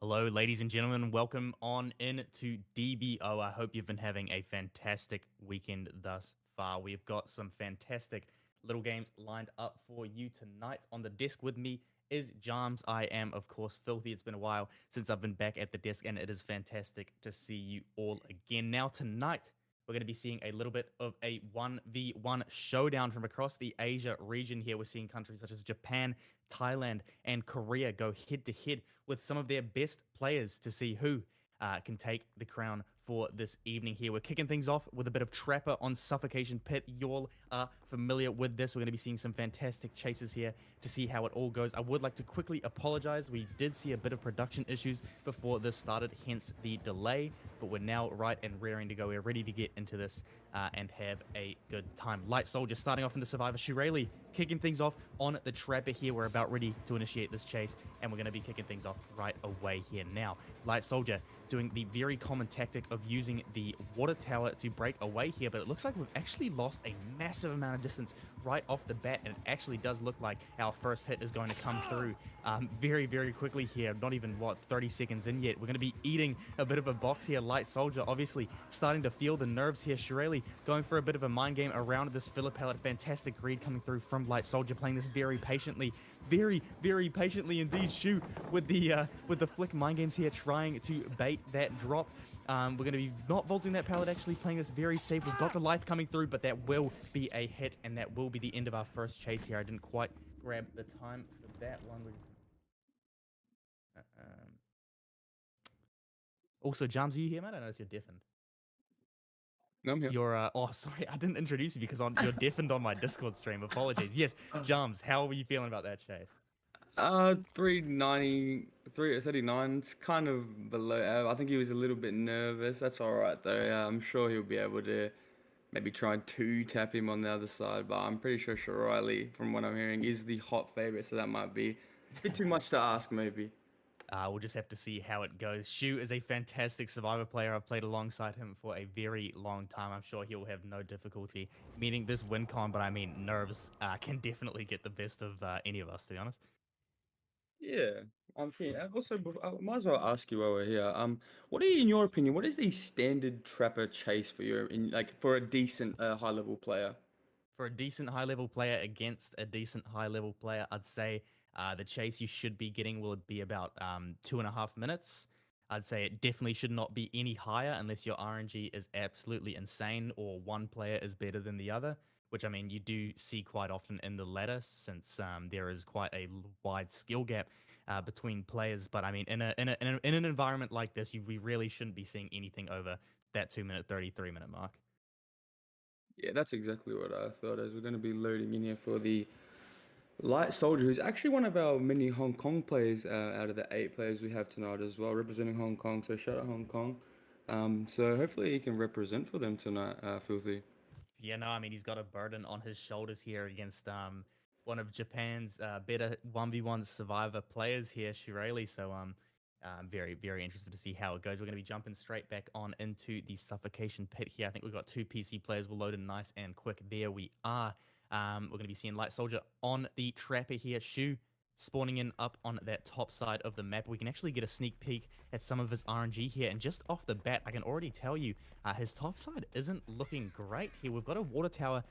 Hello, ladies and gentlemen. Welcome on in to DBO. I hope you've been having a fantastic weekend thus far. We've got some fantastic little games lined up for you tonight. On the desk with me is Jams. I am, of course, Filthy. It's been a while since I've been back at the desk, and it is fantastic to see you all again. Now, tonight, we're going to be seeing a little bit of a 1v1 showdown from across the Asia region here. We're seeing countries such as Japan, Thailand, and Korea go head to head with some of their best players to see who can take the crown for this evening here. We're kicking things off with a bit of Trapper on Suffocation Pit. You all are familiar with this. We're going to be seeing some fantastic chases here to see how it all goes. I would like to quickly apologize. We did see a bit of production issues before this started, hence the delay, but we're now right and raring to go. We're ready to get into this and have a good time. Light Soldier starting off in the Survivor. Shirley kicking things off on the Trapper here. We're about ready to initiate this chase, and we're going to be kicking things off right away here now. Light Soldier doing the very common tactic of using the water tower to break away here, but it looks like we've actually lost a massive amount of distance right off the bat, and it actually does look like our first hit is going to come through very, very quickly here. Not even, 30 seconds in yet. We're going to be eating a bit of a box here. Light Soldier obviously starting to feel the nerves here. Shirley going for a bit of a mind game around this filler pellet. Fantastic greed coming through from Light Soldier, playing this very patiently. Very, very patiently indeed. Shoot with the flick mind games here, trying to bait that drop. We're going to be not vaulting that pallet, actually playing this very safe. We've got the life coming through, but that will be a hit, and that will be the end of our first chase here. I didn't quite grab the time for that one. Also, Jams, are you here, mate? I notice you're deafened. No, I'm here. You're, oh, sorry, I didn't introduce you because you're deafened on my Discord stream. Apologies. Yes, Jams, how are you feeling about that chase? 390, 339. It's kind of below. I think he was a little bit nervous. That's all right though. Yeah, I'm sure he'll be able to maybe try to tap him on the other side. But I'm pretty sure Shirley, from what I'm hearing, is the hot favorite. So that might be a bit too much to ask, maybe. We'll just have to see how it goes. Shu is a fantastic Survivor player. I've played alongside him for a very long time. I'm sure he'll have no difficulty meeting this win con, but I mean, nerves can definitely get the best of any of us, to be honest. Yeah, I'm keen. Also, I might as well ask you while we're here. What are you, in your opinion, what is the standard trapper chase for you in like for a decent high level player? For a decent high level player against a decent high level player, I'd say the chase you should be getting will be about 2.5 minutes. I'd say it definitely should not be any higher unless your RNG is absolutely insane or one player is better than the other, which I mean you do see quite often in the ladder since there is quite a wide skill gap between players. But I mean in an environment like this, we really shouldn't be seeing anything over that 2 minute 33 minute mark. Yeah, that's exactly what I thought. As we're going to be loading in here for the Light Soldier, who's actually one of our mini Hong Kong players out of the 8 players we have tonight as well, representing Hong Kong. So shout out Hong Kong. So hopefully he can represent for them tonight, Filthy. Yeah, no, I mean he's got a burden on his shoulders here against one of Japan's better 1v1 survivor players here, Shirley. So I'm very, very interested to see how it goes. We're going to be jumping straight back on into the suffocation pit here. I think we've got 2 PC players. We'll load in nice and quick. There we are. We're going to be seeing Light Soldier on the Trapper here. Shu spawning in up on that top side of the map. We can actually get a sneak peek at some of his RNG here. And just off the bat, I can already tell you his top side isn't looking great here. We've got a water tower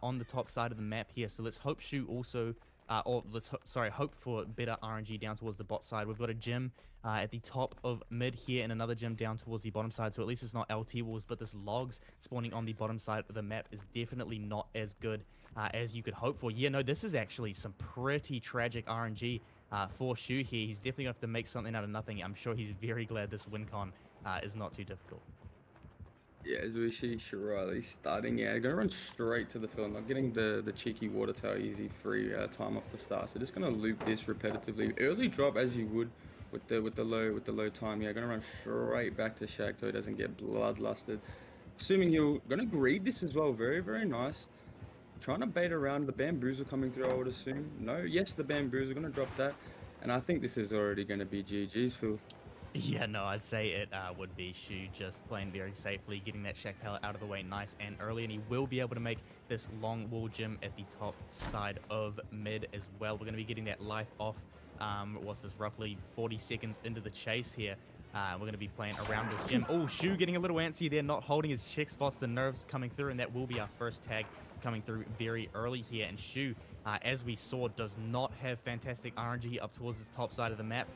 on the top side of the map here. So let's hope Shu also, hope for better RNG down towards the bot side. We've got a gym at the top of mid here and another gym down towards the bottom side. So at least it's not LT walls, but this logs spawning on the bottom side of the map is definitely not as good as you could hope for. Yeah, no, this is actually some pretty tragic RNG for Shu here. He's definitely going to have to make something out of nothing. I'm sure he's very glad this win con is not too difficult. Yeah, as we see Shirley starting, yeah, gonna run straight to the fill, not getting the cheeky water tower easy free time off the start. So just gonna loop this repetitively. Early drop as you would with the low time. Yeah, gonna run straight back to Shaq so he doesn't get bloodlusted. Assuming he'll gonna greed this as well. Very, very nice. Trying to bait around the bamboozle coming through, I would assume. No, yes, the bamboozle gonna drop that. And I think this is already gonna be GG's, Phil. Yeah, no, I'd say it would be Shu just playing very safely, getting that Shack pallet out of the way nice and early, and he will be able to make this long wall gym at the top side of mid as well. We're going to be getting that life off What's this? Roughly 40 seconds into the chase here. We're going to be playing around this gym. Oh, Shu getting a little antsy there, not holding his check spots. The nerves coming through, and that will be our first tag coming through very early here. And Shu, as we saw, does not have fantastic RNG up towards the top side of the map,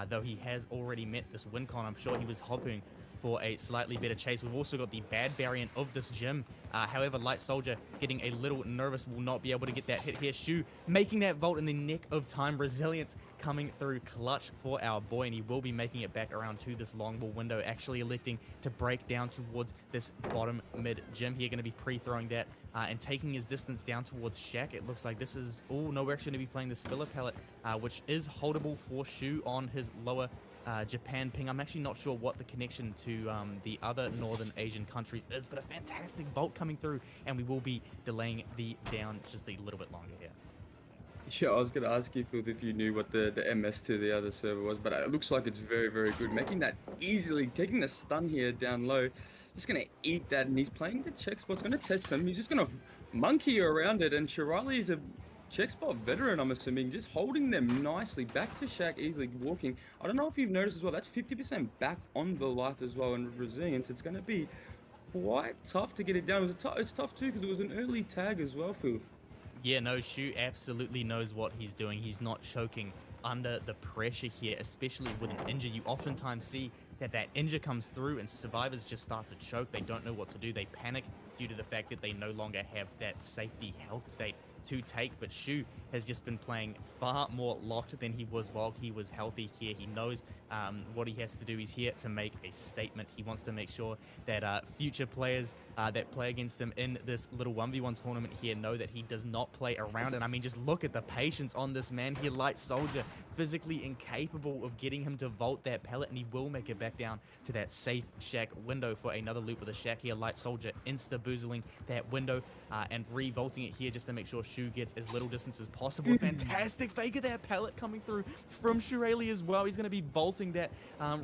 though he has already met this win con. I'm sure he was hoping for a slightly better chase. We've also got the bad variant of this gym. However, Light Soldier getting a little nervous, will not be able to get that hit here. Shu making that vault in the nick of time. Resilience coming through clutch for our boy, and he will be making it back around to this long ball window, actually electing to break down towards this bottom mid gym here. Going to be pre-throwing that and taking his distance down towards Shaq. It looks like this is... Oh, no, we're actually going to be playing this filler pellet, which is holdable for Shu on his lower Japan ping. I'm actually not sure what the connection to the other northern Asian countries is, but a fantastic vault coming through, and we will be delaying the down just a little bit longer here. Yeah, I was gonna ask you, Phil, if you knew what the MS to the other server was, but it looks like it's very, very good. Making that easily, taking the stun here down low, just gonna eat that, and he's playing the check spot's gonna test them. He's just gonna monkey around it, and Shirali is a check spot veteran, I'm assuming, just holding them nicely. Back to Shaq, easily walking. I don't know if you've noticed as well, that's 50% back on the life as well, and resilience. It's gonna be quite tough to get it down. It's tough too, because it was an early tag as well, Phil. Yeah, no, Shu absolutely knows what he's doing. He's not choking under the pressure here, especially with an injury. You oftentimes see that injury comes through and survivors just start to choke. They don't know what to do. They panic due to the fact that they no longer have that safety health state to take. But Shu has just been playing far more locked than he was while he was healthy here. He knows what he has to do. He's here to make a statement. He wants to make sure that future players that play against him in this little 1v1 tournament here know that he does not play around. And I mean, just look at the patience on this man here. Light Soldier physically incapable of getting him to vault that pellet, and he will make it back down to that safe Shaq window for another loop with a Shaq here. Light Soldier insta-boozling that window and re-vaulting it here just to make sure Shu gets as little distance as possible. Fantastic fake of that pellet coming through from Shirali as well. He's going to be vaulting that,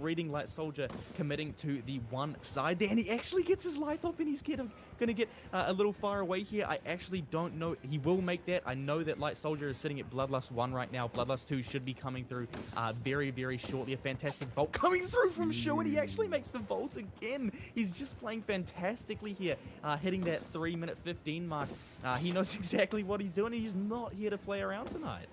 reading Light Soldier committing to the one side there, and he actually gets his life off, and he's going to get a little far away here. I actually don't know. He will make that. I know that Light Soldier is sitting at Bloodlust 1 right now. Bloodlust 2 should be coming through very, very shortly. A fantastic vault coming through from Shu, and he actually makes the vault again. He's just playing fantastically here, hitting that 3-minute 15 mark. He knows exactly what he's doing. He's not here to play around tonight.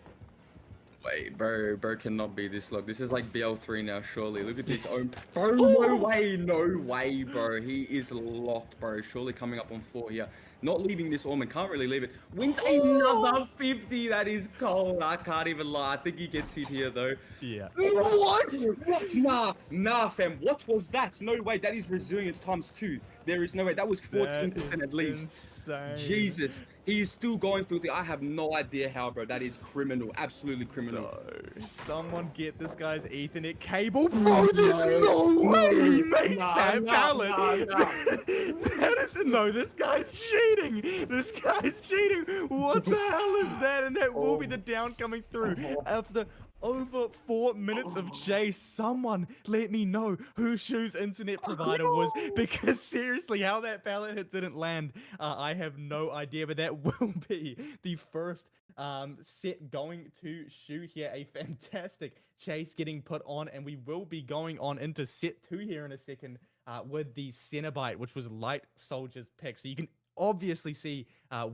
Wait, bro cannot be this low. This is like BL3 now, surely. Look at this own. Bro, no way, bro. He is locked, bro. Surely coming up on 4 here. Not leaving this Orman, can't really leave it. Wins another 50. That is cold. I can't even lie. I think he gets hit here though. Yeah. What? Nah, fam. What was that? No way. That is resilience times 2. There is no way. That was 14% at least. Insane. Jesus. He is still going filthy. I have no idea how, bro. That is criminal. Absolutely criminal. No. Someone get this guy's Ethernet cable. Bro, there's no way he makes that pallet. That is... No, this guy's cheating. This guy's cheating. What the hell is that? And that will be the down coming through after over 4 minutes of chase. Someone let me know who Shu's internet provider was, because seriously, how that pallet hit didn't land, I have no idea. But that will be the first set going to Shu here. A fantastic chase getting put on, and we will be going on into set 2 here in a second with the Cenobite, which was Light Soldier's pick. So you can obviously see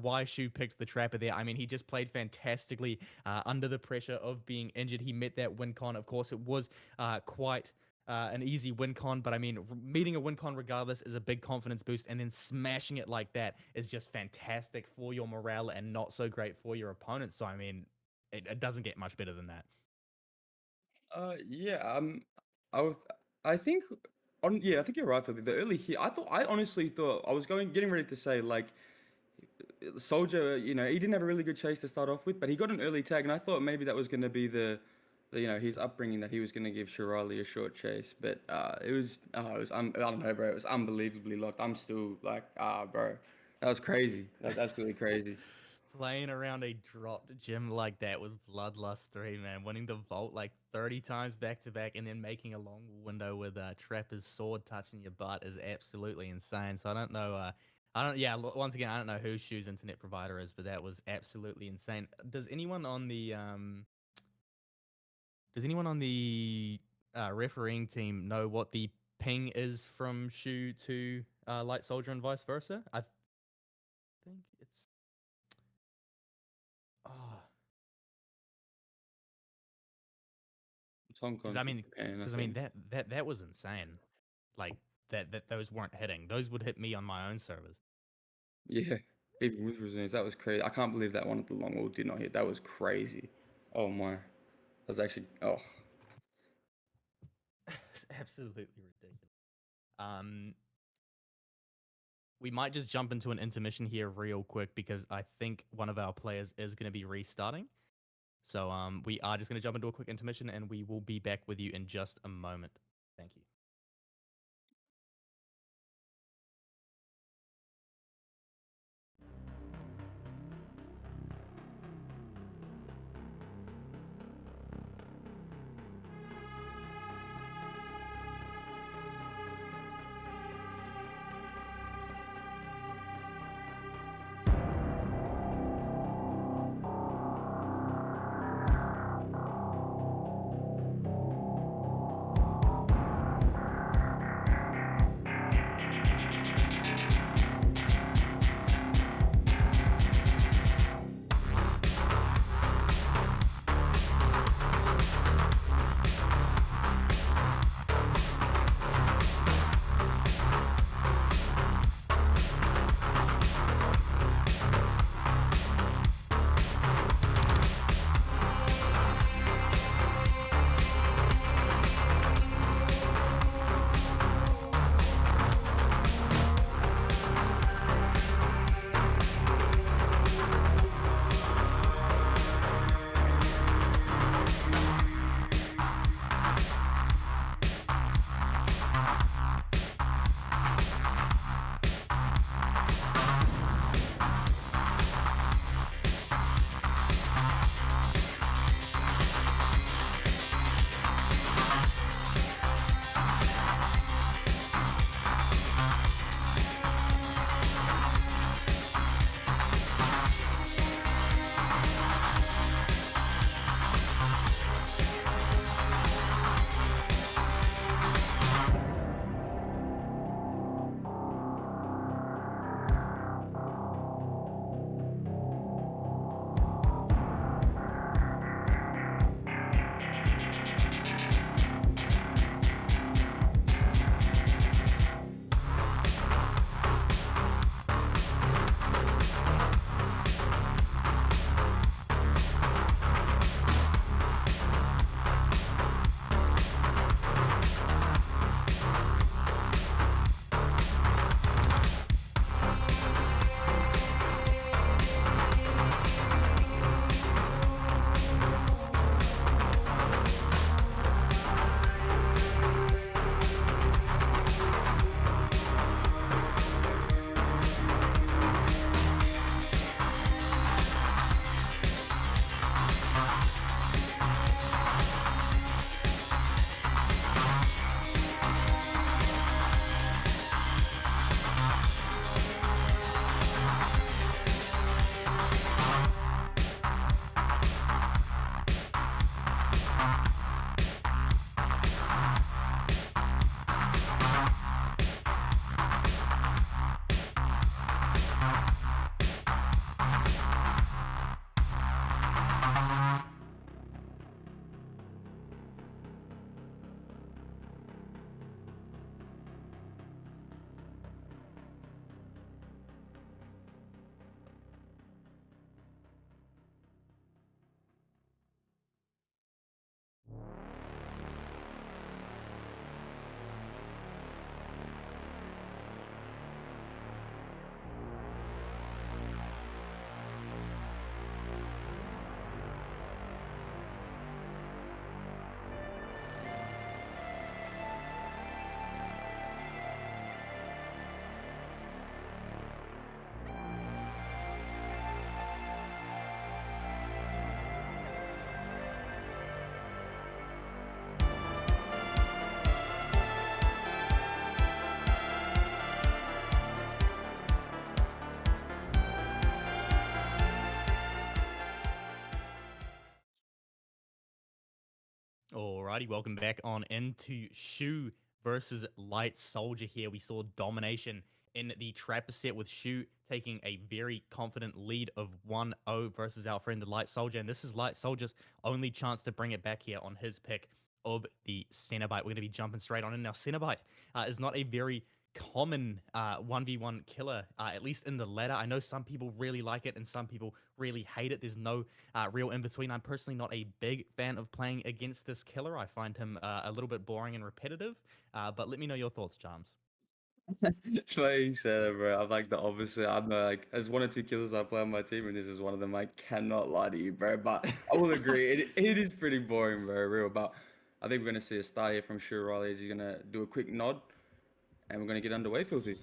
why Shu picked the Trapper there. I mean, he just played fantastically under the pressure of being injured. He met that win con. Of course, it was quite an easy win con, but I mean, meeting a win con regardless is a big confidence boost, and then smashing it like that is just fantastic for your morale and not so great for your opponent. So, I mean, it doesn't get much better than that. Yeah. I would, I think I think you're right for the early hit. I honestly thought I was getting ready to say like Soldier, he didn't have a really good chase to start off with, but he got an early tag, and I thought maybe that was going to be his upbringing, that he was going to give Shirali a short chase, but I don't know, bro. It was unbelievably locked. I'm still like, bro, that was crazy. That's absolutely crazy. Playing around a dropped gym like that with Bloodlust 3, man, winning the vault like 30 times back to back, and then making a long window with Trapper's sword touching your butt is absolutely insane. So I don't know. Once again, I don't know who Shu's internet provider is, but that was absolutely insane. Does anyone on the Does anyone on the refereeing team know what the ping is from Shu to Light Soldier and vice versa? I think it's. Oh, It's Hong because Kong I to mean, Japan, I because I mean think. that was insane. Like that those weren't hitting. Those would hit me on my own servers. Yeah, even with resumes, that was crazy. I can't believe that one at the long wall did not hit. That was crazy. Oh my, that was actually It's absolutely ridiculous. Um, we might just jump into an intermission here real quick because I think one of our players is going to be restarting. So we are just going to jump into a quick intermission and we will be back with you in just a moment. Thank you. Alrighty, welcome back on into Shu versus Light Soldier here. We saw domination in the Trapper set with Shu taking a very confident lead of 1-0 versus our friend the Light Soldier. And this is Light Soldier's only chance to bring it back here on his pick of the Cenobite. We're going to be jumping straight on in. Now, Cenobite is not a very common 1v1 killer, at least in the ladder. I know some people really like it and some people really hate it. There's no real in between. I'm personally not a big fan of playing against this killer. I find him a little bit boring and repetitive. But let me know your thoughts, Charms. It's funny you said that, bro. I'm like the opposite. I'm like, there's one or two killers I play on my team, and this is one of them. I cannot lie to you, bro. But I will agree, it is pretty boring, bro. Real. But I think we're gonna see a start here from Shu Riley. He's gonna do a quick nod, and we're gonna get underway, Filthy.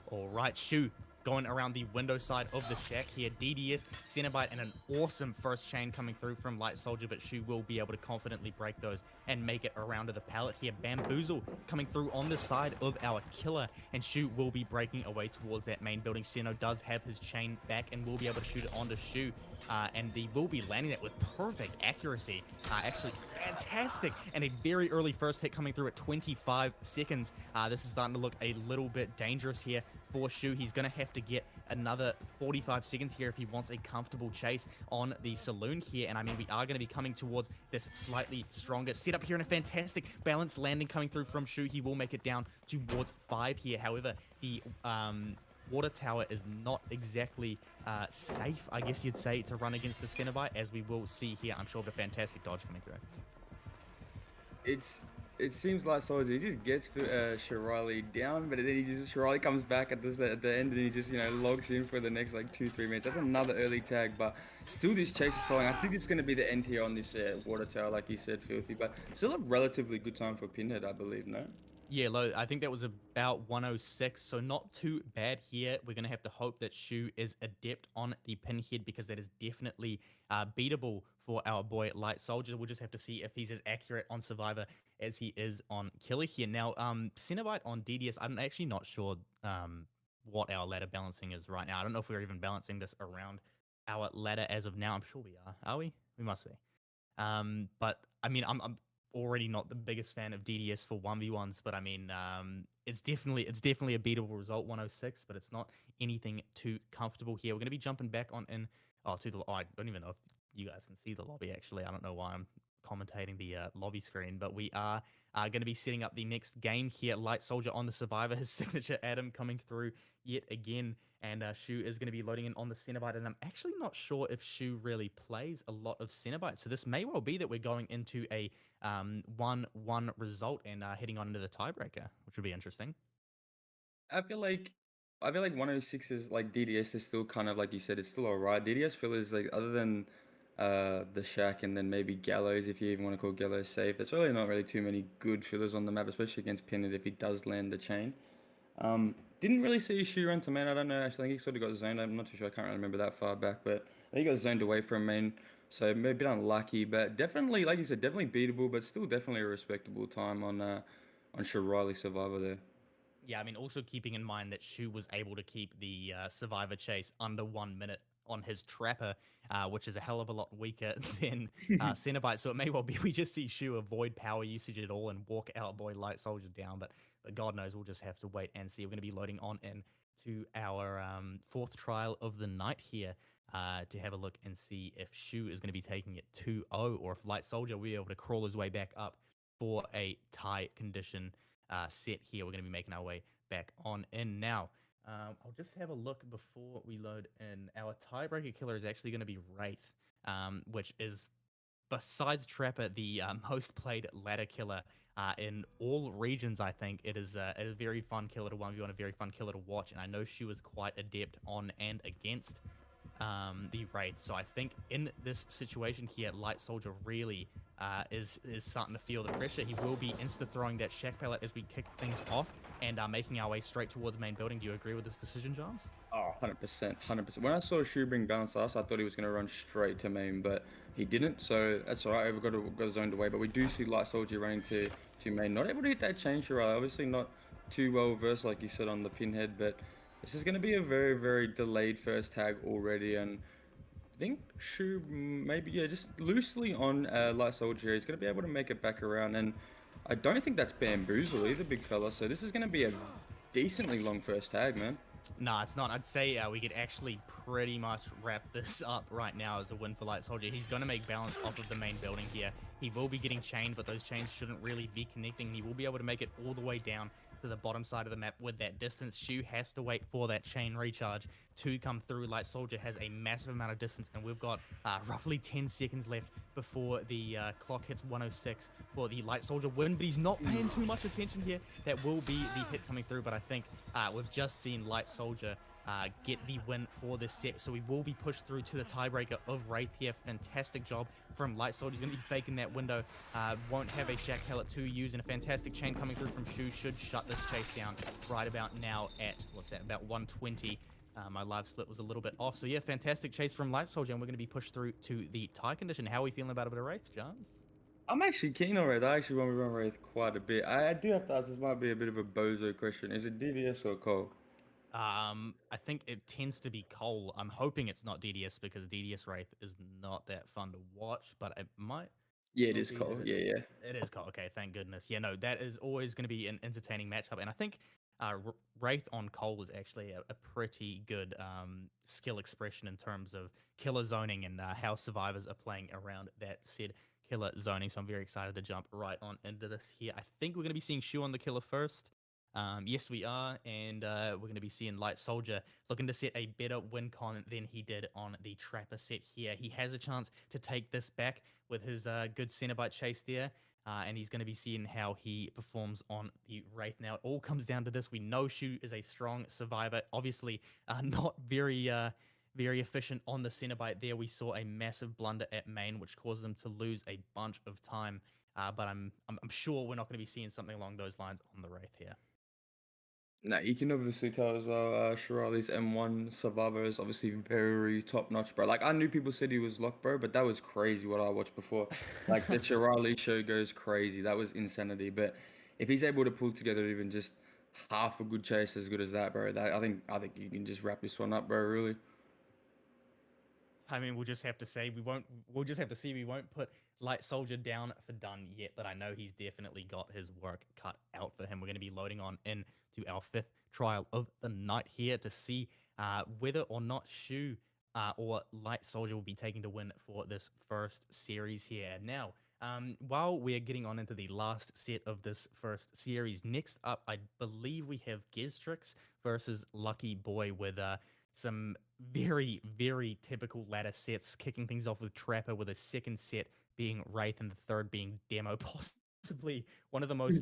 All right, Shu going around the window side of the shack here. DDS, Cenobite, and an awesome first chain coming through from Light Soldier, but Shu will be able to confidently break those and make it around to the pallet here. Bamboozle coming through on the side of our killer, and Shu will be breaking away towards that main building. Seno does have his chain back and will be able to shoot it onto Shu, and he will be landing it with perfect accuracy. Actually, fantastic, and a very early first hit coming through at 25 seconds. This is starting to look a little bit dangerous here for Shu. He's going to have to get another 45 seconds here if he wants a comfortable chase on the saloon here. And I mean, we are going to be coming towards this slightly stronger setup here, and a fantastic balanced landing coming through from Shu. He will make it down towards 5 here. However, the water tower is not exactly safe, I guess you'd say, to run against the Cenobite, as we will see here. I'm sure of a fantastic dodge coming through. It seems like Soldier, he just gets Shirley down, but then Shirley comes back at the end, and he just logs in for the next like 2-3 minutes. That's another early tag, but still this chase is flowing. I think it's going to be the end here on this water tower, like you said, Filthy, but still a relatively good time for Pinhead, I believe. No. Yeah, low. I think that was about 106, so not too bad here. We're going to have to hope that Shu is adept on the pinhead, because that is definitely beatable for our boy Light Soldier. We'll just have to see if he's as accurate on Survivor as he is on Killer here. Now, Cenobite on DDS, I'm actually not sure what our ladder balancing is right now. I don't know if we're even balancing this around our ladder as of now. I'm sure we are. Are we? We must be. But I mean, I'm already not the biggest fan of DDS for 1v1s, but I mean, it's definitely a beatable result, 106, but it's not anything too comfortable here. We're going to be jumping back on in to the. Oh, I don't even know if you guys can see the lobby. Actually, I don't know why I'm commentating the lobby screen, but we are going to be setting up the next game here. Light Soldier on the Survivor, his signature Adam coming through yet again, and Shu is going to be loading in on the Cenobite, and I'm actually not sure if Shu really plays a lot of Cenobite, so this may well be that we're going into a 1-1 result and heading on into the tiebreaker, which would be interesting. I feel like 106 is like DDS is still kind of like you said, it's still alright. DDS fillers like other than the Shack and then maybe Gallows, if you even want to call Gallows safe. There's not really too many good fillers on the map, especially against Pinned if he does land the chain. Didn't really see Shu run to main. I don't know. Actually, I think he sort of got zoned. I'm not too sure. I can't really remember that far back, but I think he got zoned away from main. So maybe a bit unlucky, but definitely, like you said, definitely beatable, but still definitely a respectable time on Shirley Survivor there. Yeah, I mean, also keeping in mind that Shu was able to keep the Survivor chase under 1 minute on his Trapper, which is a hell of a lot weaker than Cenobite. So it may well be we just see Shu avoid power usage at all and walk our boy Light Soldier down. But God knows, we'll just have to wait and see. We're going to be loading on in to our fourth trial of the night here to have a look and see if Shu is going to be taking it 2-0, or if Light Soldier will be able to crawl his way back up for a tie condition set here. We're going to be making our way back on in now. I'll just have a look before we load in. Our tiebreaker killer is actually going to be Wraith, which is, besides Trapper, the most played ladder killer in all regions. I think it is a very fun killer to 1v1, a very fun killer to watch, and I know she was quite adept on and against the Wraith. So I think in this situation here, Light Soldier really is starting to feel the pressure. He will be insta-throwing that Shack Pallet as we kick things off and making our way straight towards main building. Do you agree with this decision, James? Oh, 100%, 100%. When I saw Shu bring balance last, I thought he was going to run straight to main, but he didn't, so that's all right. We've got zoned away, but we do see Light Soldier running to main. Not able to hit that chain, sure. Obviously not too well versed, like you said, on the pinhead, but this is going to be a very, very delayed first tag already, and think Shu maybe yeah, just loosely on Light Soldier. He's gonna be able to make it back around, and I don't think that's bamboozle either, big fella. So this is gonna be a decently long first tag, man. Nah, it's not. I'd say we could actually pretty much wrap this up right now as a win for Light Soldier. He's going to make balance off of the main building here. He will be getting chained, but those chains shouldn't really be connecting. He will be able to make it all the way down to the bottom side of the map with that distance. Shu has to wait for that chain recharge to come through. Light Soldier has a massive amount of distance, and we've got roughly 10 seconds left before the clock hits 106 for the Light Soldier win, but he's not paying too much attention here. That will be the hit coming through, but I think we've just seen Light Soldier get the win for this set, so we will be pushed through to the tiebreaker of Wraith here. Fantastic job from Light Soldier. He's going to be faking that window. Won't have a Shack Pellet to use, and a fantastic chain coming through from Shu should shut this chase down right about now at, what's that, about 120. My live split was a little bit off. So yeah, fantastic chase from Light Soldier, and we're going to be pushed through to the tie condition. How are we feeling about a bit of Wraith, Jones? I'm actually keen on Wraith. I actually want to run Wraith quite a bit. I do have to ask, this might be a bit of a bozo question. Is it DVS or Cole? I think it tends to be Cole. I'm hoping it's not DDS because DDS Wraith is not that fun to watch, but it might Yeah, it well is be that Cole. Yeah, yeah. it is Cole. Okay, thank goodness. Yeah, no, that is always going to be an entertaining matchup, and I think Wraith on Cole is actually a pretty good skill expression in terms of killer zoning and how survivors are playing around that said killer zoning. So I'm very excited to jump right on into this here. I think we're going to be seeing Shu on the killer first. Yes, we are, and we're going to be seeing Light Soldier looking to set a better win con than he did on the Trapper set here. He has a chance to take this back with his good Cenobite chase there, and he's going to be seeing how he performs on the Wraith. Now, it all comes down to this. We know Shu is a strong survivor, obviously not very efficient on the Cenobite there. We saw a massive blunder at main, which caused them to lose a bunch of time. But I'm sure we're not going to be seeing something along those lines on the Wraith here. Nah, you can obviously tell as well, Shirali's M1 Survivor is obviously very top notch, bro. Like, I knew people said he was locked, bro, but that was crazy what I watched before. Like, the Shirali show goes crazy. That was insanity. But if he's able to pull together even just half a good chase as good as that, bro, that I think you can just wrap this one up, bro, really. I mean, we'll just have to say we won't. We'll just have to see. We won't put Light Soldier down for done yet, but I know he's definitely got his work cut out for him. We're going to be loading on into our fifth trial of the night here to see whether or not Shu or Light Soldier will be taking the win for this first series here. Now, while we're getting on into the last set of this first series, next up, I believe we have Giztrix versus Lucky Boy with some very typical ladder sets, kicking things off with Trapper, with a second set being Wraith and the third being Demo, possibly one of the most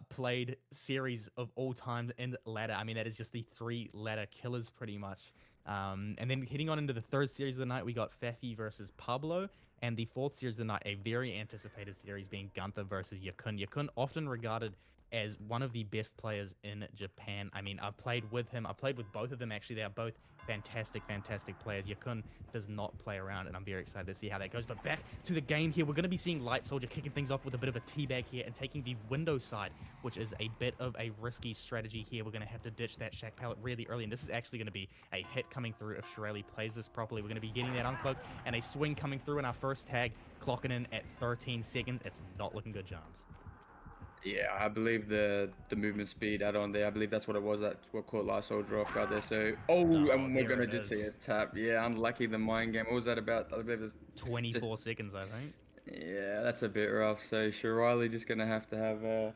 played series of all time in ladder. I mean, that is just the three ladder killers pretty much. And then heading on into the third series of the night, we got Fafy versus Pablo, and the fourth series of the night, a very anticipated series being Gunther versus Yakun. Yakun often regarded as one of the best players in Japan. I mean, I've played with him. I've played with both of them, actually. They are both fantastic players. Yakun does not play around, and I'm very excited to see how that goes. But back to the game here. We're going to be seeing Light Soldier kicking things off with a bit of a teabag here and taking the window side, which is a bit of a risky strategy here. We're going to have to ditch that Shack Pallet really early, and this is actually going to be a hit coming through if Shirley plays this properly. We're going to be getting that uncloak and a swing coming through in our first tag, clocking in at 13 seconds. It's not looking good, Jams. Yeah, I believe the movement speed add-on there. I believe that's what it was. That's what caught Light Soldier off guard there. So, oh, Oh, and we're there gonna it just see is. a tap. Yeah, unlucky the mind game. What was that about? I believe it's just 24 seconds, I think. yeah, that's a bit rough. So, sure, Riley just gonna have to have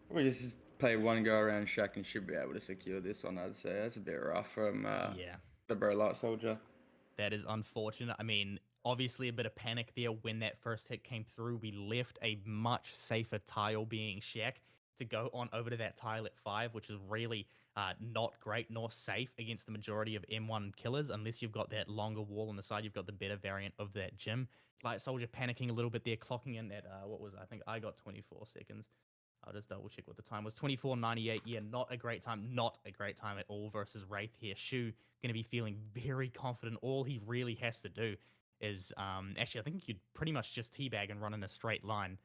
we just play one go around Shaq and should be able to secure this one. I'd say that's a bit rough from Yeah. the bro Light Soldier. That is unfortunate. I mean, obviously a bit of panic there when that first hit came through. We left a much safer tile being Shaq to go on over to that tile at 5, which is really not great nor safe against the majority of M1 killers, unless you've got that longer wall on the side. You've got the better variant of that gym. Light Soldier panicking a little bit there, clocking in at, what was it? I think I got 24 seconds. I'll just double check what the time was. 24:98. Yeah, not a great time. Not a great time at all versus Wraith here. Shu going to be feeling very confident. All he really has to do is actually, I think he could pretty much just teabag and run in a straight line,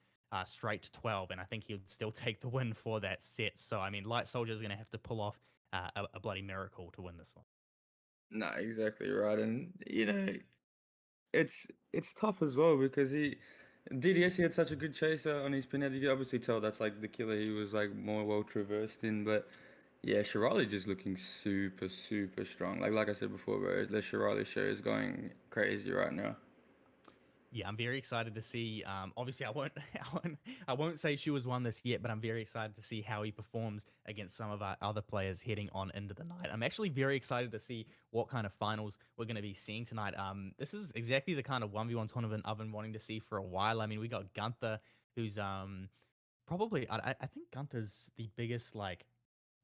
straight to 12, and I think he would still take the win for that set. So, I mean, Light Soldier is going to have to pull off a bloody miracle to win this one. Nah, exactly right. And it's tough as well because DDS he had such a good chaser on his pinhead. You can obviously tell that's like the killer he was like more well traversed in, but yeah, Shirali just looking super strong. Like I said before, bro, the Shirali show is going crazy right now. Yeah, I'm very excited to see. Obviously, I won't say she was won this yet, but I'm very excited to see how he performs against some of our other players heading on into the night. I'm actually very excited to see what kind of finals we're going to be seeing tonight. This is exactly the kind of 1v1 tournament I've been wanting to see for a while. I mean, we got Gunther, who's probably I think Gunther's the biggest like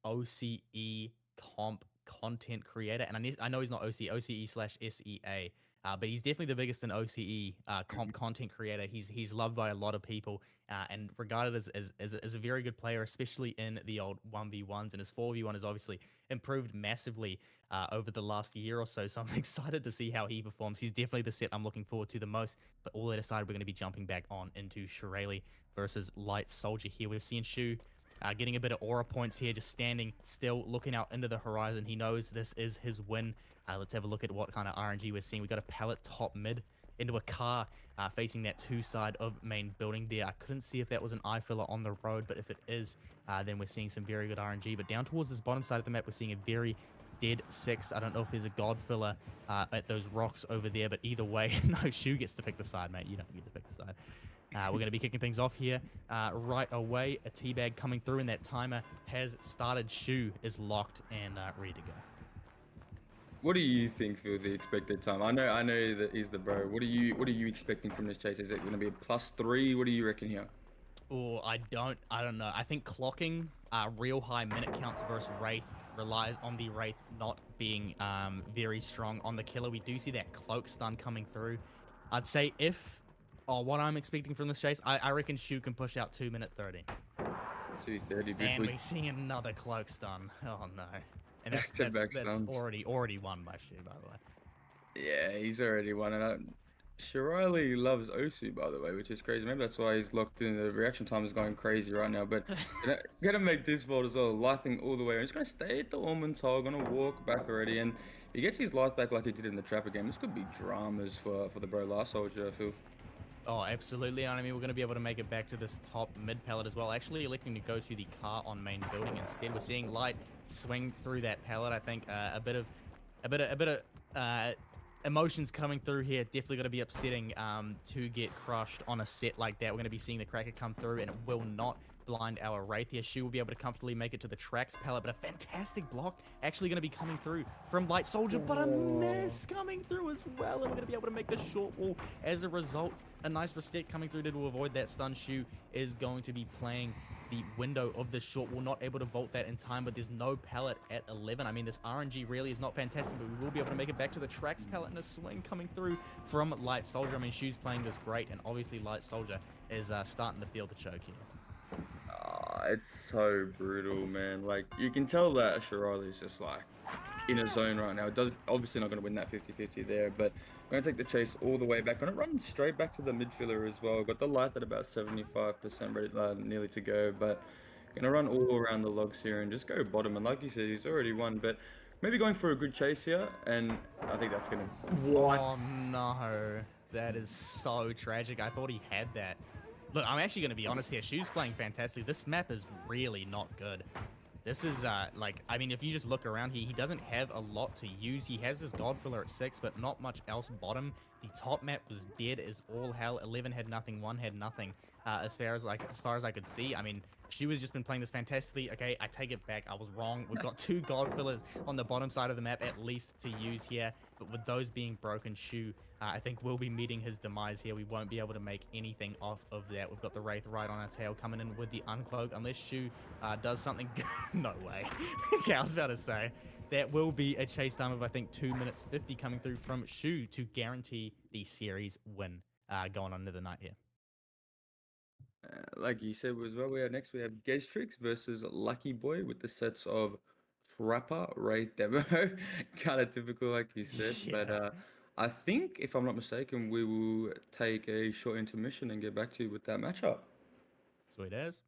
OCE comp content creator, and I know he's not OCE/SEA, but he's definitely the biggest in OCE comp content creator. He's loved by a lot of people, and regarded as a very good player, especially in the old 1v1s, and his 4v1 has obviously improved massively over the last year or so. So I'm excited to see how he performs. He's definitely the set I'm looking forward to the most. But all that aside, we're going to be jumping back on into Shirley versus Light Soldier here. We're seeing Shu getting a bit of aura points here, just standing still, looking out into the horizon. He knows this is his win. Let's have a look at what kind of RNG we're seeing. We got a pallet top mid into a car facing that two side of main building there. I couldn't see if that was an eye filler on the road, but if it is, then we're seeing some very good RNG. But down towards this bottom side of the map, we're seeing a very dead six. I don't know if there's a god filler at those rocks over there, but either way, no, Shu gets to pick the side, mate. You don't get to pick the side. We're going to be kicking things off here right away. A teabag coming through, and that timer has started. Shu is locked and ready to go. What do you think for the expected time? I know that he's the bro. What are you expecting from this chase? Is it going to be a +3? What do you reckon here? Oh, I don't know. I think clocking real high minute counts versus Wraith relies on the Wraith not being very strong on the killer. We do see that cloak stun coming through. I'd say if what I'm expecting from this chase, I reckon Shu can push out 2 minute 30. 2:30. And we're seeing another cloak stun. Oh no. And that's already won by Shu, by the way. Yeah, he's already won. And Shirley loves Osu, by the way, which is crazy. Maybe that's why he's locked in. The reaction time is going crazy right now. But gonna make this vault as well, lifing all the way. And he's gonna stay at the Ormond tile, gonna walk back already, and he gets his life back like he did in the Trapper game. This could be dramas for the bro last soldier, Filth. Oh, absolutely. And I mean, we're going to be able to make it back to this top mid pallet as well. Actually electing to go to the car on main building instead. We're seeing Light swing through that pallet. I think a bit of emotions coming through here. Definitely going to be upsetting to get crushed on a set like that. We're going to be seeing the Cracker come through, and it will not blind our Wraith here. Shu will be able to comfortably make it to the tracks pallet, but a fantastic block actually going to be coming through from Light Soldier, but a miss coming through as well, and we're going to be able to make the short wall as a result. A nice respect coming through to avoid that stun. Shu is going to be playing the window of the short wall, not able to vault that in time, but there's no pallet at 11. I mean, this RNG really is not fantastic, but we will be able to make it back to the tracks pallet, and a swing coming through from Light Soldier. I mean, Shu's playing this great, and obviously Light Soldier is starting to feel the choke here. It's so brutal, man. Like, you can tell that Shirley's just like in a zone right now. It does obviously not going to win that 50-50 there, but going to take the chase all the way back. Going to run straight back to the midfielder as well. Got the life at about 75% ready, nearly to go, but going to run all around the logs here and just go bottom. And like you said, he's already won, but maybe going for a good chase here, and I think that's going to... What? Oh no, that is so tragic. I thought he had that. Look, I'm actually going to be honest here. Shu's playing fantastic. This map is really not good. This is, like, I mean, if you just look around, he doesn't have a lot to use. He has his God Filler at 6, but not much else bottom. The top map was dead as all hell. 11 had nothing, 1 had nothing, as far as I could see. I mean, Shu has just been playing this fantastically. Okay, I take it back. I was wrong. We've got 2 God Fillers on the bottom side of the map at least to use here. But with those being broken, Shu, I think we'll be meeting his demise here. We won't be able to make anything off of that. We've got the Wraith right on our tail coming in with the Uncloak. Unless Shu does something... No way. Okay, I was about to say. That will be a chase time of, I think, 2 minutes 50 coming through from Shu to guarantee the series win going on into the night here. Like you said as well, next we have Gizri versus Lucky Boy with the sets of Trapper, Wraith, Demo. Kind of typical, like you said. Yeah. But I think, if I'm not mistaken, we will take a short intermission and get back to you with that matchup. Sweet as.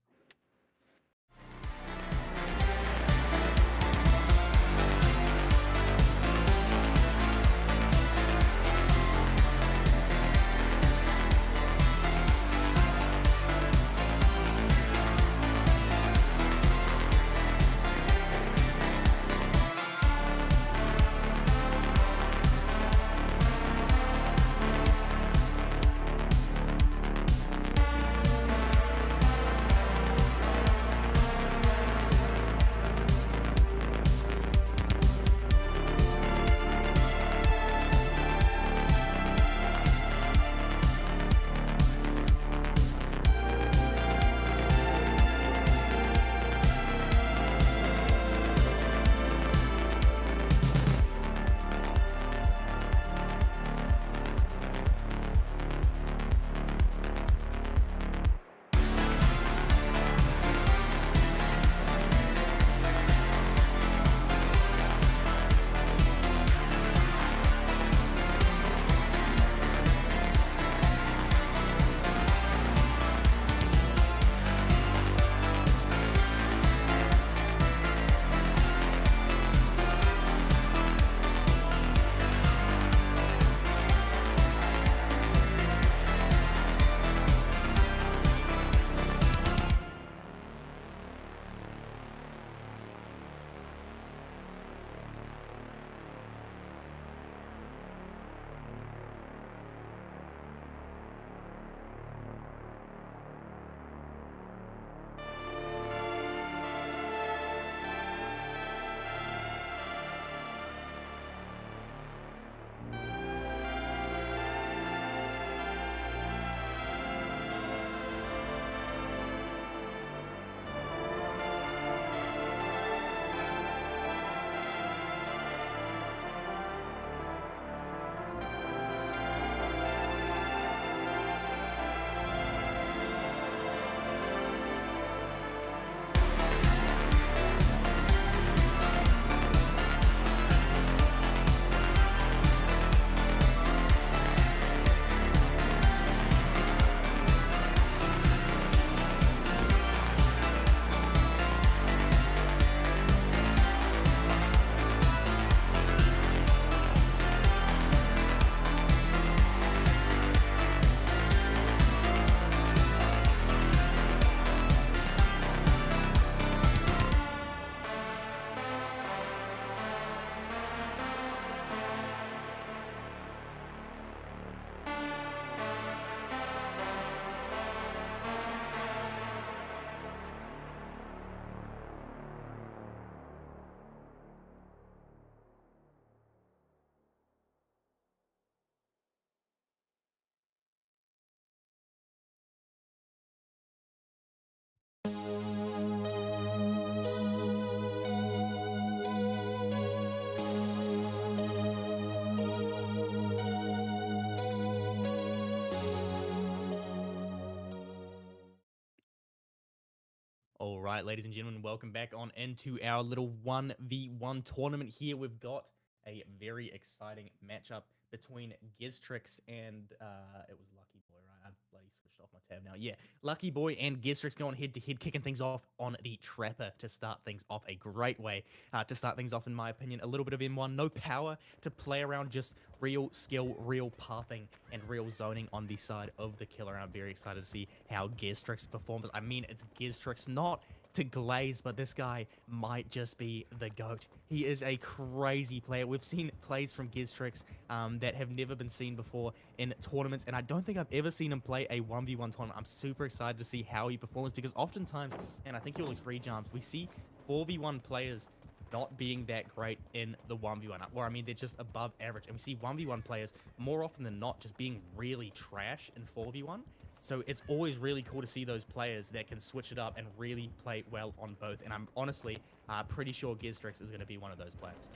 All right, ladies and gentlemen, welcome back on into our little 1v1 tournament here. We've got a very exciting matchup between Giztrix and it was Lucky Boy, right? I've bloody switched off my tab now. Yeah, Lucky Boy and Giztrix going head to head, kicking things off on the Trapper to start things off. A great way to start things off, in my opinion. A little bit of M1, no power to play around, just real skill, real pathing, and real zoning on the side of the killer. I'm very excited to see how Giztrix performs. I mean, it's Giztrix, not to glaze, but this guy might just be the GOAT. He is a crazy player. We've seen plays from Giztrix that have never been seen before in tournaments, and I don't think I've ever seen him play a 1v1 tournament. I'm super excited to see how he performs, because oftentimes, and I think you'll agree, Jams, we see 4v1 players not being that great in the 1v1, or I mean, they're just above average. And we see 1v1 players more often than not just being really trash in 4v1. So it's always really cool to see those players that can switch it up and really play well on both. And I'm honestly pretty sure Giztrix is going to be one of those players.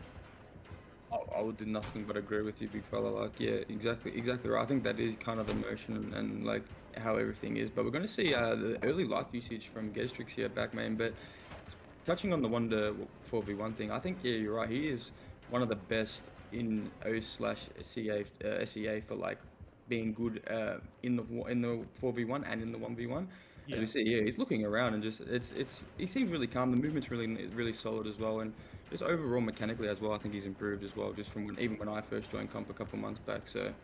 I would do nothing but agree with you, big fella. Like, yeah, exactly right. I think that is kind of the motion and like how everything is. But we're going to see the early life usage from Giztrix here, back main. But touching on the 1-4v1 thing, I think, yeah, you're right. He is one of the best in O/SEA for like being good in the 4v1 and in the 1v1. As we see, yeah, he's looking around and just he seems really calm. The movement's really solid as well, and just overall mechanically as well. I think he's improved as well, just from even when I first joined comp a couple months back. So.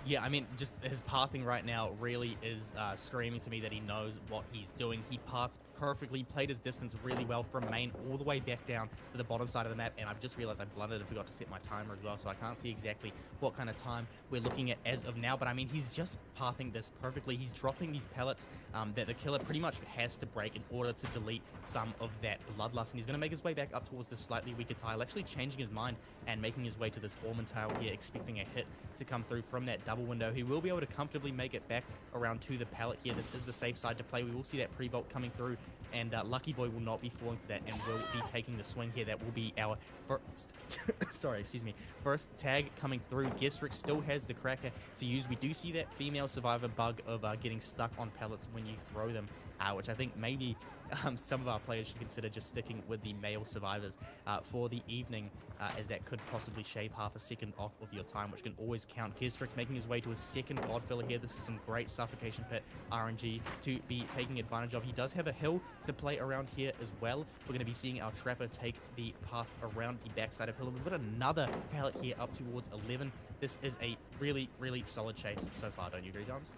Yeah, I mean, just his pathing right now really is screaming to me that he knows what he's doing. He pathed perfectly, played his distance really well from main all the way back down to the bottom side of the map, and I've just realized I blundered and forgot to set my timer as well, so I can't see exactly what kind of time we're looking at as of now, but I mean, he's just pathing this perfectly. He's dropping these pellets that the killer pretty much has to break in order to delete some of that bloodlust, and he's going to make his way back up towards the slightly weaker tile, actually changing his mind and making his way to this Ormond tile here, expecting a hit to come through from that double window. He will be able to comfortably make it back around to the pallet here. This is the safe side to play. We will see that pre-vault coming through, and Lucky Boy will not be falling for that and will be taking the swing here. That will be our first first tag coming through. Gizri still has the cracker to use. We do see that female survivor bug of getting stuck on pellets when you throw them, which I think maybe some of our players should consider just sticking with the male survivors for the evening, as that could possibly shave half a second off of your time, which can always count. Gizrix making his way to his second Godfiller here. This is some great suffocation pit RNG to be taking advantage of. He does have a hill to play around here as well. We're going to be seeing our Trapper take the path around the backside of hill. We've got another pallet here up towards 11. This is a really, really solid chase so far, don't you agree, Jones?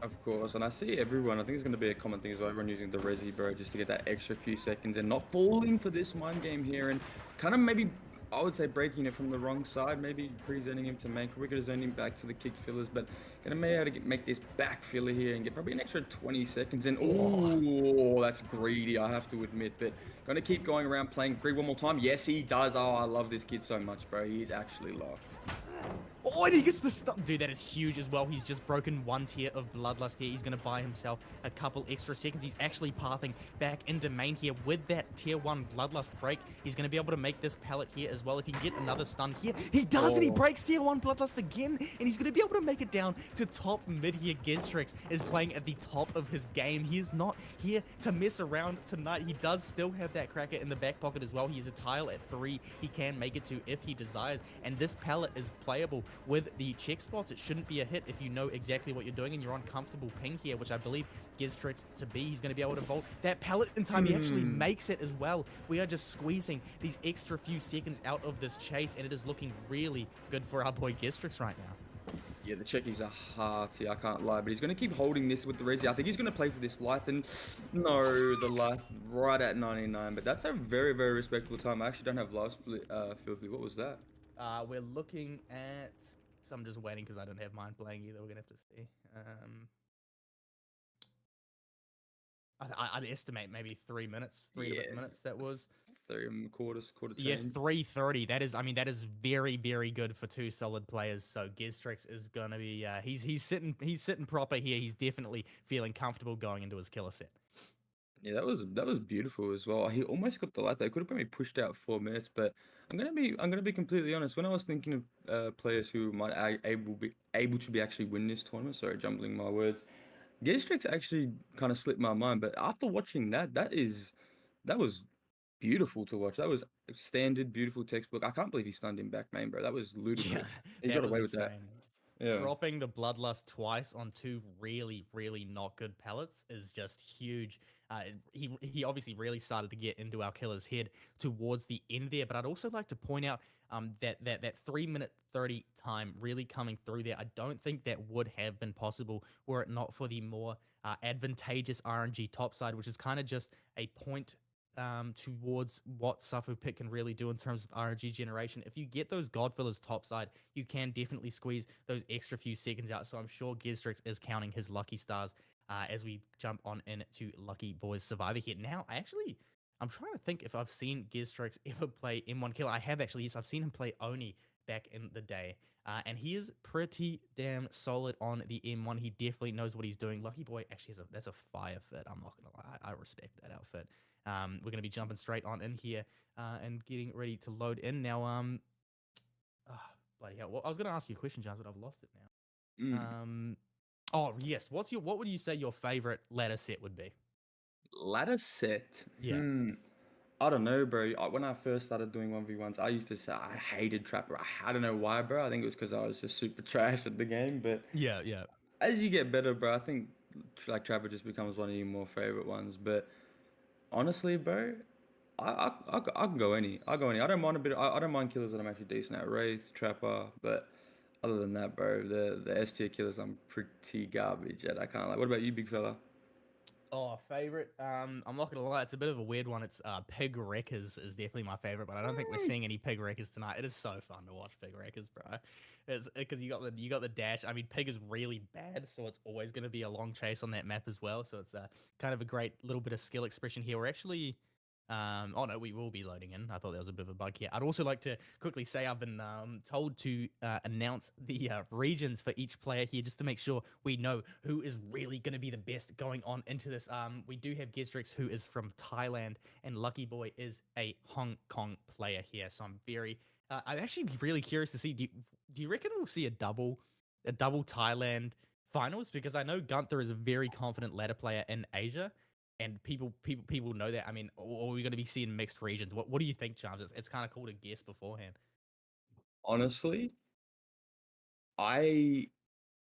Of course, and I see everyone, I think it's going to be a common thing as well, everyone using the Resi Bro just to get that extra few seconds and not falling for this mind game here, and kind of maybe, I would say, breaking it from the wrong side, maybe presenting him to main. We're going to zone him back to the kick fillers, but going to be able to make this back filler here and get probably an extra 20 seconds in. Oh, that's greedy, I have to admit, but going to keep going around playing Greed one more time. Yes, he does. Oh, I love this kid so much, bro. He's actually locked. Oh, and he gets the stop. Dude, that is huge as well. He's just broken one tier of Bloodlust here. He's going to buy himself a couple extra seconds. He's actually pathing back into main here with that tier 1 Bloodlust break. He's going to be able to make this pallet here as well. If he can get another stun here, he does, and he breaks tier 1 Bloodlust again, and he's going to be able to make it down to top mid here. Gizrix is playing at the top of his game. He is not here to mess around tonight. He does still have that cracker in the back pocket as well. He has a tile at 3 he can make it to if he desires, and this pallet is playable with the check spots. It shouldn't be a hit if you know exactly what you're doing and you're on comfortable ping here, which I believe Giztrix to be. He's going to be able to vault that pallet in time. He actually makes it as well. We are just squeezing these extra few seconds out of this chase, and it is looking really good for our boy Giztrix right now. Yeah, the checkies are hearty, I can't lie, but he's going to keep holding this with the Resi. I think he's going to play for this life, and no, the life right at 99, but that's a very, very respectable time. I actually don't have life split, Filthy. What was that? We're looking at... So I'm just waiting because I don't have mine playing either. We're going to have to see. I'd estimate maybe 3 minutes, three to 8 minutes that was. 3 quarter Yeah, change. 3:30. That is, I mean, that is very, very good for 2 solid players. So Giztrix is gonna be, he's sitting proper here. He's definitely feeling comfortable going into his killer set. Yeah, that was beautiful as well. He almost got the light there. Could have probably pushed out 4 minutes, but I'm gonna be completely honest. When I was thinking of players who might able to be actually win this tournament, sorry, jumbling my words. Gizrix actually kind of slipped my mind, but after watching that, that was beautiful to watch. That was standard, beautiful textbook. I can't believe he stunned him back, man, bro. That was Yeah, ludicrous. He that got was away with that. insane. Yeah. Dropping the Bloodlust twice on two really, really not good pellets is just huge. He obviously really started to get into our killer's head towards the end there, but I'd also like to point out that 3 minute 30 time really coming through there. I don't think that would have been possible were it not for the more advantageous RNG topside, which is kind of just a point towards what Suffer Pit can really do in terms of RNG generation. If you get those Godfillers topside, you can definitely squeeze those extra few seconds out. So I'm sure Gizrix is counting his lucky stars as we jump on into Lucky Boys Survivor here. Now, I'm trying to think if I've seen Gizrix ever play M1 Killer. I have actually. Yes, I've seen him play Oni back in the day. And he is pretty damn solid on the M1. He definitely knows what he's doing. Lucky Boy actually that's a fire fit. I'm not gonna lie, I respect that outfit. We're gonna be jumping straight on in here and getting ready to load in now. Bloody hell! Well, I was gonna ask you a question, James, but I've lost it now. Mm. Oh yes, what would you say your favorite ladder set would be? Ladder set. Yeah, I don't know, bro. When I first started doing 1v1s, I used to say I hated Trapper. I don't know why, bro. I think it was because I was just super trash at the game. But yeah. as you get better, bro, I think like Trapper just becomes one of your more favorite ones. But honestly, bro, I can go any. I go any. I don't mind a bit. I don't mind killers that I'm actually decent at. Wraith, Trapper, but other than that, bro, the S tier killers I'm pretty garbage at. I can't like. What about you, big fella? Oh, favorite. I'm not gonna lie, it's a bit of a weird one. It's Pig Wreckers is definitely my favorite, but I don't think we're Mm. seeing any Pig Wreckers tonight. It is so fun to watch Pig Wreckers, bro. It's because you got the dash. I mean, Pig is really bad, so it's always gonna be a long chase on that map as well. So it's kind of a great little bit of skill expression here. We're actually. Oh no, we will be loading in. I thought there was a bit of a bug here. I'd also like to quickly say I've been told to announce the regions for each player here just to make sure we know who is really going to be the best going on into this. We do have Gizrix, who is from Thailand, and Lucky Boy is a Hong Kong player here. So I'm actually really curious to see. Do you reckon we'll see a double Thailand finals? Because I know Gunther is a very confident ladder player in Asia, and people know that. I mean, or are we going to be seeing mixed regions? What do you think, Charles? It's kind of cool to guess beforehand. Honestly, I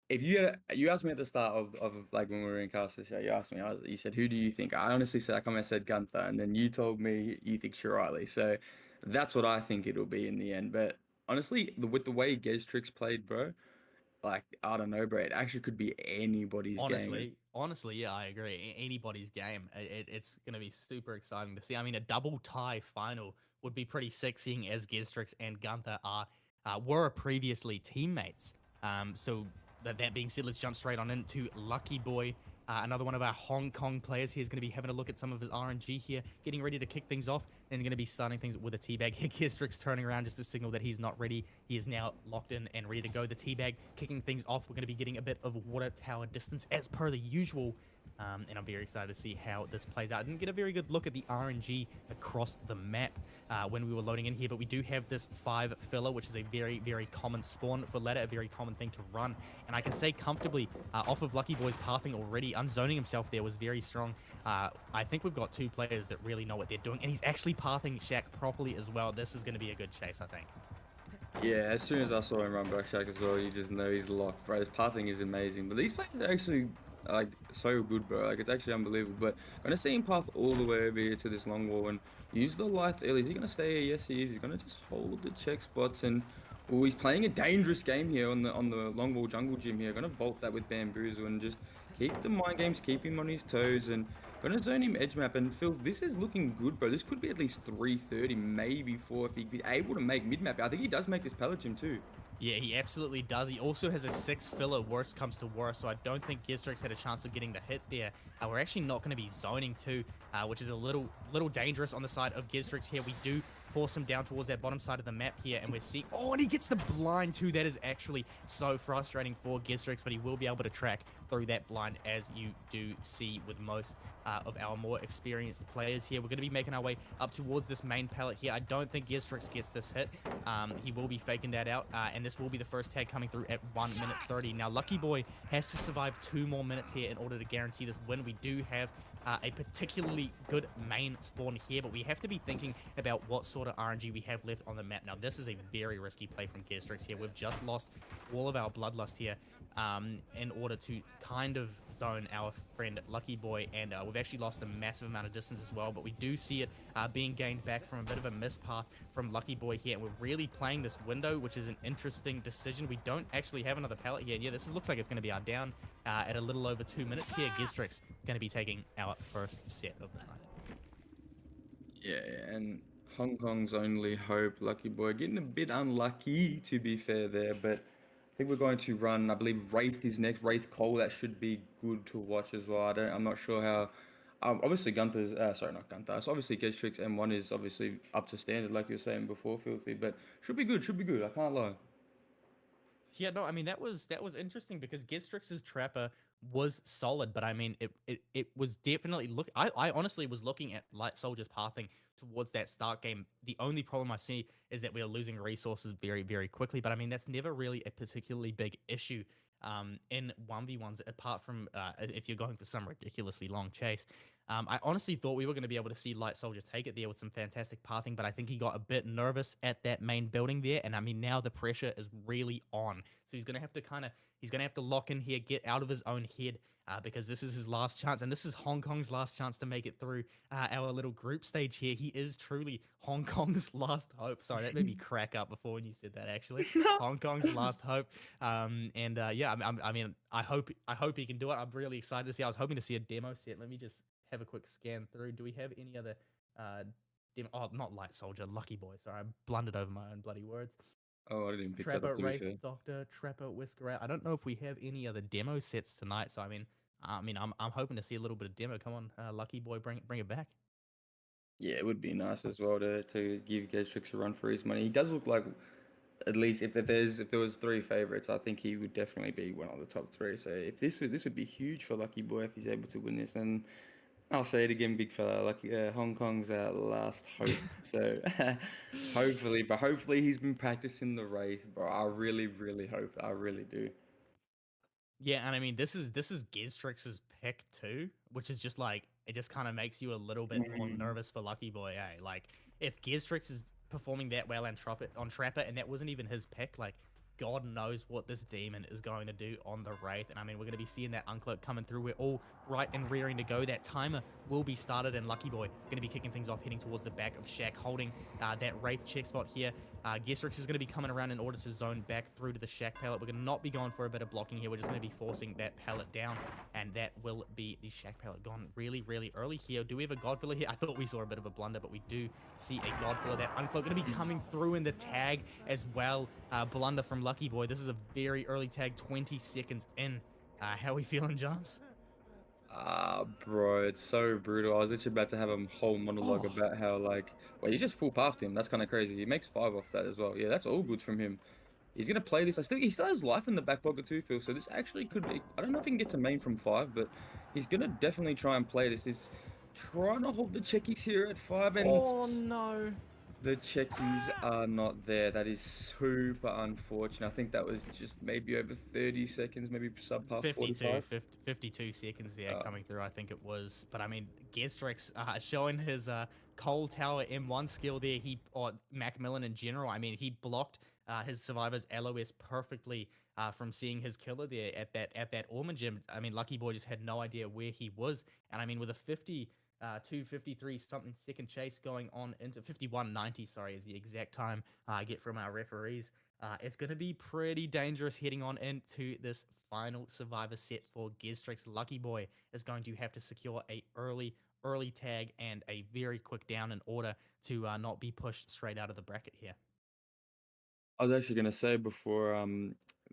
if you asked me at the start of like when we were in Castle Show, you said who do you think? I honestly said I come and said Gunther, and then you told me you think Shirley. So that's what I think it'll be in the end. But honestly, with the way Geztrix played, bro, like I don't know, bro. It actually could be anybody's game. Honestly, yeah, I agree. Anybody's game. It's going to be super exciting to see. I mean, a double tie final would be pretty sick, seeing as Gizrix and Gunther were previously teammates. So that being said, let's jump straight on into Lucky Boy. Another one of our Hong Kong players here is going to be having a look at some of his RNG here, getting ready to kick things off, and going to be starting things with a teabag. Gizrix turning around just to signal that he's not ready. He is now locked in and ready to go. The teabag kicking things off. We're going to be getting a bit of water tower distance as per the usual. And I'm very excited to see how this plays out. I didn't get a very good look at the RNG across the map when we were loading in here, but we do have this 5 filler, which is a very, very common spawn for ladder, a very common thing to run. And I can say comfortably off of Lucky Boy's pathing already, unzoning himself there was very strong. I think we've got 2 players that really know what they're doing, and he's actually pathing Shaq properly as well. This is going to be a good chase, I think. Yeah, as soon as I saw him run back Shack as well, you just know he's locked, bro. His pathing is amazing. But these players are actually like so good, bro. Like it's actually unbelievable. But gonna see him path all the way over here to this long wall and use the life early. Is he gonna stay here? Yes, he is. He's gonna just hold the check spots and oh, he's playing a dangerous game here on the long wall jungle gym here. Gonna vault that with bamboozle and just keep the mind games, keep him on his toes and gonna zone him edge map. And Phil, this is looking good, bro. This could be at least 330, maybe 4 if he'd be able to make mid map. I think he does make this pellet gym too. Yeah, he absolutely does. He also has a 6 filler, worst comes to worst, so I don't think Gizrix had a chance of getting the hit there. We're actually not going to be zoning too, which is a little dangerous on the side of Gizrix here. We do force him down towards that bottom side of the map here, and we're seeing, oh, and he gets the blind too. That is actually so frustrating for Gizrix, but he will be able to track through that blind, as you do see with most of our more experienced players here. We're going to be making our way up towards this main pallet here. I don't think Gizrix gets this hit. He will be faking that out, and this will be the first tag coming through at 1 minute 30. Now, Lucky Boy has to survive 2 more minutes here in order to guarantee this win. We do have a particularly good main spawn here, but we have to be thinking about what sort of RNG we have left on the map. Now, this is a very risky play from Gestrix here. We've just lost all of our Bloodlust here in order to kind of zone our friend Lucky Boy, and we've actually lost a massive amount of distance as well, but we do see it being gained back from a bit of a miss path from Lucky Boy here, and we're really playing this window, which is an interesting decision. We don't actually have another pallet here. Yeah, this looks like it's going to be our down at a little over 2 minutes here. Gestrix going to be taking our first set of the night. Yeah, and Hong Kong's only hope, Lucky Boy, getting a bit unlucky to be fair there, but I think we're going to run, I believe Wraith is next, Wraith Cole, that should be good to watch as well. I'm not sure how, obviously Gunther's, sorry, not Gunther, so obviously Gestrix M1 is obviously up to standard, like you were saying before, Filthy, but should be good, I can't lie. Yeah, no, I mean that was interesting because Gistrix's Trapper was solid, but I mean it was definitely look. I honestly was looking at Light Soldier's pathing towards that start game. The only problem I see is that we are losing resources very quickly. But I mean that's never really a particularly big issue in 1v1s, apart from if you're going for some ridiculously long chase. I honestly thought we were going to be able to see Light Soldier take it there with some fantastic pathing, but I think he got a bit nervous at that main building there, and I mean now the pressure is really on, so he's going to have to he's going to have to lock in here, get out of his own head, because this is his last chance, and this is Hong Kong's last chance to make it through our little group stage here. He is truly Hong Kong's last hope. Sorry, that made me crack up before when you said that. Actually, Hong Kong's last hope. And yeah, I mean, I hope he can do it. I'm really excited to see. I was hoping to see a demo set. Let me just have a quick scan through. Do we have any other demo? Oh, not Light Soldier, Lucky Boy. Sorry, I blundered over my own bloody words. Oh, I didn't pick that up Trapper, to be Wraith, fair. Doctor, Trapper, Whisker. I don't know if we have any other demo sets tonight. So I'm hoping to see a little bit of demo. Come on, Lucky Boy, bring it back. Yeah, it would be nice as well to give Gestrix a run for his money. He does look like, at least if there was three favorites, I think he would definitely be one of the top three. So if this would be huge for Lucky Boy if he's able to win this. And I'll say it again, big fella, like Hong Kong's our last hope. So hopefully he's been practicing the Wraith, bro. I really hope. I really do. Yeah, and I mean this is Giztrix's pick too, which is just like it just kind of makes you a little bit more Mm. nervous for Lucky Boy, eh? Like if Giztrix is performing that well on Trapper and that wasn't even his pick, like God knows what this demon is going to do on the Wraith. And I mean, we're going to be seeing that Uncloak coming through. We're all right and rearing to go. That timer will be started, and Lucky Boy going to be kicking things off, heading towards the back of Shack, holding that Wraith check spot here. Gestrix is going to be coming around in order to zone back through to the Shack pallet. We're going to not be going for a bit of blocking here. We're just going to be forcing that pallet down, and that will be the Shack pallet gone really early here. Do we have a Godfiller here? I thought we saw a bit of a blunder, but we do see a Godfiller. That Uncloak going to be coming through in the tag as well. Blunder from Lucky Boy. This is a very early tag, 20 seconds in. How are we feeling, Jumps? Bro, it's so brutal. I was literally about to have a whole monologue Oh, about how, like, well, he just full pathed him. That's kind of crazy. He makes five off that as well. Yeah, that's all good from him. He's gonna play this. He still has life in the back pocket too, Phil. So this actually could be. I don't know if he can get to main from five, but he's gonna definitely try and play this. He's trying to hold the checkies here at five, and oh no. the checkies are not there. That is super unfortunate. I think that was just maybe over 30 seconds, maybe subpar 52, 45. 50, 52 seconds there Uh, coming through, I think it was. But I mean, Gestrix showing his Coal Tower M1 skill there. Or Macmillan in general, I mean, he blocked his survivor's LOS perfectly from seeing his killer there at that Orman gym. I mean, Lucky Boy just had no idea where he was. And I mean, with a 253 something second chase going on into 51:90, sorry, is the exact time I get from our referees. It's going to be pretty dangerous heading on into this final survivor set for Gestrix. Lucky Boy is going to have to secure a early tag and a very quick down in order to not be pushed straight out of the bracket here. I was actually gonna say before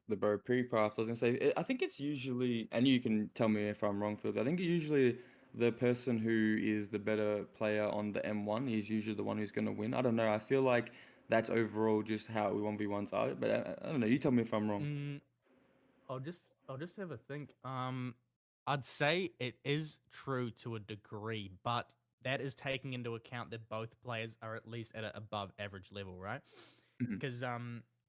the Bo pre-craft, I was gonna say I think it's usually, and you can tell me if I'm wrong, Phil. I think usually the person who is the better player on the M1 is usually the one who's going to win. I don't know. I feel like that's overall just how 1v1s are. But I don't know. You tell me if I'm wrong. Mm, I'll just have a think. I'd say it is true to a degree, but that is taking into account that both players are at least at an above average level, right? Mhm. Because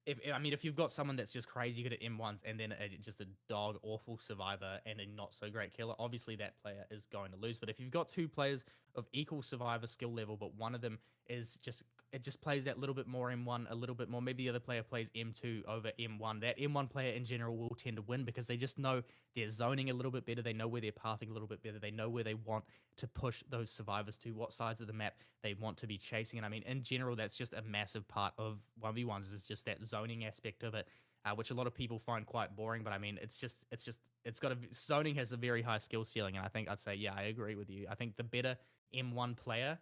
if I mean, if you've got someone that's just crazy good at M1s and then just a dog awful survivor and a not so great killer, obviously that player is going to lose. But if you've got two players of equal survivor skill level, but one of them is just it just plays that little bit more M1, a little bit more. Maybe the other player plays M2 over M1. That M1 player in general will tend to win because they just know they're zoning a little bit better. They know where they're pathing a little bit better. They know where they want to push those survivors to, what sides of the map they want to be chasing. And I mean, in general, that's just a massive part of 1v1s is just that zoning aspect of it. Which a lot of people find quite boring, but I mean, it's got zoning has a very high skill ceiling, and I think I'd say, yeah, I agree with you. I think the better M1 player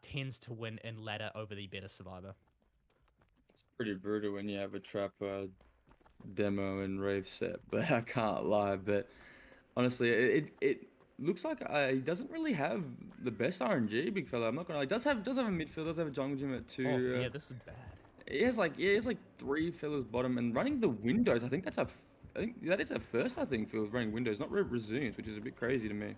tends to win in ladder over the better survivor. It's pretty brutal when you have a trap demo and rave set, but I can't lie. But honestly, it looks like he doesn't really have the best RNG, big fella. I'm not gonna lie. Does have a midfield, does have a jungle gym at Oh, two. yeah, this is bad. He has like three fillers bottom and running the windows. I think that is a first. I think Phil's running windows, not resumes, which is a bit crazy to me.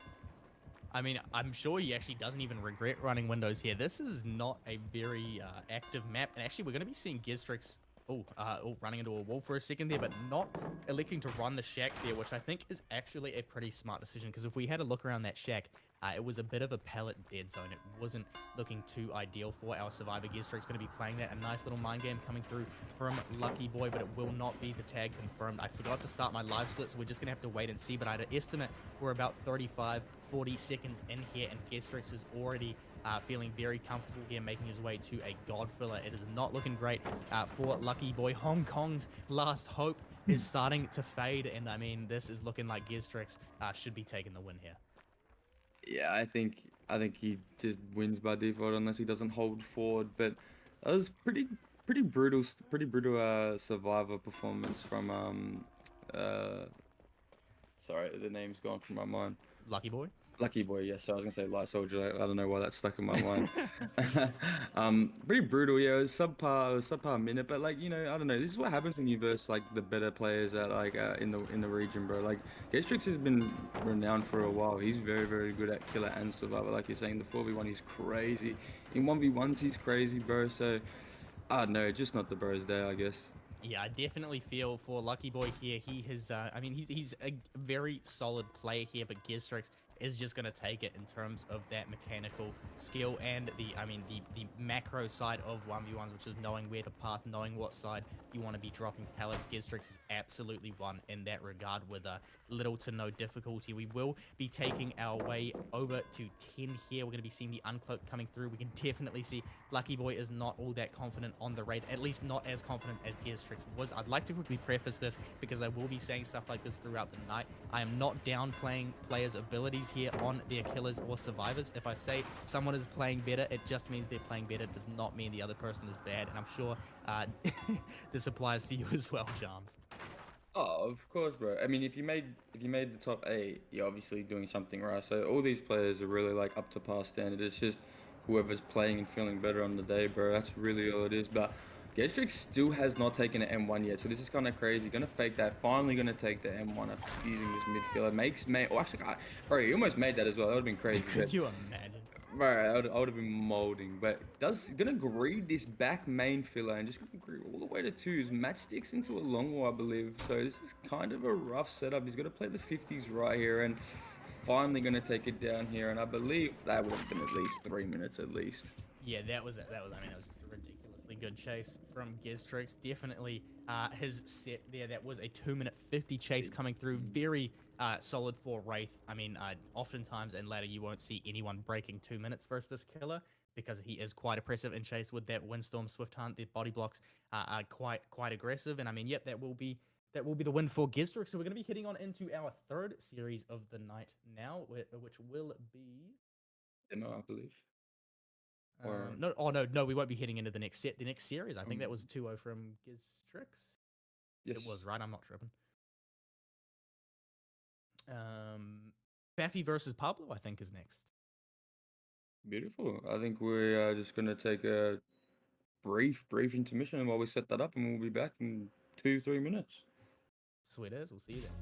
I mean, I'm sure he actually doesn't even regret running Windows here. This is not a very active map, and actually, we're going to be seeing Gizrix running into a wall for a second there, but not electing to run the shack there, which I think is actually a pretty smart decision, because if we had a look around that shack, it was a bit of a pallet dead zone. It wasn't looking too ideal for our survivor. Gizrix going to be playing that. A nice little mind game coming through from Lucky Boy, but it will not be the tag confirmed. I forgot to start my live split, so we're just going to have to wait and see, but I'd estimate we're about 35, 40 seconds in here, and Gizrix is already feeling very comfortable here, making his way to a God filler. It is not looking great for Lucky Boy. Hong Kong's last hope is starting to fade, and I mean, this is looking like Gizrix should be taking the win here. Yeah, I think he just wins by default unless he doesn't hold forward. But that was pretty brutal survivor performance from uh sorry, the name's gone from my mind. Lucky Boy. Lucky Boy, yes. So I was gonna say Light Soldier. I don't know why that's stuck in my mind. Pretty brutal, yeah. It was subpar minute, but like I don't know. This is what happens when you verse like the better players at like in the region, bro. Like Gastrix has been renowned for a while. He's very very good at killer and survivor. Like you're saying, the 4v1 he's crazy. In 1v1s he's crazy, bro. So I don't know, just not the bros there, I guess. Yeah, I definitely feel for Lucky Boy here. He has, I mean, he's a very solid player here, but Gizrix is just going to take it in terms of that mechanical skill and the macro side of 1v1s, which is knowing where to path, knowing what side you want to be dropping pallets. Gizrix is absolutely won in that regard with little to no difficulty. We will be taking our way over to 10 here. We're going to be seeing the uncloak coming through. We can definitely see Lucky Boy is not all that confident on the raid, at least not as confident as Gizrix was. I'd like to quickly preface this because I will be saying stuff like this throughout the night. I am not downplaying players' abilities here on their killers or survivors. If I say someone is playing better, it just means they're playing better. It does not mean the other person is bad, and I'm sure this applies to you as well, Charms. Oh, of course, bro. I mean, if you made the top eight, you're obviously doing something right. So all these players are really like up to par standard. It's just whoever's playing and feeling better on the day, bro. That's really all it is. But Gastrix still has not taken an M1 yet, so this is kind of crazy. Gonna fake that. Finally gonna take the M1 after using this midfielder. Oh, actually, bro, he almost made that as well. That would have been crazy. But Could you imagine? right, I would have been molding, but does gonna greed this back main filler and just gonna greed all the way to twos. Matchsticks into a long wall, I believe. So this is kind of a rough setup. He's gonna play the 50s right here and finally gonna take it down here. And I believe that would have been at least 3 minutes at least. Yeah, that was it. I mean, that was just a ridiculously good chase from Giztrix. Definitely his set there. That was a 2-minute 50 chase coming through. Very solid for Wraith. I mean, oftentimes in ladder you won't see anyone breaking 2 minutes versus this killer because he is quite oppressive in chase with that Windstorm Swift Hunt. The body blocks are quite aggressive. And I mean, yep, that will be the win for Giztrix. So we're going to be heading on into our third series of the night now, which will be Demo, I believe. Or no, oh no, we won't be heading into the next set. The next series, I think that was um, 2-0 from Giztrix. It yes. was right. I'm not tripping. Um, Fafy versus Pablo, I think, is next. Beautiful. I think we're just gonna take a brief intermission while we set that up, and we'll be back in 2-3 minutes. Sweet as. We'll see you then.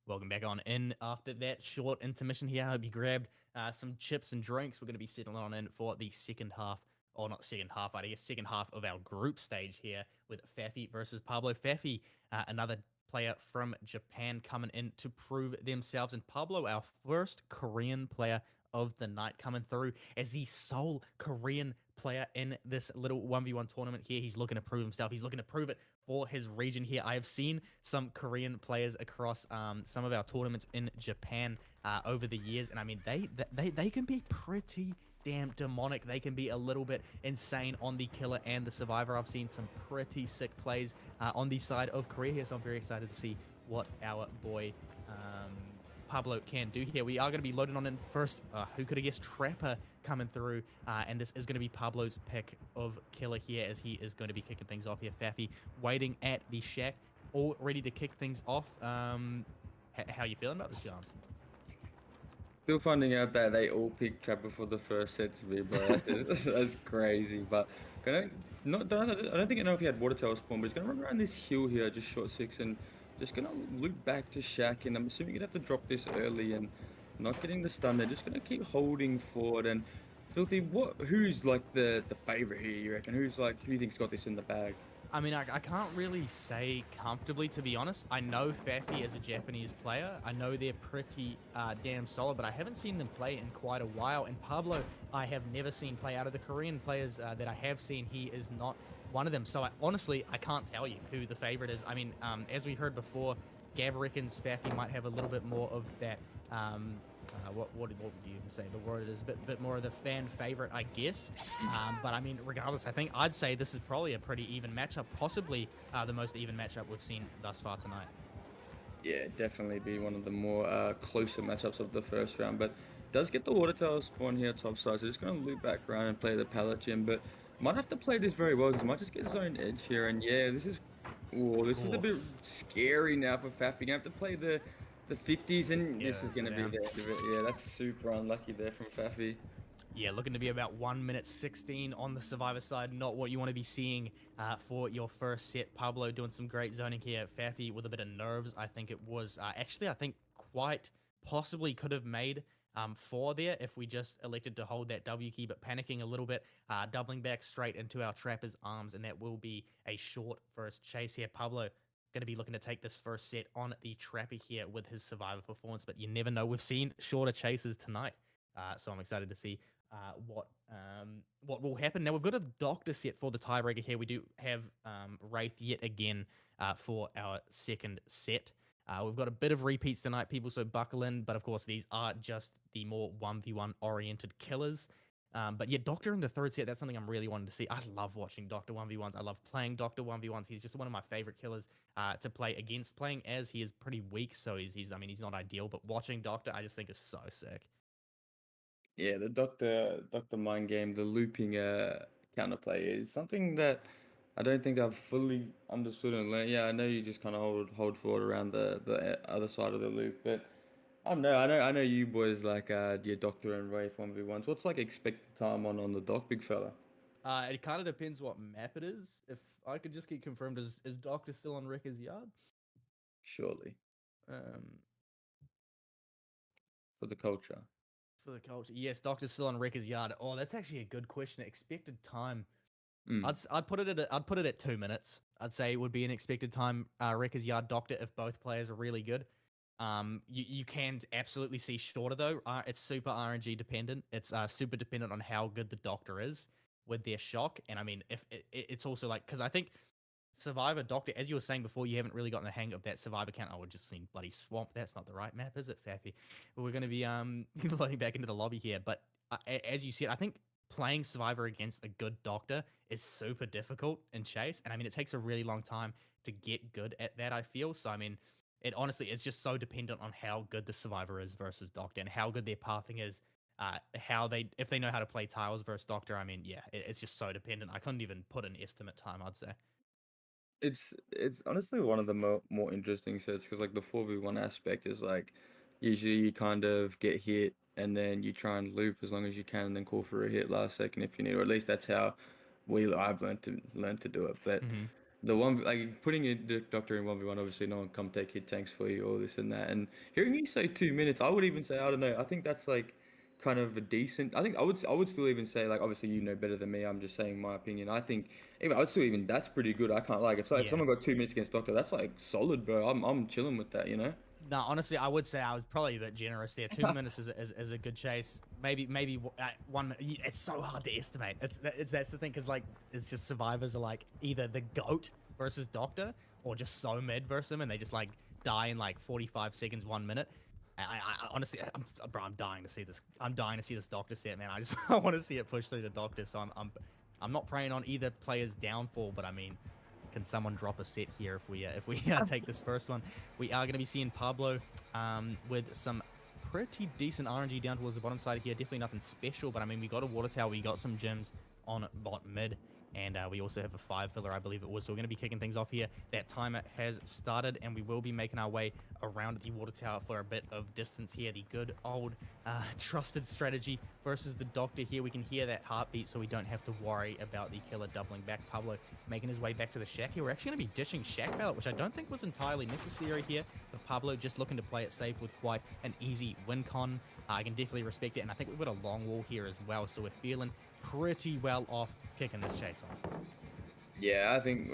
Welcome back on in after that short intermission here. I hope you grabbed some chips and drinks. We're going to be settling on in for the second half, or not second half, I guess second half of our group stage here with Fafy versus Pablo. Fafy, another player from Japan coming in to prove themselves, and Pablo, our first Korean player of the night, coming through as the sole Korean player in this little 1v1 tournament here. He's looking to prove himself. He's looking to prove it for his region here. I have seen some Korean players across some of our tournaments in Japan over the years, and I mean, they can be pretty damn demonic. They can be a little bit insane on the killer and the survivor. I've seen some pretty sick plays on the side of Korea here, so I'm very excited to see what our boy Pablo can do here. We are going to be loading on in first. Who could have guessed Trapper coming through? And this is going to be Pablo's pick of killer here, as he is going to be kicking things off here. Fafy waiting at the shack, all ready to kick things off. How are you feeling about this, Jams? Still finding out that they all picked Trapper for the first set to me, bro. That's crazy. But I don't think I know if he had water tower spawn, but he's gonna run around this hill here, just short 6, and just gonna loop back to Shack. And I'm assuming you'd have to drop this early and not getting the stun. They're just gonna keep holding forward. And Filthy, who's like the favorite here? You reckon? Who you think's got this in the bag? I mean, I can't really say comfortably, to be honest. I know Fafy is a Japanese player. I know they're pretty damn solid, but I haven't seen them play in quite a while. And Pablo, I have never seen play. Out of the Korean players that I have seen, he is not one of them. So honestly, I can't tell you who the favorite is. I mean, as we heard before, Gab reckons Fafy might have a little bit more of that What would you even say? The word is a bit more of the fan favorite, I guess. But I mean, regardless, I think I'd say this is probably a pretty even matchup, possibly the most even matchup we've seen thus far tonight. Yeah, definitely be one of the more closer matchups of the first round. But does get the water tower spawn here top side. So just going to loop back around and play the pallet gym. But might have to play this very well because might just get zoned edge here. And yeah, this is a bit Oof. scary now for Fafy. Gonna have to play the 50s, and this Yeah, is so gonna be down. the end of it. Yeah, that's super unlucky there from Fafy. Yeah, looking to be about 1 minute 16 on the Survivor side. Not what you want to be seeing for your first set. Pablo doing some great zoning here. Fafy with a bit of nerves. I think it was actually, I think quite possibly could have made 4 there if we just elected to hold that W key, but panicking a little bit, doubling back straight into our trapper's arms, and that will be a short first chase here. Pablo going to be looking to take this first set on the trapper here with his Survivor performance, but you never know. We've seen shorter chases tonight. So I'm excited to see what will happen. Now we've got a doctor set for the tiebreaker here. We do have Wraith yet again for our second set. We've got a bit of repeats tonight, people, so buckle in. But of course, these are just the more 1v1 oriented killers. But yeah, Doctor in the third set, that's something I'm really wanting to see. I love watching Doctor 1v1s. I love playing Doctor 1v1s. He's just one of my favorite killers to play against. Playing as he is pretty weak, so I mean, he's not ideal, but watching Doctor, I just think is so sick. Yeah, the Doctor Mind game, the looping counterplay is something that I don't think I've fully understood and learned. Yeah, I know you just kind of hold forward around the other side of the loop, but I don't know. I know you boys like your Doctor and Wraith 1v1s. What's like expected time on the Doc, big fella? It kind of depends what map it is. If I could just get confirmed, is Doctor still on Wrecker's Yard? Surely Um, for the culture. for the culture, yes, Doctor's still on Wrecker's Yard. Oh, that's actually a good question. Expected time. Mm. I'd put it at I'd put it at 2 minutes. I'd say it would be an expected time. Wrecker's Yard Doctor if both players are really good. You can absolutely see shorter though. It's super RNG dependent. It's super dependent on how good the Doctor is with their shock. And I mean, if it's also like because I think Survivor Doctor, as you were saying before, you haven't really gotten the hang of that Survivor count. Oh, we're just seeing bloody swamp. That's not the right map, is it, Fafy? We're going to be loading back into the lobby here. But as you said, I think playing Survivor against a good Doctor is super difficult in Chase, and I mean it takes a really long time to get good at that. I feel so. I mean, it honestly it's just so dependent on how good the Survivor is versus Doctor and how good their pathing is. How they if they know how to play tiles versus Doctor. I mean, yeah, it's just so dependent. I couldn't even put an estimate time. I'd say. It's honestly one of the more interesting sets because like the 4v1 aspect is like usually you kind of get hit and then you try and loop as long as you can and then call for a hit last second if you need, or at least that's how I've learned to do it. But Hmm. the one like putting the doctor in 1v1, obviously no one come take hit tanks for you, all this and that. And hearing you say 2 minutes, I would even say I don't know. I think that's like kind of a decent. I think I would still even say like obviously you know better than me. I'm just saying my opinion. I think even I would still even that's pretty good. I can't like if Yeah. someone got 2 minutes against Doctor, that's like solid, bro. I'm chilling with that, you know. No, honestly, I would say I was probably a bit generous there. 2 minutes is a good chase. Maybe 1 minute. It's so hard to estimate. That's the thing because like it's just survivors are like either the goat versus Doctor or just so mid versus him, and they just like die in like 45 seconds, 1 minute. I honestly, bro, I'm dying to see this. I'm dying to see this Doctor set, man. I just I want to see it push through the Doctor. So I'm not praying on either player's downfall, but I mean, can someone drop a set here if we take this first one? We are going to be seeing Pablo with some pretty decent RNG down towards the bottom side here. Definitely nothing special, but I mean, we got a water tower, we got some gems on bot mid, and we also have a 5 filler, I believe it was. So we're going to be kicking things off here. That timer has started, and we will be making our way around the water tower for a bit of distance here. The good old trusted strategy versus the Doctor here. We can hear that heartbeat, so we don't have to worry about the killer doubling back. Pablo making his way back to the shack here. We're actually going to be dishing shack pallet, which I don't think was entirely necessary here, but Pablo just looking to play it safe with quite an easy win con. I can definitely respect it, and I think we've got a long wall here as well, so we're feeling pretty well off kicking this chase off. Yeah, I think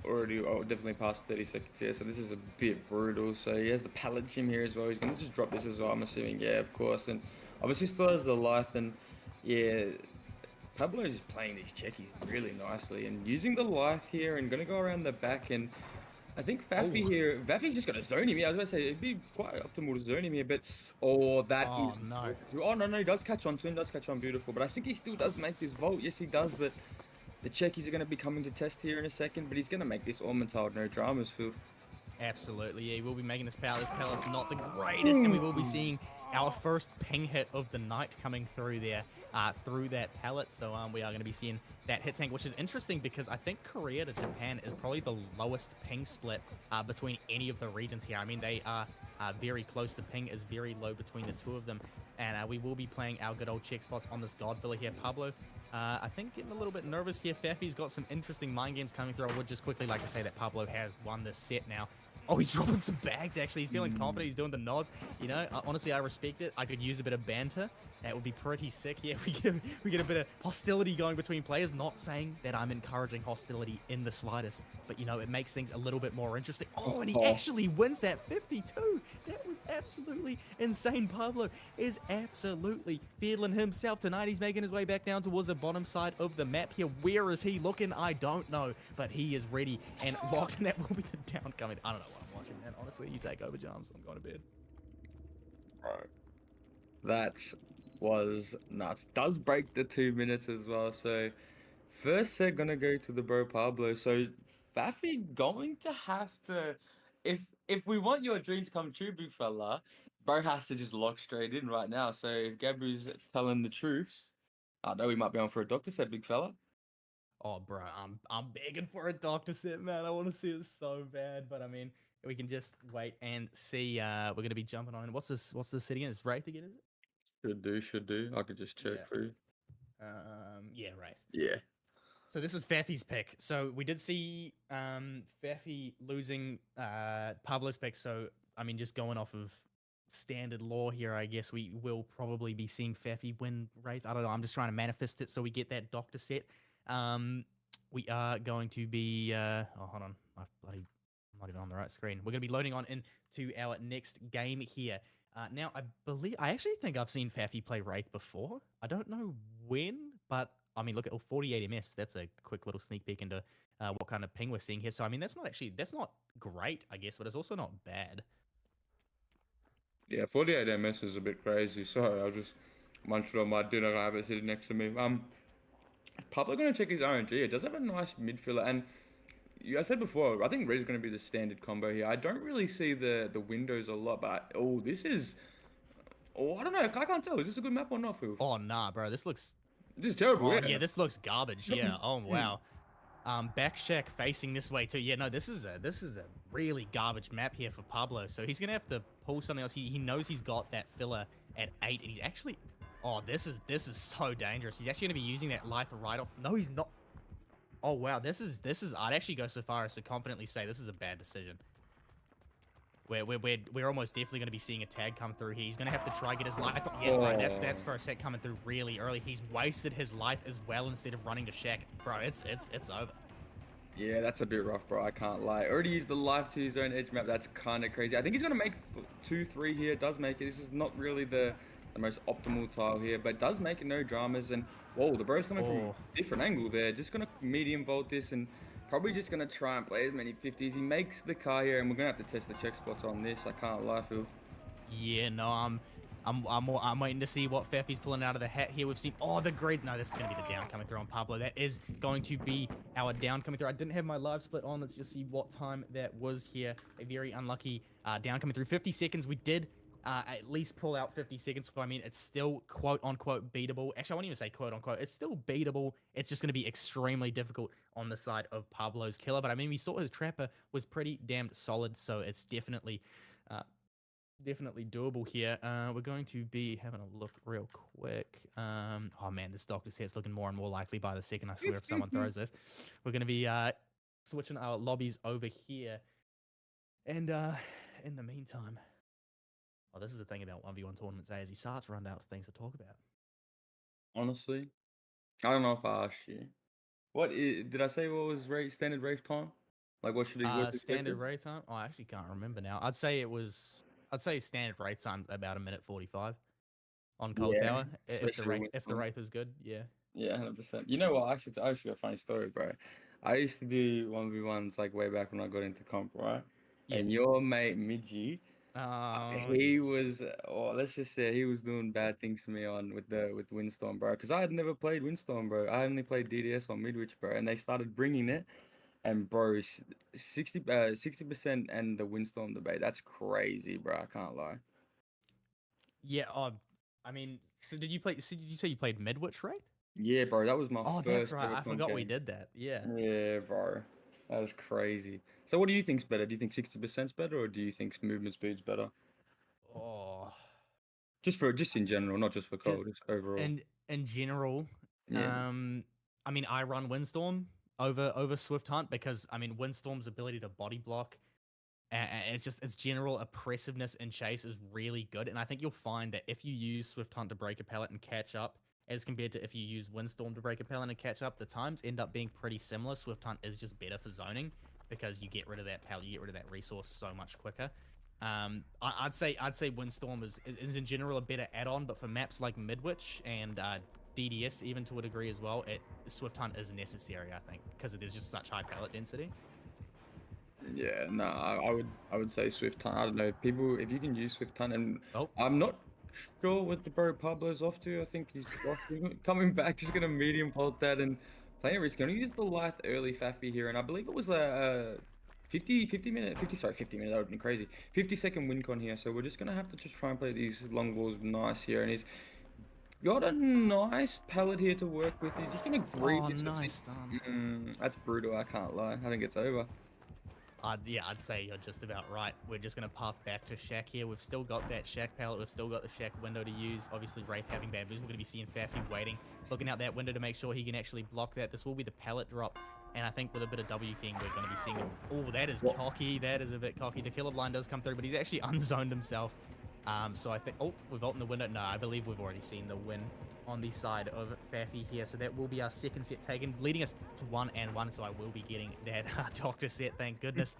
already definitely past 30 seconds here, so this is a bit brutal. So he has the pallet gym here as well. He's gonna just drop this as well, I'm assuming. Yeah, of course, and obviously still has the life, and yeah, Pablo is playing these checkies really nicely and using the life here and gonna go around the back and I think Oh, Fafy here. Fafy's just gonna zone him. Yeah, I was gonna say it'd be quite optimal to zone him here, but oh, that oh is. no. Oh no, no, he does catch on to him. Does catch on beautiful, but I think he still does make this vault. Yes, he does. But the Czechies are gonna be coming to test here in a second. But he's gonna make this Ormentide, no dramas, filth. Absolutely, yeah, we'll be making this pallet. This pallet's not the greatest, and we will be seeing our first ping hit of the night coming through there, through that pallet. So we are going to be seeing that hit tank, which is interesting because I think Korea to Japan is probably the lowest ping split between any of the regions here. I mean, they are very close. The ping is very low between the two of them, and we will be playing our good old check spots on this Godvilla here. Pablo, I think getting a little bit nervous here. Fafy's got some interesting mind games coming through. I would just quickly like to say that Pablo has won this set now. Oh, he's dropping some bags, actually. He's feeling confident. He's doing the nods. You know, honestly, I respect it. I could use a bit of banter. That would be pretty sick. Yeah, we get a bit of hostility going between players. Not saying that I'm encouraging hostility in the slightest, but, you know, it makes things a little bit more interesting. Oh, and he Oh, actually wins that 52. That was absolutely insane. Pablo is absolutely feeling himself tonight. He's making his way back down towards the bottom side of the map here. Where is he looking? I don't know, but he is ready and locked, and that will be the down coming. I don't know what I'm watching, man. Honestly, you take over, Jams. I'm going to bed. bro. That was nuts. Does break the 2 minutes as well. So first set gonna go to the bro Pablo. So Fafy going to have to, if we want your dream to come true, big fella, bro has to just lock straight in right now. So if Gabri's telling the truths, I know we might be on for a doctor set, big fella. Oh, bro, I'm begging for a doctor set, man. I want to see it so bad, but I mean, we can just wait and see. We're gonna be jumping on. What's this? What's this city again? It's Wraith again, is it? Should do, should do. I could just check Yeah. for you. Yeah, Wraith. Yeah. So this is Fafy's pick. So we did see Fafy losing Pablo's pick. So I mean, just going off of standard law here, I guess we will probably be seeing Fafy win Wraith. I don't know. I'm just trying to manifest it so we get that doctor set. Um, we are going to be. Oh, hold on. I'm not even on the right screen. We're going to be loading on into our next game here. Now, I actually think I've seen Fafy play Wraith before. I don't know when, but I mean, look at 48 ms. That's a quick little sneak peek into what kind of ping we're seeing here. So, I mean, that's not great, I guess, but it's also not bad. Yeah, 48 MS is a bit crazy. Sorry, I just munched on my dinner. I have it sitting next to me. Pablo gonna check his RNG. It does have a nice midfielder, and I said before, I think Red's gonna be the standard combo here. I don't really see the windows a lot, but oh, this is. Oh, I don't know. I can't tell. Is this a good map or not, Phil? Oh, nah, bro. This looks. This is terrible. Oh, yeah, Yeah. this looks garbage. Yeah. Oh, wow. Back check facing this way too. Yeah, no, this is a really garbage map here for Pablo. So he's gonna have to pull something else. He knows he's got that filler at 8, and he's actually. Oh, this is so dangerous. He's actually gonna be using that life right off. No, he's not. Oh wow, this is. I'd actually go so far as to confidently say this is a bad decision. We're almost definitely going to be seeing a tag come through here. He's going to have to try get his life. Yeah, bro, that's Oh, for a set coming through really early. He's wasted his life as well instead of running to Shack. Bro, it's over. yeah, that's a bit rough, bro. I can't lie. Already used the life to his own edge map. That's kind of crazy. I think he's gonna make 2-3 here. Does make it. This is not really the most optimal tile here, but does make it. No dramas. And whoa, the bro's coming from a Oh, different angle there. Just gonna medium vault this and probably just gonna try and play as many 50s. He makes the car here, and we're gonna have to test the check spots on this. I can't lie, Filth. yeah, no, I'm waiting to see what Fafy's pulling out of the hat here. We've seen, oh, the grades. No, this is going to be the down coming through on Pablo. That is going to be our down coming through. I didn't have my live split on. Let's just see what time that was here. A very unlucky down coming through. 50 seconds. We did at least pull out 50 seconds. So, I mean, it's still quote unquote beatable. Actually, I won't even say quote unquote. It's still beatable. It's just going to be extremely difficult on the side of Pablo's killer. But I mean, we saw his trapper was pretty damn solid. So it's definitely doable here. We're going to be having a look real quick. Oh man, this doctor set's looking more and more likely by the second. I swear, if someone throws this, we're going to be switching our lobbies over here. And in the meantime, oh, this is the thing about 1v1 tournaments. As he starts to run out of things to talk about. Honestly, I don't know if I asked you. Did I say what was standard rave time? Like what should he what's Standard expected? raid time. Oh, I actually can't remember now. I'd say it was. I'd say standard raid time about a minute 45 on Cold Yeah, Tower. If the especially wraith with if the wraith is good, yeah. yeah, 100%. You know what? I actually got a funny story, bro. I used to do 1v1s like way back when I got into comp, right? Yeah. And your mate Midgie, he Yes. was, oh, let's just say he was doing bad things to me on with Windstorm, bro. Because I had never played Windstorm, bro. I only played DDS on Midwich, bro. And they started bringing it, and bro, 60% and the Windstorm debate. That's crazy, bro. I can't lie. Yeah. I mean, so did you play? So did you say you played Midwich, right? Yeah, bro. That was my Oh, that's first right. ever I comp forgot we game. did that. Yeah. Yeah, bro. That was crazy. So what do you think's better? Do you think 60%'s better, or do you think movement speed's better? Oh, Just in general, not just for code, just just overall. in general, Yeah. um, I mean, I run Windstorm over Swift Hunt because I mean, Windstorm's ability to body block and it's just its general oppressiveness in chase is really good. And I think you'll find that if you use Swift Hunt to break a pallet and catch up, as compared to if you use Windstorm to break a pallet and catch up, the times end up being pretty similar. Swift Hunt is just better for zoning because you get rid of that pallet, you get rid of that resource so much quicker. I'd say Windstorm is in general a better add-on, but for maps like Midwich and DDS even to a degree as well, Swift Hunt is necessary, I think, because it is just such high pallet density. Yeah, no, I would say Swift Hunt. I don't know. People, if you can use Swift Hunt, and Oh, I'm not sure what the bro Pablo's off to. I think he's off coming back, just gonna medium bolt that and playing risk. Gonna use the Lithe early Fafy here, and I believe it was a 50 minute, 50, sorry, 50 minute, that would have been crazy. 50-second win con here, so we're just gonna have to just try and play these long balls nice here, and he's got a nice pallet here to work with. He's just gonna greed oh, this. nice stun. That's brutal. I can't lie. I think it's over. Yeah, I'd say you're just about right. We're just going to path back to Shack here. We've still got that Shack pallet. We've still got the Shack window to use. Obviously, Wraith having bamboos. We're going to be seeing Fafy waiting, looking out that window to make sure he can actually block that. This will be the pallet drop. And I think with a bit of W King, we're going to be seeing him. Oh, that is What? cocky. That is a bit cocky. The killer blind does come through, but he's actually unzoned himself. So I think, oh, we've ult in the window. No, I believe we've already seen the win on the side of Fafy here. So that will be our second set taken, leading us to 1-1. So I will be getting that doctor set, thank goodness.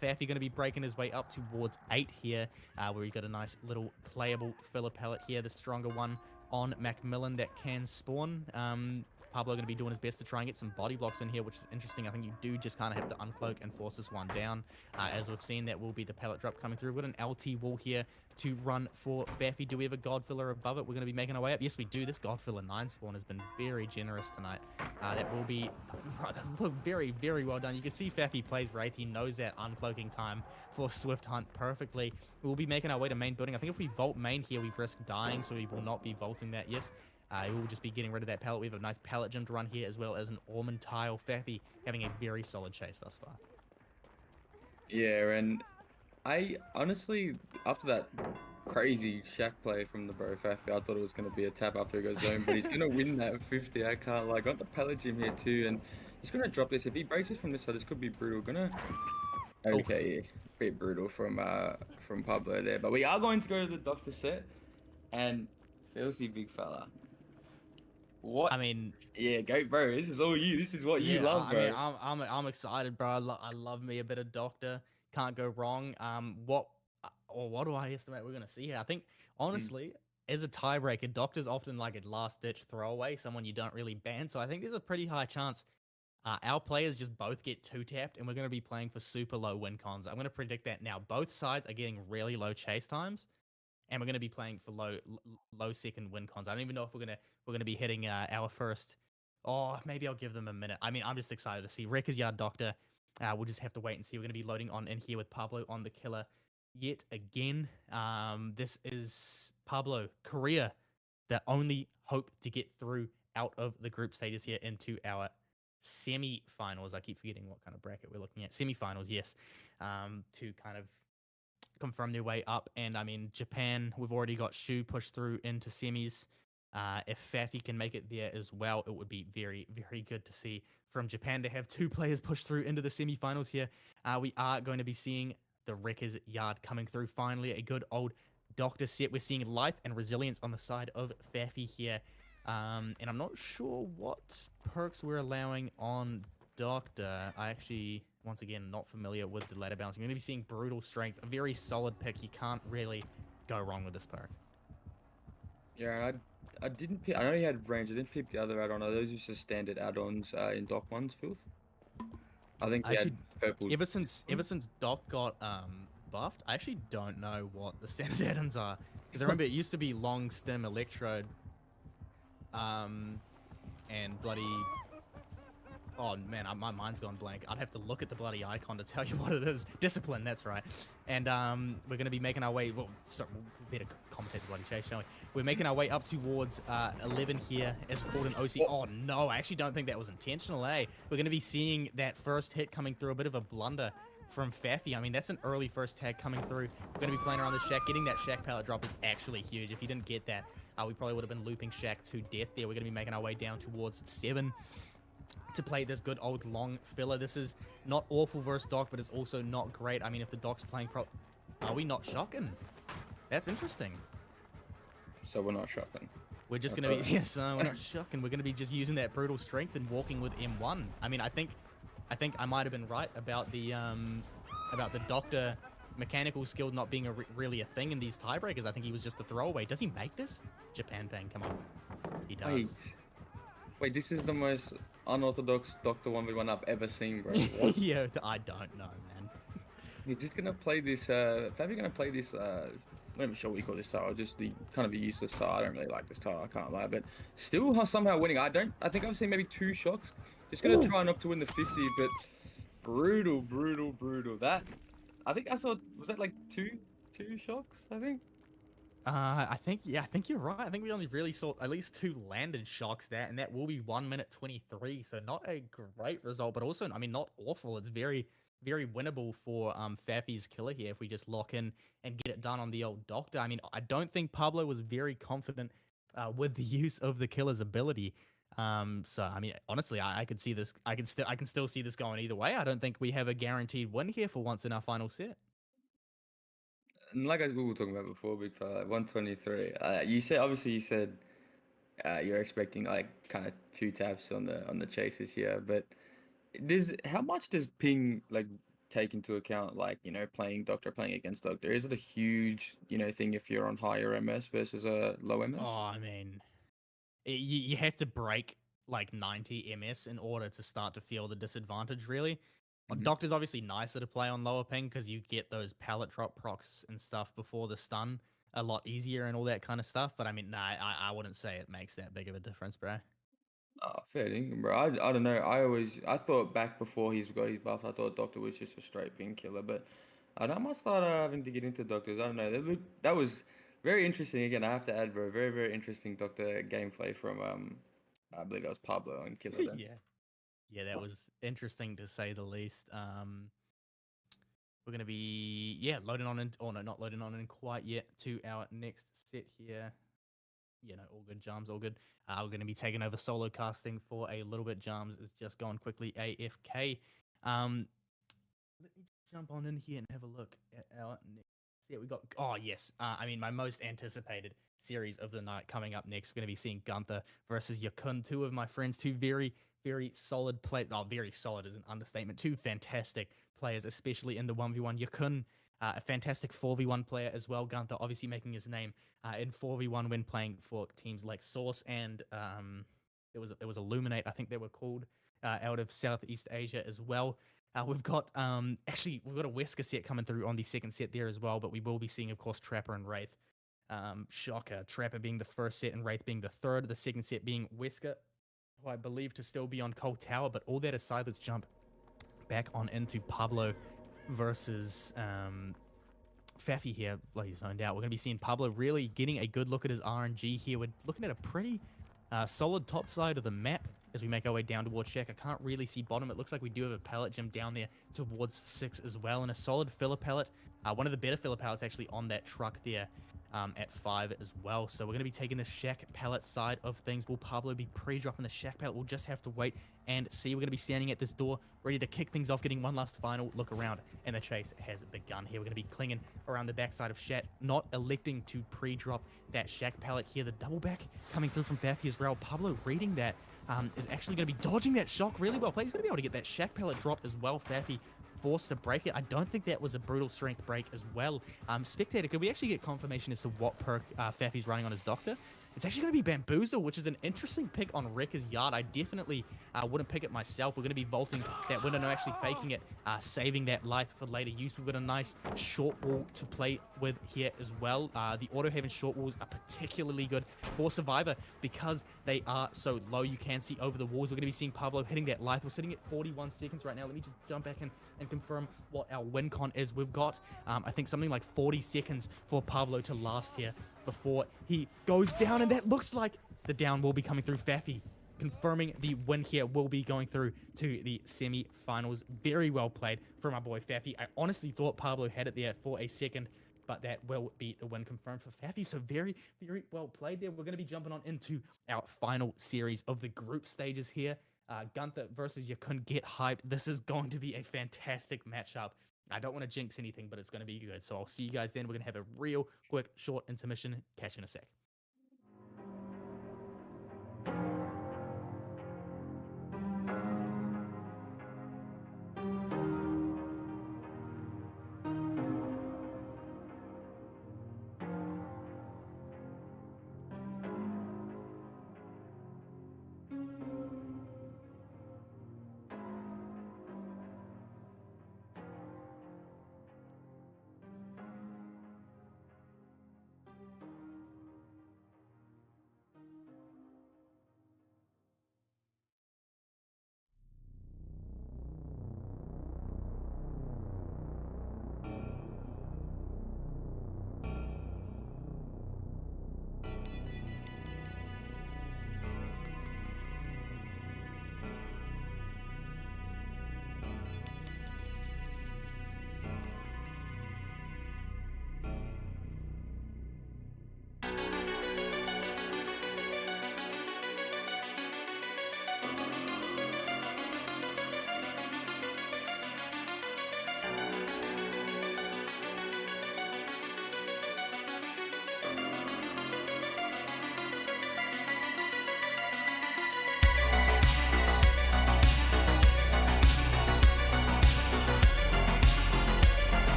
Fafy going to be breaking his way up towards 8 here, where he got a nice little playable filler pellet here, the stronger one on Macmillan that can spawn. Pablo going to be doing his best to try and get some body blocks in here, which is interesting. I think you do just kind of have to uncloak and force this one down. As we've seen, that will be the pallet drop coming through. We've got an LT wall here to run for Fafy. Do we have a Godfiller above it? We're going to be making our way up. Yes, we do. This Godfiller 9 spawn has been very generous tonight. That will be very, very well done. You can see Fafy plays Wraith. He knows that uncloaking time for Swift Hunt perfectly. We'll be making our way to main building. I think if we vault main here, we risk dying, so we will not be vaulting that. Yes. We will just be getting rid of that pallet. We have a nice pallet gym to run here, as well as an Ormond tile. Fafy having a very solid chase thus far. Yeah, and I honestly, after that crazy Shack play from the bro Fafy, I thought it was going to be a tap after he goes zone, but he's going to win that 50. I can't lie. Got the pallet gym here too, and he's going to drop this. If he breaks this from this side, this could be brutal. Oof. Okay, bit brutal from Pablo there, but we are going to go to the doctor set, and filthy big fella. I What? mean, Yeah, go, bro. This is all you. This is what you yeah, love, I mean, bro. I'm excited, bro. I love me a bit of Doctor. Can't go wrong. What do I estimate we're gonna see here? I think Mm. honestly, as a tiebreaker, Doctor's often like a last ditch throwaway, someone you don't really ban. So I think there's a pretty high chance our players just both get two tapped, and we're going to be playing for super low win cons. I'm going to predict that now. Both sides are getting really low chase times, and we're going to be playing for low second win cons. I don't even know if we're gonna be hitting our first. Oh, maybe I'll give them a minute. I mean, I'm just excited to see Wrecker's Yard Doctor. We'll just have to wait and see. We're going to be loading on in here with Pablo on the killer yet again. This is Pablo, Korea, the only hope to get through out of the group stages here into our semi-finals. I keep forgetting what kind of bracket we're looking at. Semi-finals, yes, to kind of confirm their way up. And I mean, Japan, we've already got Shu pushed through into semis. If Fafy can make it there as well, it would be very, very good to see from Japan to have two players push through into the semifinals here. We are going to be seeing the Wrecker's Yard coming through finally. A good old Doctor set. We're seeing life and resilience on the side of Fafy here. And I'm not sure what perks we're allowing on Doctor. I actually, once again, not familiar with the ladder balancing. We're going to be seeing Brutal Strength, a very solid pick. You can't really go wrong with this perk. Yeah, I didn't pick. I know he had range. I didn't pick the other add-on. Are those just standard add-ons in Doc ones, Filth? I think I he had actually, purple. ever since Doc got buffed, I actually don't know what the standard add-ons are, because I remember it used to be long stem electrode, um, and bloody. Oh man, my mind's gone blank. I'd have to look at the bloody icon to tell you what it is. Discipline, that's right. And we're going to be making our way. Well, sorry, we better commentate the bloody chase, shall we? We're making our way up towards 11 here, as called an OC. Oh no, I actually don't think that was intentional. Eh? We're going to be seeing that first hit coming through, a bit of a blunder from Fafy. I mean, that's an early first tag coming through. We're going to be playing around the shack. Getting that shack pallet drop is actually huge. If you didn't get that, we probably would have been looping shack to death there. We're going to be making our way down towards 7 to play this good old long filler. This is not awful versus Doc, but it's also not great. I mean, if the Doc's playing are we not shocking? That's interesting. So we're not shocking. We're just going to be, yes, we're not shocking. We're going to be just using that brutal strength and walking with M1. I mean, I think I might have been right about the Doctor mechanical skill not being really a thing in these tiebreakers. I think he was just a throwaway. Does he make this? Japan Pain, come on. He does. Wait, this is the most unorthodox Doctor 1v1 I've ever seen, bro. Yeah, I don't know, man. He's just gonna play this, Fafy gonna play this, I'm not even sure what you call this style, just the kind of a useless style. I don't really like this style, I can't lie, but still somehow winning. I think I've seen maybe 2 shocks. Just gonna try not to win the 50, but brutal. That, I think I saw, was that like two shocks, I think? I think you're right. I think we only really saw at least 2 landed shocks there, and that will be 1 minute 23. So not a great result, but also, I mean, not awful. It's very, very winnable for Fafy's killer here if we just lock in and get it done on the old Doctor. I mean, I don't think Pablo was very confident with the use of the killer's ability. So I mean, honestly, I could see this. I can still see this going either way. I don't think we have a guaranteed win here for once in our final set. And like we were talking about before, Big Fella, 123. You said you're expecting like kind of 2 taps on the chases here, but how much does ping like take into account, like, playing against Doctor? Is it a huge, thing if you're on higher MS versus a low Oh, MS? I mean, you have to break like 90 ms in order to start to feel the disadvantage, really. Hmm. Doctor's obviously nicer to play on lower ping because you get those pallet drop procs and stuff before the stun a lot easier and all that kind of stuff. But I mean, nah, I wouldn't say it makes that big of a difference, bro. Oh, fair dinkum, bro. I don't know. I thought back before he's got his buff, I thought Doctor was just a straight pin killer, but I might start having to get into Doctors. I don't know. That was very interesting. Again, I have to add, bro, very, very interesting Doctor gameplay from I believe that was Pablo and Killer then. Yeah. Yeah, that was interesting to say the least. We're going to be, yeah, loading on in, or no, not loading on in quite yet to our next set here. All good, Jams, all good. We're going to be taking over solo casting for a little bit. Jams is just gone quickly AFK. Let me jump on in here and have a look at our next set. We got, oh yes, I mean, my most anticipated series of the night coming up next. We're going to be seeing Gunther versus Yakun, 2 of my friends, 2 very, very solid players. Oh, very solid is an understatement. 2 fantastic players, especially in the 1v1. Yakun, a fantastic 4v1 player as well. Gunther obviously making his name in 4v1 when playing for teams like Source and it was Illuminate, I think they were called, out of Southeast Asia as well. We've got we've got a Wesker set coming through on the second set there as well, but we will be seeing, of course, Trapper and Wraith. Shocker, Trapper being the first set and Wraith being the third. The second set being Wesker, who I believe to still be on Cold Tower. But all that aside, let's jump back on into Pablo versus Fafy here. Bloody zoned out. We're going to be seeing Pablo really getting a good look at his RNG here. We're looking at a pretty solid top side of the map as we make our way down towards Shack. I can't really see bottom. It looks like we do have a pallet gym down there towards 6 as well, and a solid filler pallet. One of the better filler pallets actually on that truck there at 5 as well. So we're going to be taking the Shack pallet side of things. Will Pablo be pre-dropping the Shack pallet? We'll just have to wait and see. We're going to be standing at this door, ready to kick things off, getting one last final look around, and the chase has begun here. We're going to be clinging around the backside of Shack, not electing to pre-drop that Shack pallet here. The double back coming through from Fafy as well. Pablo reading that is actually going to be dodging that shock really well played. He's going to be able to get that Shack pallet drop as well. Fafy forced to break it. I don't think that was a brutal strength break as well. Spectator, could we actually get confirmation as to what perk Fafy's running on his Doctor? It's actually going to be Bamboozle, which is an interesting pick on Wrecker's Yard. I definitely wouldn't pick it myself. We're going to be vaulting that window, no, actually faking it, saving that life for later use. We've got a nice short wall to play with here as well. The Auto Haven short walls are particularly good for Survivor because they are so low. You can see over the walls. We're going to be seeing Pablo hitting that life. We're sitting at 41 seconds right now. Let me just jump back in and confirm what our win con is. We've got, I think, something like 40 seconds for Pablo to last here before he goes down, and that looks like the down will be coming through. Fafy confirming the win here will be going through to the semi-finals. Very well played from our boy Fafy. I honestly thought Pablo had it there for a second, but that will be the win confirmed for Fafy. So very, very well played there. We're going to be jumping on into our final series of the group stages here. Gunther versus Yakun. Get hyped. This is going to be a fantastic matchup. I don't want to jinx anything, but it's going to be good. So I'll see you guys then. We're going to have a real quick, short intermission. Catch you in a sec.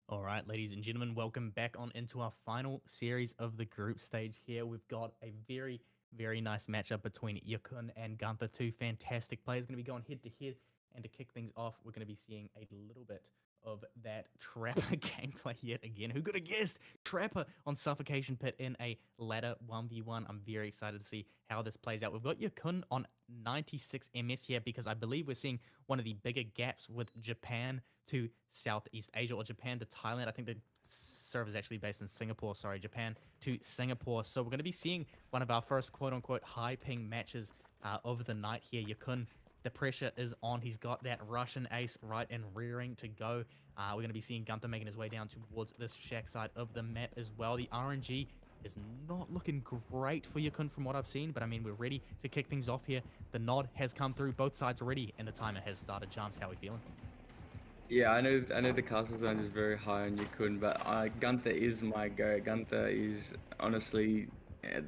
All right, ladies and gentlemen, welcome back on into our final series of the group stage here. We've got a very, very nice matchup between Yakun and Gunther, two fantastic players going to be going head to head. And to kick things off, we're going to be seeing a little bit of that Trapper gameplay yet again. Who could have guessed? Trapper on Suffocation Pit in a ladder 1v1. I'm very excited to see how this plays out. We've got Yakun on 96 MS here because I believe we're seeing one of the bigger gaps with Japan to Southeast Asia, or Japan to Thailand. I think the server is actually based in Singapore. Sorry, Japan to Singapore. So we're going to be seeing one of our first quote-unquote high-ping matches of the night here. Yakun, the pressure is on. He's got that Russian ace right and rearing to go. We're going to be seeing Gunther making his way down towards this shack side of the map as well. The RNG is not looking great for Yakun from what I've seen, but I mean, we're ready to kick things off here. The nod has come through both sides already, and the timer has started. Jumps, how are we feeling? Yeah, I know the castle zone is very high on Yakun, but Gunther is my go. Gunther is honestly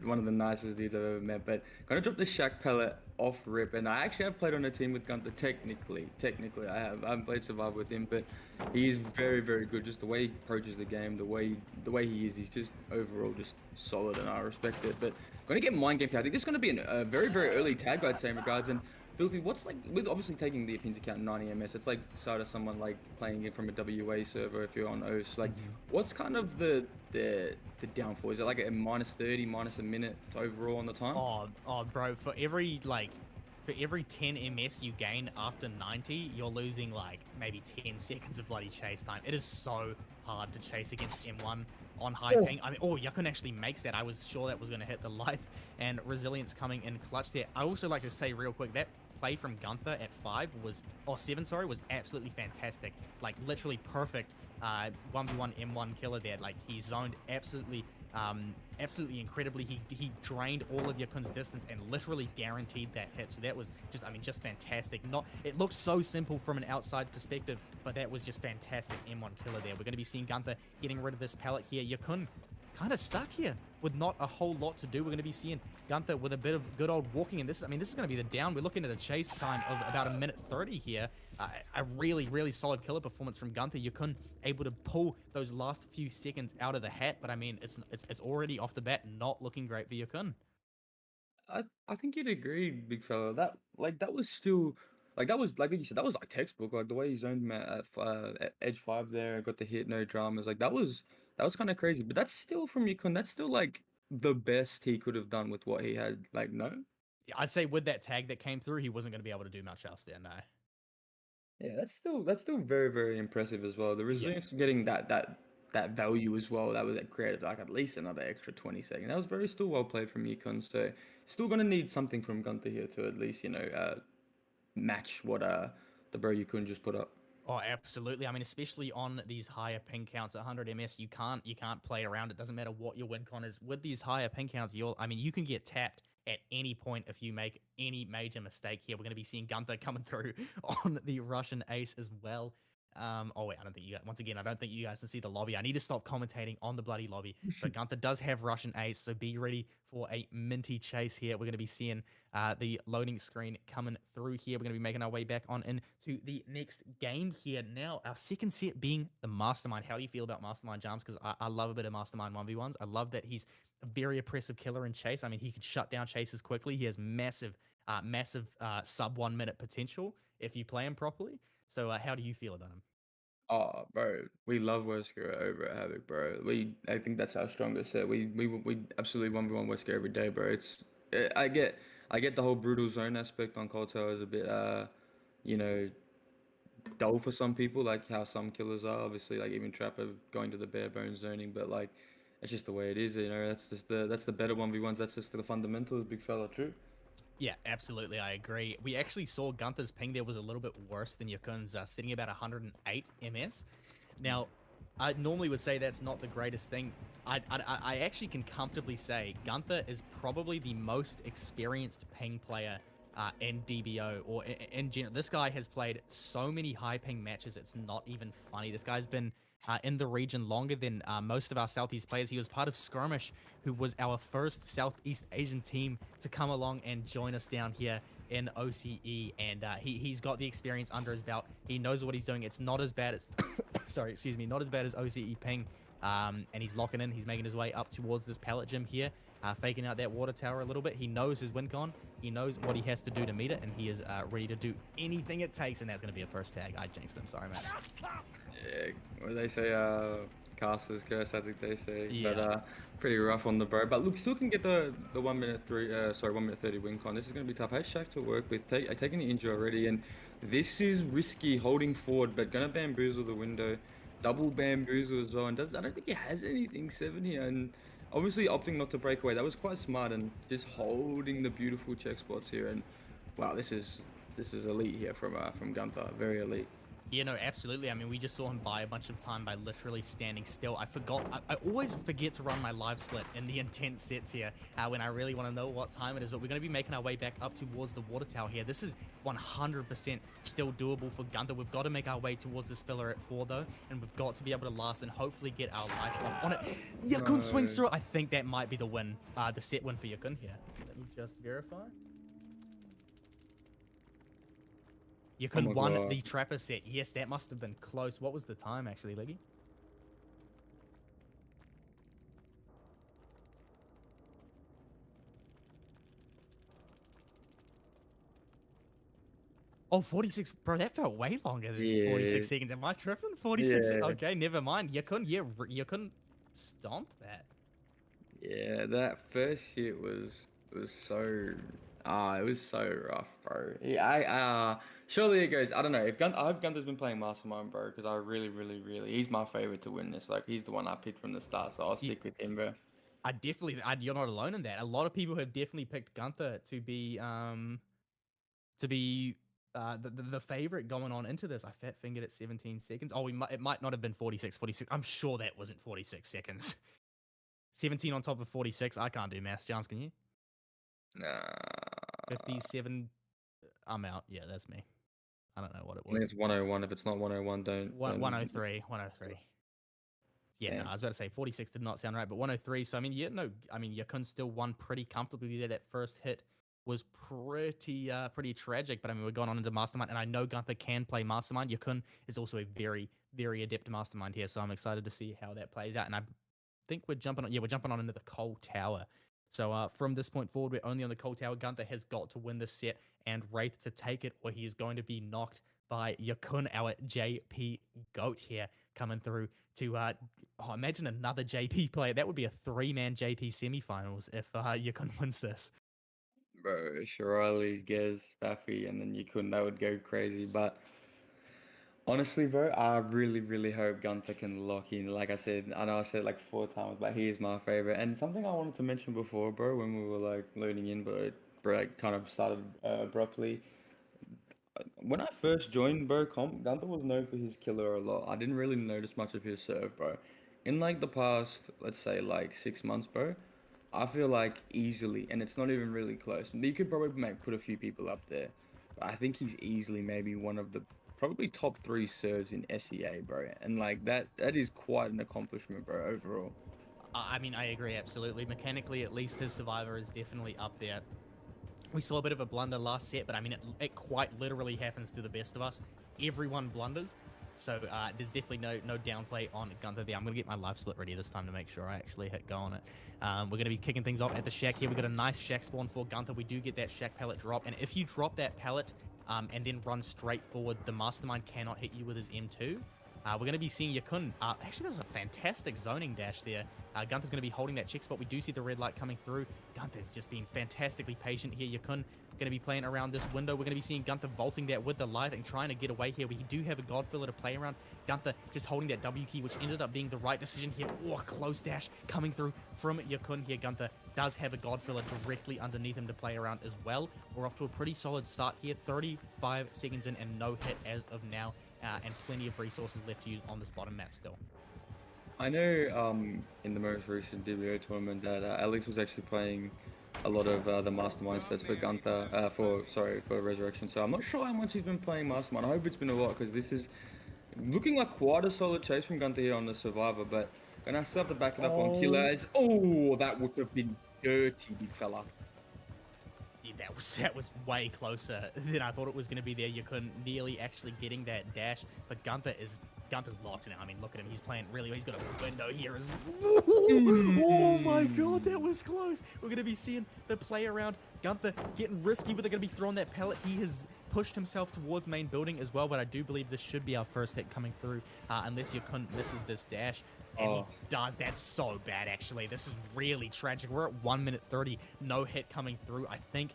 one of the nicest dudes I've ever met. But gonna drop the Shack pellet off rip, and I actually have played on a team with Gunther. Technically, I haven't played survival with him, but he is very very good. Just the way he approaches the game, the way he is, he's just overall just solid, and I respect it. But gonna get mind game. I think this is gonna be a very very early tag, I'd say, in regards. And Filthy, what's like with obviously taking the into account 90 ms, it's like side of someone like playing it from a WA server if you're on OS. Like, what's kind of the downfall? Is it like a minus 30, minus a minute overall on the time? Oh, bro, for every 10 ms you gain after 90, you're losing like maybe 10 seconds of bloody chase time. It is so hard to chase against M1 on high Oh. ping. I mean, oh, Yakun actually makes that. I was sure that was going to hit the life and resilience coming in clutch there. I also like to say real quick that play from Gunther at 5 was, or 7, sorry, was absolutely fantastic. Like, literally perfect 1v1 M1 killer there. Like, he zoned absolutely incredibly. He drained all of Yakun's distance and literally guaranteed that hit. So that was just, I mean, just fantastic. It looks so simple from an outside perspective, but that was just fantastic M1 killer there. We're going to be seeing Gunther getting rid of this pallet here. Yakun kind of stuck here with not a whole lot to do. We're going to be seeing Gunther with a bit of good old walking, and this is going to be the down. We're looking at a chase time of about a minute 30 here. A really solid killer performance from Gunther. Yakun able to pull those last few seconds out of the hat, but I mean, it's already off the bat not looking great for Yakun. I think you'd agree, big fella. That was still like that was like you said, that was like textbook. Like the way he zoned him at edge 5 there, got the hit, no dramas. Like that was kind of crazy. But that's still from Yukon. That's still like the best he could have done with what he had. Like no, I'd say with that tag that came through, he wasn't going to be able to do much else there. No. yeah, that's still very very impressive as well. The Yeah. resilience of getting that value as well. That was created like at least another extra 20 seconds. That was very still well played from Yukon. So still gonna need something from Gunther here to at least match what the bro you couldn't just put up. Oh, absolutely. I mean, especially on these higher ping counts, 100 ms, you can't play around. It doesn't matter what your win con is. With these higher ping counts, I mean, you can get tapped at any point if you make any major mistake here. We're going to be seeing Gunther coming through on the Russian ace as well. Oh wait, I don't think you guys, once again, I don't think you guys can see the lobby. I need to stop commentating on the bloody lobby. But Gunther does have Russian ace, so be ready for a minty chase here. We're going to be seeing the loading screen coming through here. We're going to be making our way back on into the next game here. Now, our second set being the Mastermind. How do you feel about Mastermind, Jams? Because I love a bit of Mastermind 1v1s. I love that he's a very oppressive killer in chase. I mean, he can shut down chases quickly. He has massive sub 1 minute potential if you play him properly. So how do you feel about him? Oh, bro, we love Wesker over at Havoc, bro. I think that's our strongest set. We absolutely 1v1 Wesker every day, bro. I I get the whole brutal zone aspect on Coltel is a bit you know, dull for some people, like how some killers are. Obviously, like even Trapper going to the bare bones zoning, but like it's just the way it is. You know, that's the better 1v1s. That's just the fundamentals, big fella. True. Yeah, absolutely. I agree. We actually saw Gunther's ping there was a little bit worse than Yakun's, sitting about 108 ms. Now, I normally would say that's not the greatest thing. I actually can comfortably say Gunther is probably the most experienced ping player in DBO or in general. This guy has played so many high ping matches, it's not even funny. This guy's been in the region longer than most of our Southeast players. He was part of Skirmish, who was our first Southeast Asian team to come along and join us down here in OCE, and he's got the experience under his belt. He knows what he's doing. It's not as bad as sorry, excuse me, not as bad as OCE ping. And he's locking in. He's making his way up towards this pallet gym here, faking out that water tower a little bit. He knows his win con. He knows what he has to do to meet it, and he is ready to do anything it takes, and that's going to be a first tag. I jinxed him. Sorry, man. Yeah, what do they say? Caster's curse, I think they say. Yeah. But pretty rough on the bro. But look, still can get the 1 minute 1 minute 30 win con. This is gonna be tough. Has Shaq to work with. Taking the injury already, and this is risky holding forward, but gonna bamboozle the window, double bamboozle as well. And I don't think he has anything 7 here, and obviously opting not to break away. That was quite smart, and just holding the beautiful check spots here. And wow, this is elite here from Gunther. Very elite. Yeah, no, absolutely. I mean, we just saw him buy a bunch of time by literally standing still. I always forget to run my live split in the intense sets here when I really want to know what time it is, but we're going to be making our way back up towards the water tower here. This is 100% still doable for Gunther. We've got to make our way towards this filler at 4, though, and we've got to be able to last and hopefully get our life off on it. Yakun swings No. through. I think that might be the win, the set win for Yakun here. Let me just verify. Oh Yakun my won god. the Trapper set. Yes, that must have been close. What was the time, actually, Leggy? Oh, 46. Bro, that felt way longer than 46 Yeah. seconds. Am I tripping? 46. Yeah. Okay, never mind. You couldn't stomp that. Yeah, that first hit was so it was so rough, bro. Yeah, surely it goes. I don't know if I hope Gunther's been playing Mastermind, bro, because I really he's my favorite to win this. Like he's the one I picked from the start, so I'll Yeah, stick with him, bro. you're not alone in that. A lot of people have definitely picked Gunther to be the favorite going on into this. I fat fingered at 17 seconds. Oh, it might not have been 46. 46. I'm sure that wasn't 46 seconds. 17 on top of 46. I can't do math, Jams, can you? Nah, 57. I'm out. Yeah, that's me. I don't know what it I think was. it's 101. If it's not 101, don't 103. 103. Yeah, no, damn. I was about to say 46 did not sound right, but 103. So, I mean, yeah, no, I mean, Yakun still won pretty comfortably there. That first hit was pretty tragic, but I mean, we're going on into Mastermind, and I know Gunther can play Mastermind. Yakun is also a very adept Mastermind here, so I'm excited to see how that plays out. And I think we're jumping on, yeah, we're jumping on into the Coal Tower. So from this point forward, we're only on the Coal Tower. Gunther has got to win this set and Wraith to take it, or he is going to be knocked by Yakun, our JP GOAT here, coming through to imagine another JP player. That would be a 3-man JP semifinals if Yakun wins this. Bro, Shirley, Gez, Fafy, and then you couldn't. That would go crazy. But honestly, bro, I really hope Gunther can lock in. Like I said, I know I said it like 4 times, but he is my favorite. And something I wanted to mention before, bro, when we were like loading in, but it like, kind of started abruptly. When I first joined, bro, Gunther was known for his killer a lot. I didn't really notice much of his serve, bro. In like the past, let's say like 6 months, bro, I feel like easily, and it's not even really close. You could probably put a few people up there, but I think he's easily maybe one of the probably top 3 serves in SEA, bro. And like that is quite an accomplishment, bro, overall. I mean, I agree absolutely. Mechanically, at least his Survivor is definitely up there. We saw a bit of a blunder last set, but I mean, it quite literally happens to the best of us. Everyone blunders. So there's definitely no downplay on Gunther there. I'm going to get my live split ready this time to make sure I actually hit go on it. We're going to be kicking things off at the shack here. We got a nice shack spawn for Gunther. We do get that shack pallet drop. And if you drop that pallet and then run straight forward, the Mastermind cannot hit you with his M2. We're going to be seeing Yakun. Actually, that was a fantastic zoning dash there. Gunther's going to be holding that check spot. We do see the red light coming through. Gunther's just being fantastically patient here. Yakun going to be playing around this window. We're going to be seeing Gunther vaulting that with the light and trying to get away here. We do have a Godfiller to play around. Gunther just holding that W key, which ended up being the right decision here. Oh, close dash coming through from Yakun here. Gunther does have a Godfiller directly underneath him to play around as well. We're off to a pretty solid start here. 35 seconds in and no hit as of now. And plenty of resources left to use on this bottom map still. I know in the most recent DBO tournament that Alex was actually playing a lot of the Mastermind sets for Gunther, for Resurrection. So I'm not sure how much he's been playing Mastermind. I hope it's been a lot because this is looking like quite a solid chase from Gunther here on the Survivor. But gonna still have to back it up on Killers. Oh, that would have been dirty, big fella. Yeah, that was way closer than I thought it was going to be there. Yakun nearly actually getting that dash, but Gunther's locked now. I mean, look at him. He's playing really well. He's got a window here as well. Oh my god, that was close. We're going to be seeing the play around. Gunther getting risky, but they're going to be throwing that pellet. He has pushed himself towards main building as well, but I do believe this should be our first hit coming through, unless Yakun misses this dash. And he does. That's so bad, actually. This is really tragic. We're at 1 minute 30. No hit coming through. I think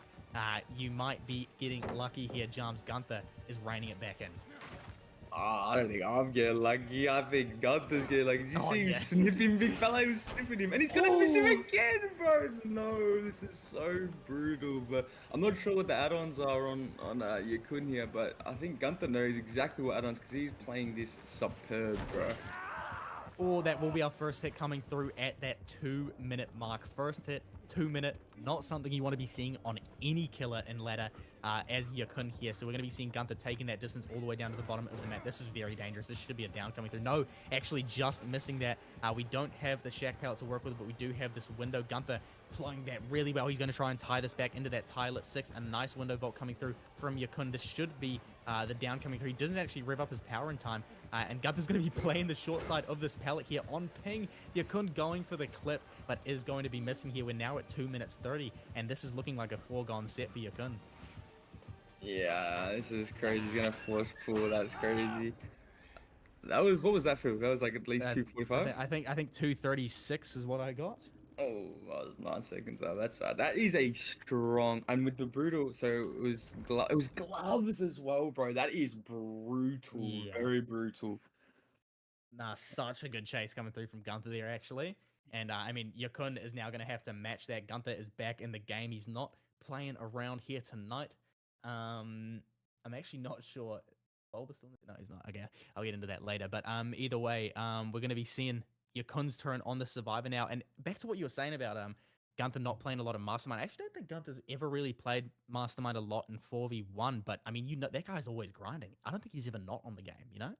you might be getting lucky here. Jams Gunther is reining it back in. I don't think I'm getting lucky. I think Gunther's getting lucky. Did you Oh, see him yeah. sniffing Big Fella? He was sniffing him. And he's going to miss him Oh! again, bro. No, this is so brutal. But I'm not sure what the add-ons are on Yakun here. But I think Gunther knows exactly what add-ons because he's playing this superb, bro. Oh, that will be our first hit coming through at that 2-minute mark. First hit, 2-minute, not something you want to be seeing on any killer in ladder as Yakun here. So we're going to be seeing Gunther taking that distance all the way down to the bottom of the map. This is very dangerous. This should be a down coming through. No, actually just missing that. We don't have the shack pallet to work with, but we do have this window. Gunther playing that really well. He's going to try and tie this back into that tilet 6. A nice window vault coming through from Yakun. This should be the down coming through. He doesn't actually rev up his power in time. And Gunther's going to be playing the short side of this pallet here on ping. Yakun going for the clip, but is going to be missing here. We're now at 2 minutes 30, and this is looking like a foregone set for Yakun. Yeah, this is crazy. He's going to force pull. That's crazy. What was that for? That was like at least 245? I think 236 is what I got. Oh, that was 9 seconds out. That's right. That is a strong, and with the brutal, so it was gloves as well, bro. That is brutal, Yeah. very brutal. Nah, such a good chase coming through from Gunther there, actually. And I mean, Yakun is now going to have to match that. Gunther is back in the game. He's not playing around here tonight. I'm actually not sure. Bulba's still no, he's not. Okay, I'll get into that later. But either way, we're going to be seeing Yakun's turn on the Survivor now. And back to what you were saying about Gunther not playing a lot of Mastermind. I actually don't think Gunther's ever really played Mastermind a lot in 4v1. But I mean, you know, that guy's always grinding. I don't think he's ever not on the game. You know.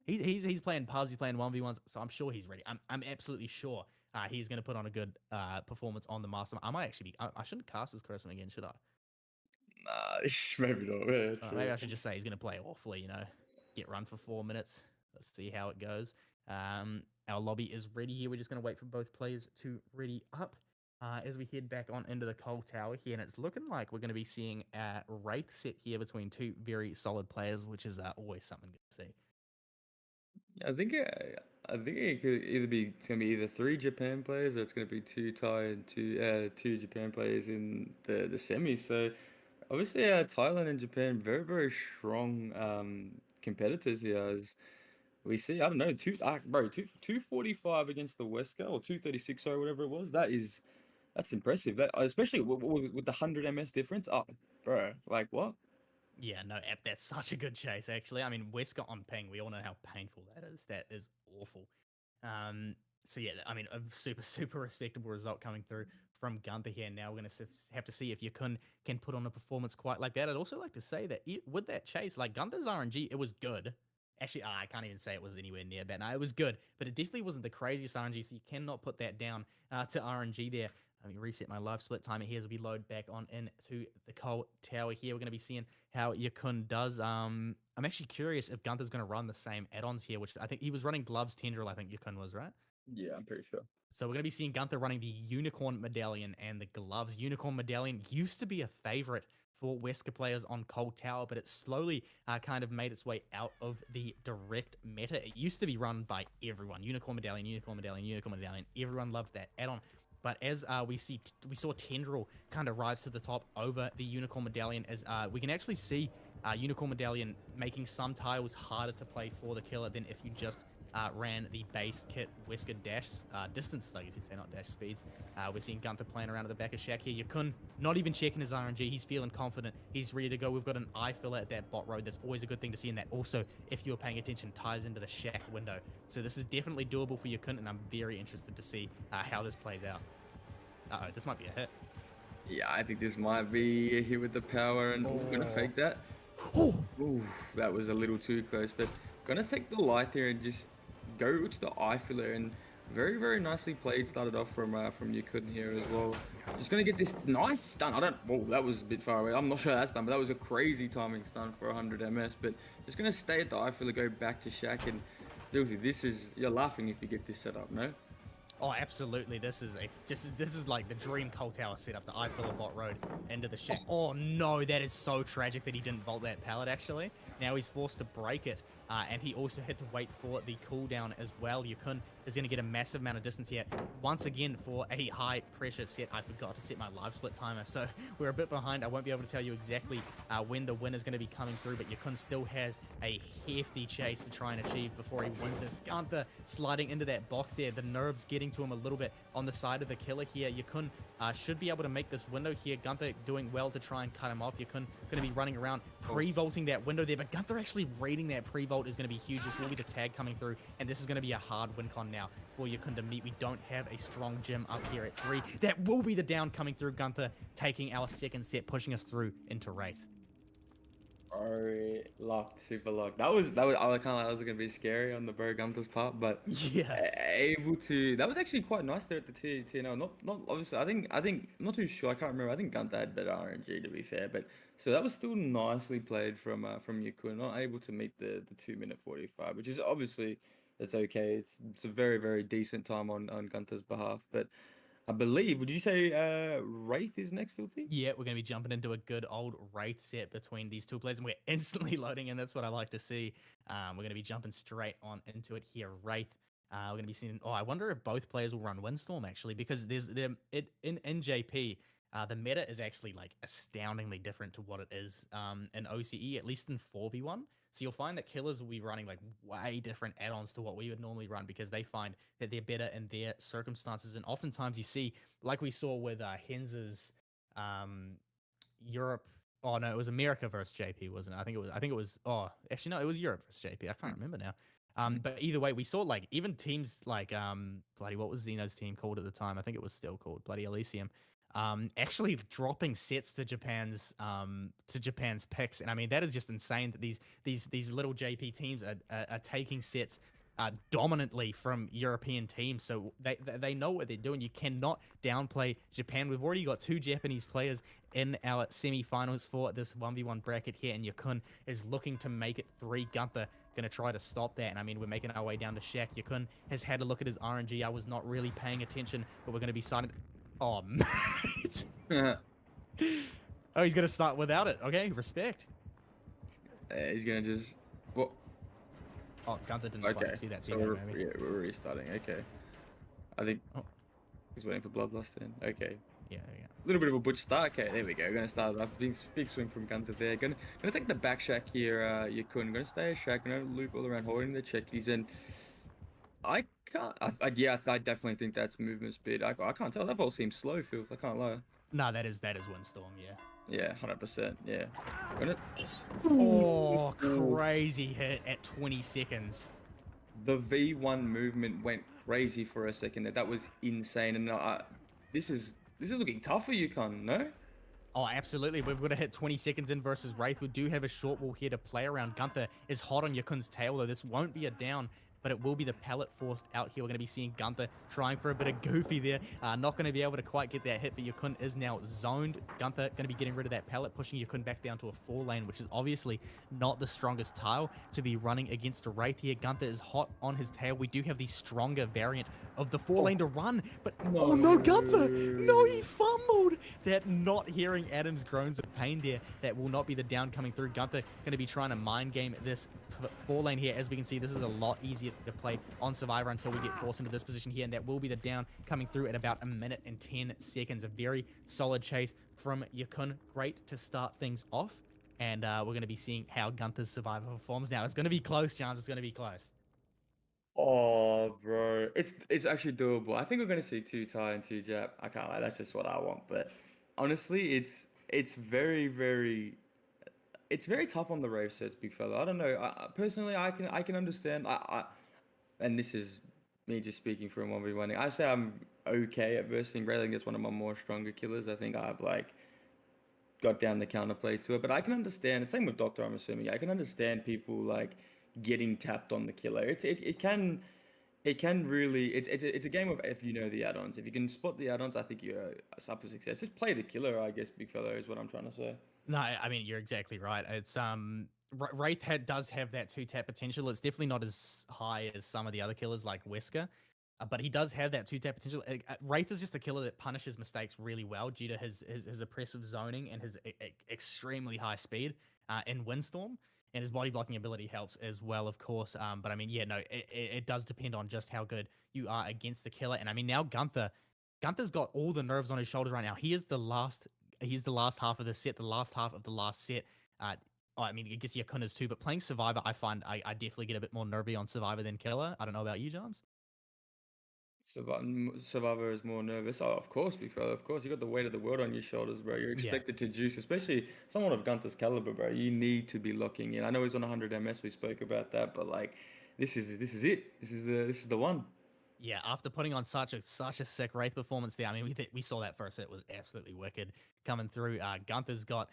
He's playing pubs, he's playing 1v1s, so I'm sure he's ready. I'm absolutely sure he's going to put on a good performance on the Mastermind. I might actually be. I shouldn't cast his Charisma again, should I? Nah, maybe not. Yeah, Maybe I should just say he's going to play awfully. You know, get run for 4 minutes. Let's see how it goes. Our lobby is ready here. We're just going to wait for both players to ready up as we head back on into the cold tower here, and it's looking like we're going to be seeing a Wraith set here between two very solid players, which is always something good to see. I think it could either be it's gonna be either 3 Japan players or it's gonna be two Thai and two Japan players in the semis. So obviously, Thailand and Japan very strong competitors here. As we see, I don't know, bro, 245 against the Wesker or 236 or whatever it was. That's impressive. That especially with the 100 ms difference. Oh, bro, like what? Yeah, no, that's such a good chase, actually. I mean, Wesker on ping, we all know how painful that is. That is awful. So, yeah, I mean, a super respectable result coming through from Gunther here. Now we're going to have to see if Yakun can put on a performance quite like that. I'd also like to say that with that chase, like Gunther's RNG, it was good. Actually, I can't even say it was anywhere near bad. No, it was good, but it definitely wasn't the craziest RNG, so you cannot put that down to RNG there. Let me reset my live split timer here as we load back on into the cold tower here. We're going to be seeing how Yakun does. I'm actually curious if Gunther's going to run the same add-ons here, which I think he was running gloves, tendril, I think Yakun was, right? Yeah, I'm pretty sure. So we're going to be seeing Gunther running the Unicorn Medallion and the gloves. Unicorn Medallion used to be a favorite for Wesker players on Cold Tower, but it slowly kind of made its way out of the direct meta. It used to be run by everyone. Unicorn Medallion, Unicorn Medallion, Unicorn Medallion. Everyone loved that add-on. But as we saw Tendril kind of rise to the top over the Unicorn Medallion, as we can actually see Unicorn Medallion making some tiles harder to play for the killer than if you just ran the base kit Wesker dash distances, I guess you'd say, not dash speeds. We're seeing Gunther playing around at the back of Shack here. Yakun not even checking his RNG. He's feeling confident. He's ready to go. We've got an eye filler at that bot road. That's always a good thing to see. And that also, if you're paying attention, ties into the Shack window. So this is definitely doable for Yakun, and I'm very interested to see how this plays out. Uh-oh, this might be a hit. Yeah, I think this might be a hit with the power, and we're gonna fake that. Ooh, that was a little too close, but gonna take the light here and just go to the eye filler, and very nicely played. Started off from Yakun here as well. Just gonna get this nice stun. Whoa, that was a bit far away. I'm not sure that's done, but that was a crazy timing stun for 100 ms. But just gonna stay at the eye filler, go back to Shack, and Gizri, you're laughing if you get this set up, no? Oh, absolutely. This is like the dream coal tower setup, the Eiffel bot road into the shack. Oh no, that is so tragic that he didn't vault that pallet actually. Now he's forced to break it, and he also had to wait for the cooldown as well. Yakun is going to get a massive amount of distance here. Once again, for a high pressure set, I forgot to set my live split timer, so we're a bit behind. I won't be able to tell you exactly when the win is going to be coming through, but Yakun still has a hefty chase to try and achieve before he wins this. Gunther sliding into that box there, the nerves getting to him a little bit on the side of the killer here. Yakun should be able to make this window here. Gunther doing well to try and cut him off. Yakun going to be running around, pre-vaulting that window there, but Gunther actually reading that pre-vault is going to be huge. This will be the tag coming through, and this is going to be a hard win con now for Yakun to meet. We don't have a strong gym up here at 3. That will be the down coming through. Gunther taking our second set, pushing us through into Wraith. Alright, locked, super locked. I was kind of that was gonna be scary on the Bro Gunther's part, but Yeah. able to. That was actually quite nice there at the TNL. Not obviously. I think I'm not too sure. I can't remember. I think Gunther had better RNG to be fair, but so that was still nicely played from Yakun. Not able to meet the 2 minute 45, which is obviously it's okay. It's a very decent time on Gunther's behalf, but. I believe, would you say Wraith is next, Filthy? Yeah, we're going to be jumping into a good old Wraith set between these two players, and we're instantly loading, and that's what I like to see. We're going to be jumping straight on into it here. Wraith. We're going to be seeing. Oh, I wonder if both players will run Windstorm actually, because there's them it in JP. The meta is actually like astoundingly different to what it is in OCE, at least in 4v1. So you'll find that killers will be running like way different add-ons to what we would normally run because they find that they're better in their circumstances. And oftentimes you see, like we saw with Henz's um, Europe. Oh no, it was America versus JP, wasn't it? I think it was. Oh, actually no, it was Europe versus JP. I can't remember now. But either way, we saw like even teams like bloody what was Xeno's team called at the time? I think it was still called bloody Elysium. Actually dropping sets to Japan's picks, and I mean that is just insane that these little JP teams are taking sets dominantly from European teams, so they know what they're doing. You cannot downplay Japan. We've already got 2 Japanese players in our semi-finals for this 1v1 bracket here, and Yakun is looking to make it 3. Gunther going to try to stop that, and I mean, we're making our way down to Shaq. Yakun has had a look at his RNG. I was not really paying attention, but we're going to be signing. Oh, mate. Oh, he's going to start without it. Okay, respect. He's gonna just. Well, Oh, Gunther didn't okay. quite see that So teammate, maybe. yeah, we're restarting. Okay. I think Oh, he's waiting for Bloodlust in. Okay. yeah. A little bit of a butch start. Okay, there we go. We're gonna start off. Big swing from Gunther there. Gonna take the back shack here, Yakun. Gonna stay a shack. Gonna loop all around, holding the checkies. And I can't. I definitely think that's movement speed. I can't tell. That ball seems slow, feels. I can't lie. No, that is Windstorm, yeah. Yeah, 100%. Yeah. Gonna. Oh, crazy hit at 20 seconds. The V1 movement went crazy for a second there. That was insane. And this is looking tough for Yukon, no? Oh, absolutely. We've got to hit 20 seconds in versus Wraith. We do have a short wall here to play around. Gunther is hot on Yakun's tail, though. This won't be a down, but it will be the pallet forced out here. We're going to be seeing Gunther trying for a bit of goofy there. Not going to be able to quite get that hit, but Yakun is now zoned. Gunther going to be getting rid of that pallet, pushing Yakun back down to a 4 lane, which is obviously not the strongest tile to be running against a Wraith here. Gunther is hot on his tail. We do have the stronger variant of the 4 lane to run, but oh no, Gunther! No, he fumbled! That not hearing Adam's groans of pain there, that will not be the down coming through. Gunther going to be trying to mind game this 4 lane here. As we can see, this is a lot easier to play on Survivor until we get forced into this position here, and that will be the down coming through at about 1 minute and 10 seconds. A very solid chase from Yakun. Great to start things off, and we're going to be seeing how Gunther's Survivor performs now. It's going to be close, James. It's going to be close. Oh, bro, it's actually doable. I think we're gonna see 2 Thai and 2 Jap. I can't lie, that's just what I want. But honestly, it's very tough on the rave sets, big fella. I don't know. Personally, I can understand. And this is me just speaking from 1v1. I say I'm okay at versing Ray. I think that's one of my more stronger killers. I think I've like got down the counterplay to it. But I can understand. Same with Doctor. I'm assuming I can understand people like getting tapped on the killer. It can really it's a game of if you know the add-ons. If you can spot the add-ons, I think you're up for success. Just play the killer, I guess, big fella is what I'm trying to say. No, I mean you're exactly right. It's Wraith does have that 2 tap potential. It's definitely not as high as some of the other killers like Wesker. But he does have that two-tap potential. Wraith is just a killer that punishes mistakes really well due to his oppressive zoning and his extremely high speed in Windstorm. And his body blocking ability helps as well, of course. But I mean, yeah, no, it does depend on just how good you are against the killer. And I mean, now Gunther's got all the nerves on his shoulders right now. He's the last half of the set, the last half of the last set. I mean, I guess Yakun is too, but playing Survivor, I find I definitely get a bit more nervy on Survivor than Killer. I don't know about you, James. Survivor is more nervous. Oh, of course, big fella. Of course, you got the weight of the world on your shoulders, bro. You're Yeah, expected to juice, especially someone of Gunther's caliber, bro. You need to be locking in. I know he's on 100 MS. We spoke about that, but like, this is it. This is the one. yeah. After putting on such a sick Wraith performance there, I mean, we saw that first set was absolutely wicked coming through. Gunther's got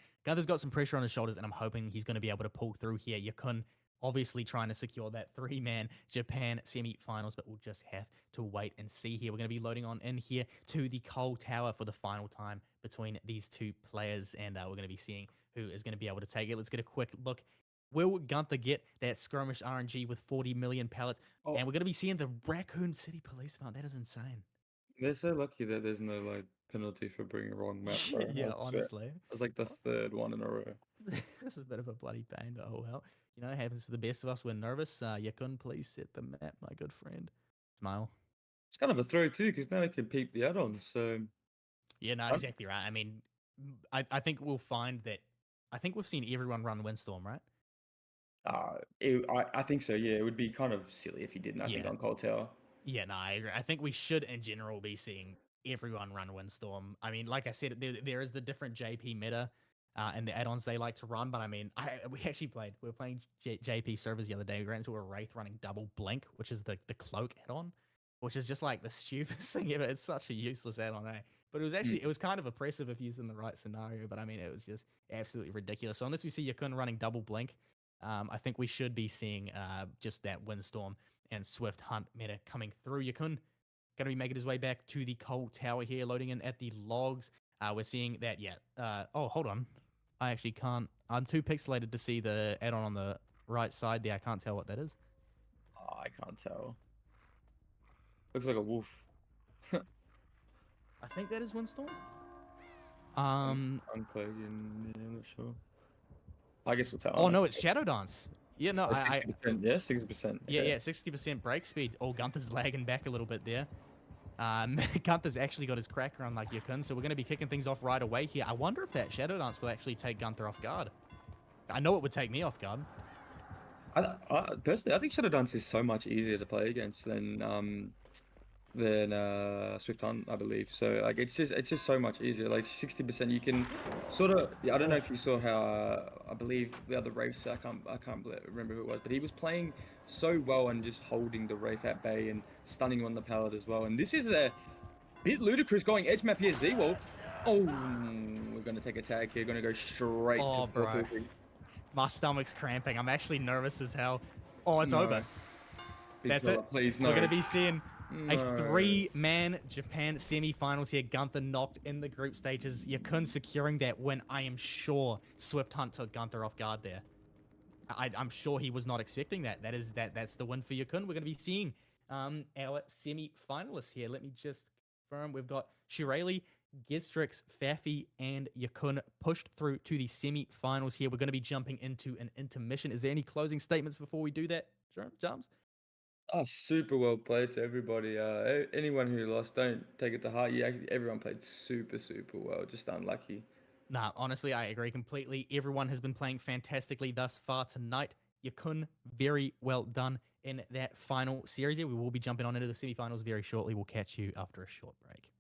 some pressure on his shoulders, and I'm hoping he's going to be able to pull through here. Yakun obviously trying to secure that 3-man Japan semi-finals, but we'll just have to wait and see here. We're going to be loading on in here to the Coal Tower for the final time between these two players, and we're going to be seeing who is going to be able to take it. Let's get a quick look. Will Gunther get that skirmish RNG with 40 million pellets? And Oh, we're going to be seeing the Raccoon City Police Mount. That is insane. they're so lucky that there's no like penalty for bringing a wrong map, bro. Yeah, I swear. honestly. That's like the third one in a row. This is a bit of a bloody pain, but oh well. You know, it happens to the best of us. We're nervous. Yakun, please set the map, my good friend. Smile. It's kind of a throw too, because now they can peep the add-ons. So Yeah, no, I'm, exactly right. I mean, I think we'll find that. I think we've seen everyone run Windstorm, right? I think so. Yeah, it would be kind of silly if you didn't. I think Yeah. on Cold Tower. Yeah, no, I agree. I think we should, in general, be seeing everyone run Windstorm. I mean, like I said, there is the different JP meta and the add-ons they like to run. But I mean, we actually played. We were playing JP servers the other day. We ran into a Wraith running double blink, which is the cloak add-on, which is just like the stupidest thing ever. It's such a useless add-on, eh? But Mm. it was kind of oppressive if used in the right scenario. But I mean, it was just absolutely ridiculous. So unless we see Yakun running double blink, I think we should be seeing just that Windstorm and Swift Hunt meta coming through. Yakun going to be making his way back to the Coal Tower here, loading in at the logs. We're seeing that, yeah. Oh, hold on. I actually can't. I'm too pixelated to see the add-on on the right side there. I can't tell what that is. Oh, I can't tell. Looks like a wolf. I think that is Windstorm. Uncloaking. Yeah, I'm not sure. I guess we'll tell. Oh no, it's Shadow Dance. Yeah, no, So 60%. Yeah, 60%. yeah, 60% break speed. Oh, Gunther's lagging back a little bit there. Gunther's actually got his cracker on like Yakun, so we're going to be kicking things off right away here. I wonder if that Shadow Dance will actually take Gunther off guard. I know it would take me off guard. Personally, I think Shadow Dance is so much easier to play against than Swift Hunt, I believe. So like it's just so much easier. Like 60%, you can sort of. Yeah, I don't know if you saw how I believe the other Wraiths. I can't remember who it was, but he was playing so well and just holding the Wraith at bay and stunning on the pallet as well. And this is a bit ludicrous going edge map here. Z-Wall. Oh, we're gonna take a tag here. Gonna go straight Oh, to bro. Fafy. My stomach's cramping. I'm actually nervous as hell. Oh, it's No, over. big That's fella, it. please no. We're going to be seeing a No. 3-man Japan semi-finals here. Gunther knocked in the group stages. Yakun securing that win. I am sure Swift Hunt took Gunther off guard there. I'm sure he was not expecting that. That's the win for Yakun. We're going to be seeing our semi-finalists here. Let me just confirm. We've got Shirley, Gizri, Fafy, and Yakun pushed through to the semi-finals here. We're going to be jumping into an intermission. Is there any closing statements before we do that, Jams? Oh, super well played to everybody. Anyone who lost, don't take it to heart. Yeah, everyone played super well. Just unlucky. Nah, honestly, I agree completely. Everyone has been playing fantastically thus far tonight. Yakun, very well done in that final series here. We will be jumping on into the semi-finals very shortly. We'll catch you after a short break.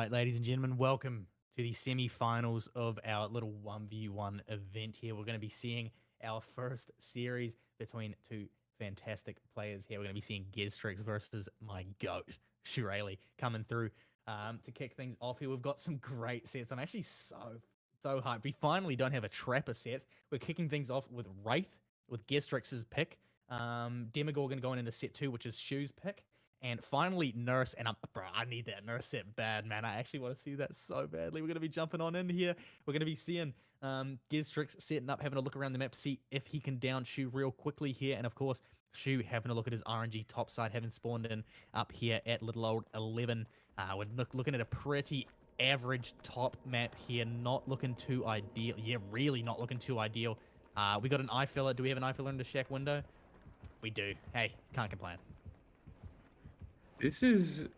right, ladies and gentlemen, welcome to the semi-finals of our little 1v1 event here. We're going to be seeing our first series between two fantastic players here. We're going to be seeing Gizri versus my goat, Shirley, coming through to kick things off here. We've got some great sets. I'm actually so hyped. We finally don't have a Trapper set. We're kicking things off with Wraith, with Gistrix's pick. Demogorgon going into set 2, which is Shu's pick. And finally, Nurse, and I need that Nurse set bad, man. I actually want to see that so badly. We're going to be jumping on in here. We're going to be seeing Giztrix setting up, having a look around the map to see if he can down Shu real quickly here. And of course, Shu having a look at his RNG top side, having spawned in up here at little old 11. We're looking at a pretty average top map here, not looking too ideal. Yeah, really not looking too ideal. We got an eye filler. Do we have an eye filler in the shack window? We do. Hey, can't complain. This is,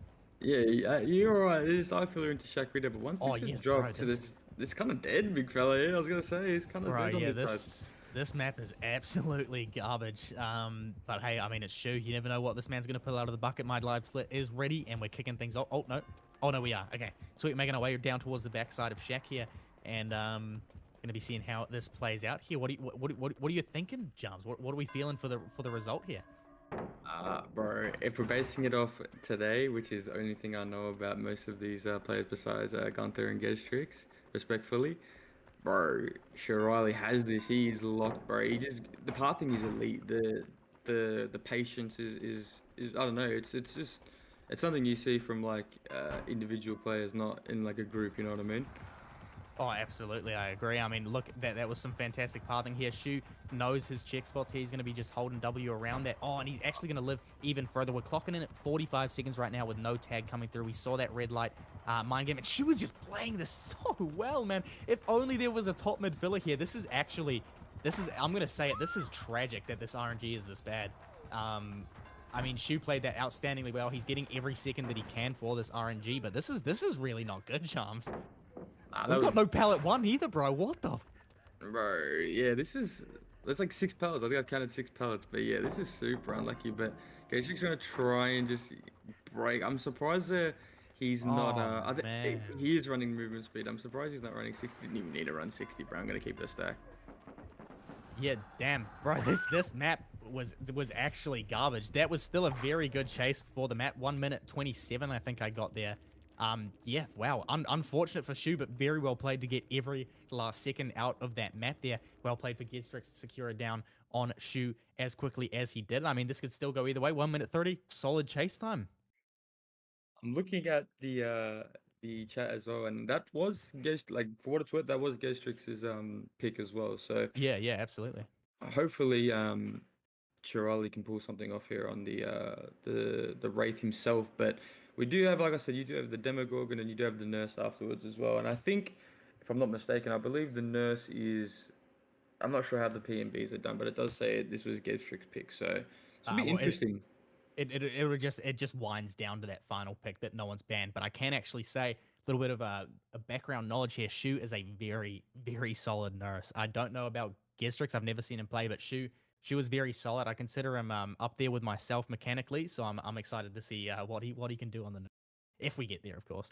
yeah, you're right. This I feel into Shakrita, but once Oh, this is yeah, dropped bro, to this kind of dead, big fella. Yeah, I was gonna say he's kind of bro, dead on yeah, this side. this map is absolutely garbage. But hey, I mean, it's Shu. You never know what this man's gonna pull out of the bucket. My live split is ready, and we're kicking things off. Oh no, we are. Okay, sweet, making our way down towards the backside of Shack here, and gonna be seeing how this plays out here. What are you thinking, Jums? What are we feeling for the result here? Bro, if we're basing it off today, which is the only thing I know about most of these players besides Gunther and Gizri, respectfully, bro, Shirley has this. He is locked, bro. The pathing is elite. The patience is I don't know. It's just it's something you see from like individual players, not in like a group. You know what I mean? Oh, absolutely, I agree. I mean, look, that was some fantastic pathing here. Shu knows his check spots here. He's going to be just holding W around that. Oh, and he's actually going to live even further. We're clocking in at 45 seconds right now with no tag coming through. We saw that red light mind game, and Shu is just playing this so well, man. If only there was a top mid filler here. I'm going to say it, this is tragic that this RNG is this bad. I mean, Shu played that outstandingly well. He's getting every second that he can for this RNG, but this is really not good, Charms. We've got no pallet 1 either, bro. What the? Bro, yeah, there's like 6 pallets. I think I've counted 6 pallets, but yeah, this is super unlucky. But Gage's gonna try and just break. I'm surprised that he's not. Oh, I think man. he is running movement speed. I'm surprised he's not running 60. Didn't even need to run 60, bro. I'm gonna keep it a stack. Yeah, damn, bro. This map was actually garbage. That was still a very good chase for the map. 1 minute 27, I think I got there. Yeah, wow. Unfortunate for Shu, but very well played to get every last second out of that map there. Well played for Gizri to secure it down on Shu as quickly as he did. I mean, this could still go either way. 1 minute 30, solid chase time. I'm looking at the chat as well, and that was like for what it's worth, that was Gastrix's pick as well. So Yeah, yeah, absolutely. hopefully Shirley can pull something off here on the Wraith himself. But we do have, like I said, you do have the Demogorgon and you do have the Nurse afterwards as well. And I think, if I'm not mistaken, I believe the Nurse is. I'm not sure how the PMBs are done, but it does say this was Gevstrik's pick, so it'll be Well, interesting. it just winds down to that final pick that no one's banned. But I can actually say a little bit of a background knowledge here. Shu is a very solid nurse. I don't know about Gistrix. I've never seen him play, but Shu is very solid. I consider him up there with myself mechanically. So I'm excited to see what he can do on the if we get there, of course.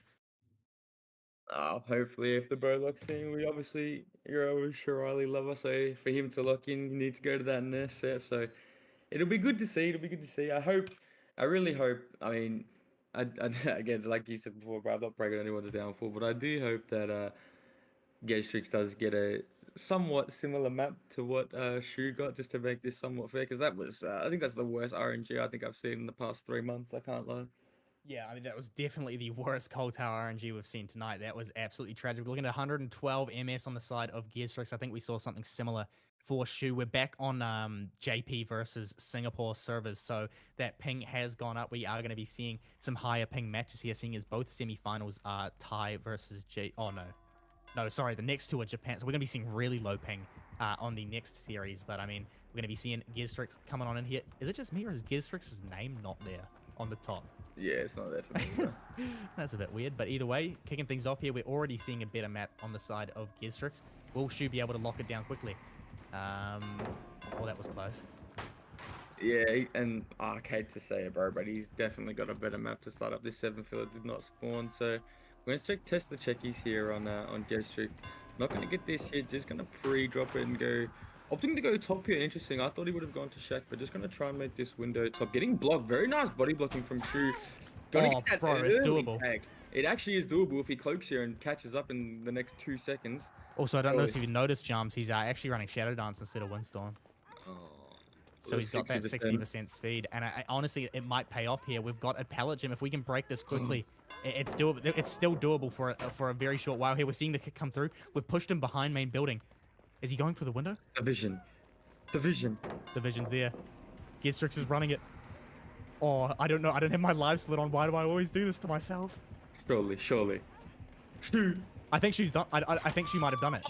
Hopefully, if the bro locks in, we obviously you're always Shirley lover, so for him to lock in, you need to go to that Nurse set. So it'll be good to see. It'll be good to see. I really hope. I mean, again, like you said before, bro, I'm not breaking anyone's downfall, but I do hope that Gastrix does get a somewhat similar map to what Shu got, just to make this somewhat fair. Because that was, I think that's the worst RNG I think I've seen in the past 3 months. I can't lie. Yeah, I mean, that was definitely the worst Cold Tower RNG we've seen tonight. That was absolutely tragic. Looking at 112 MS on the side of Gearstrix. I think we saw something similar for Shu. We're back on JP versus Singapore servers, so that ping has gone up. We are going to be seeing some higher ping matches here, seeing as both semifinals are Thai versus J. Oh, no. No, sorry, the next two are Japan. So we're going to be seeing really low ping on the next series. But, I mean, we're going to be seeing Gearstrix coming on in here. Is it just me, or is Gearstrix's name not there on the top? Yeah, it's not there for me. Bro. That's a bit weird, but either way, kicking things off here, we're already seeing a better map on the side of Gizrix. Will Shu be able to lock it down quickly? Oh, that was close. Yeah, and I hate to say it, bro, but he's definitely got a better map to start up. This 7 filler did not spawn, so We're gonna test the checkies here on Gizri. Not gonna get this hit, just gonna pre-drop it and go. Opting to go top here, interesting. I thought he would have gone to Shaq, but just gonna try and make this window top. Getting blocked, very nice body blocking from Shu. Gonna get Oh, that bro, it's early doable. tag. It actually is doable if he cloaks here and catches up in the next 2 seconds. Also, I don't know Oh, if you've noticed, Jumps, he's actually running Shadow Dance instead of Windstorm. oh, So he's got that 60%. 60% speed, and honestly, it might pay off here. We've got a pallet gem. If we can break this quickly, it's doable. It's still doable for a very short while here. We're seeing the kick come through. We've pushed him behind main building. Is he going for the window? Division. Division. The vision's there. Gestrix is running it. Oh, I don't know. I don't have my live split on. Why do I always do this to myself? Surely, surely. Shoot. I think she's done. I think she might have done it.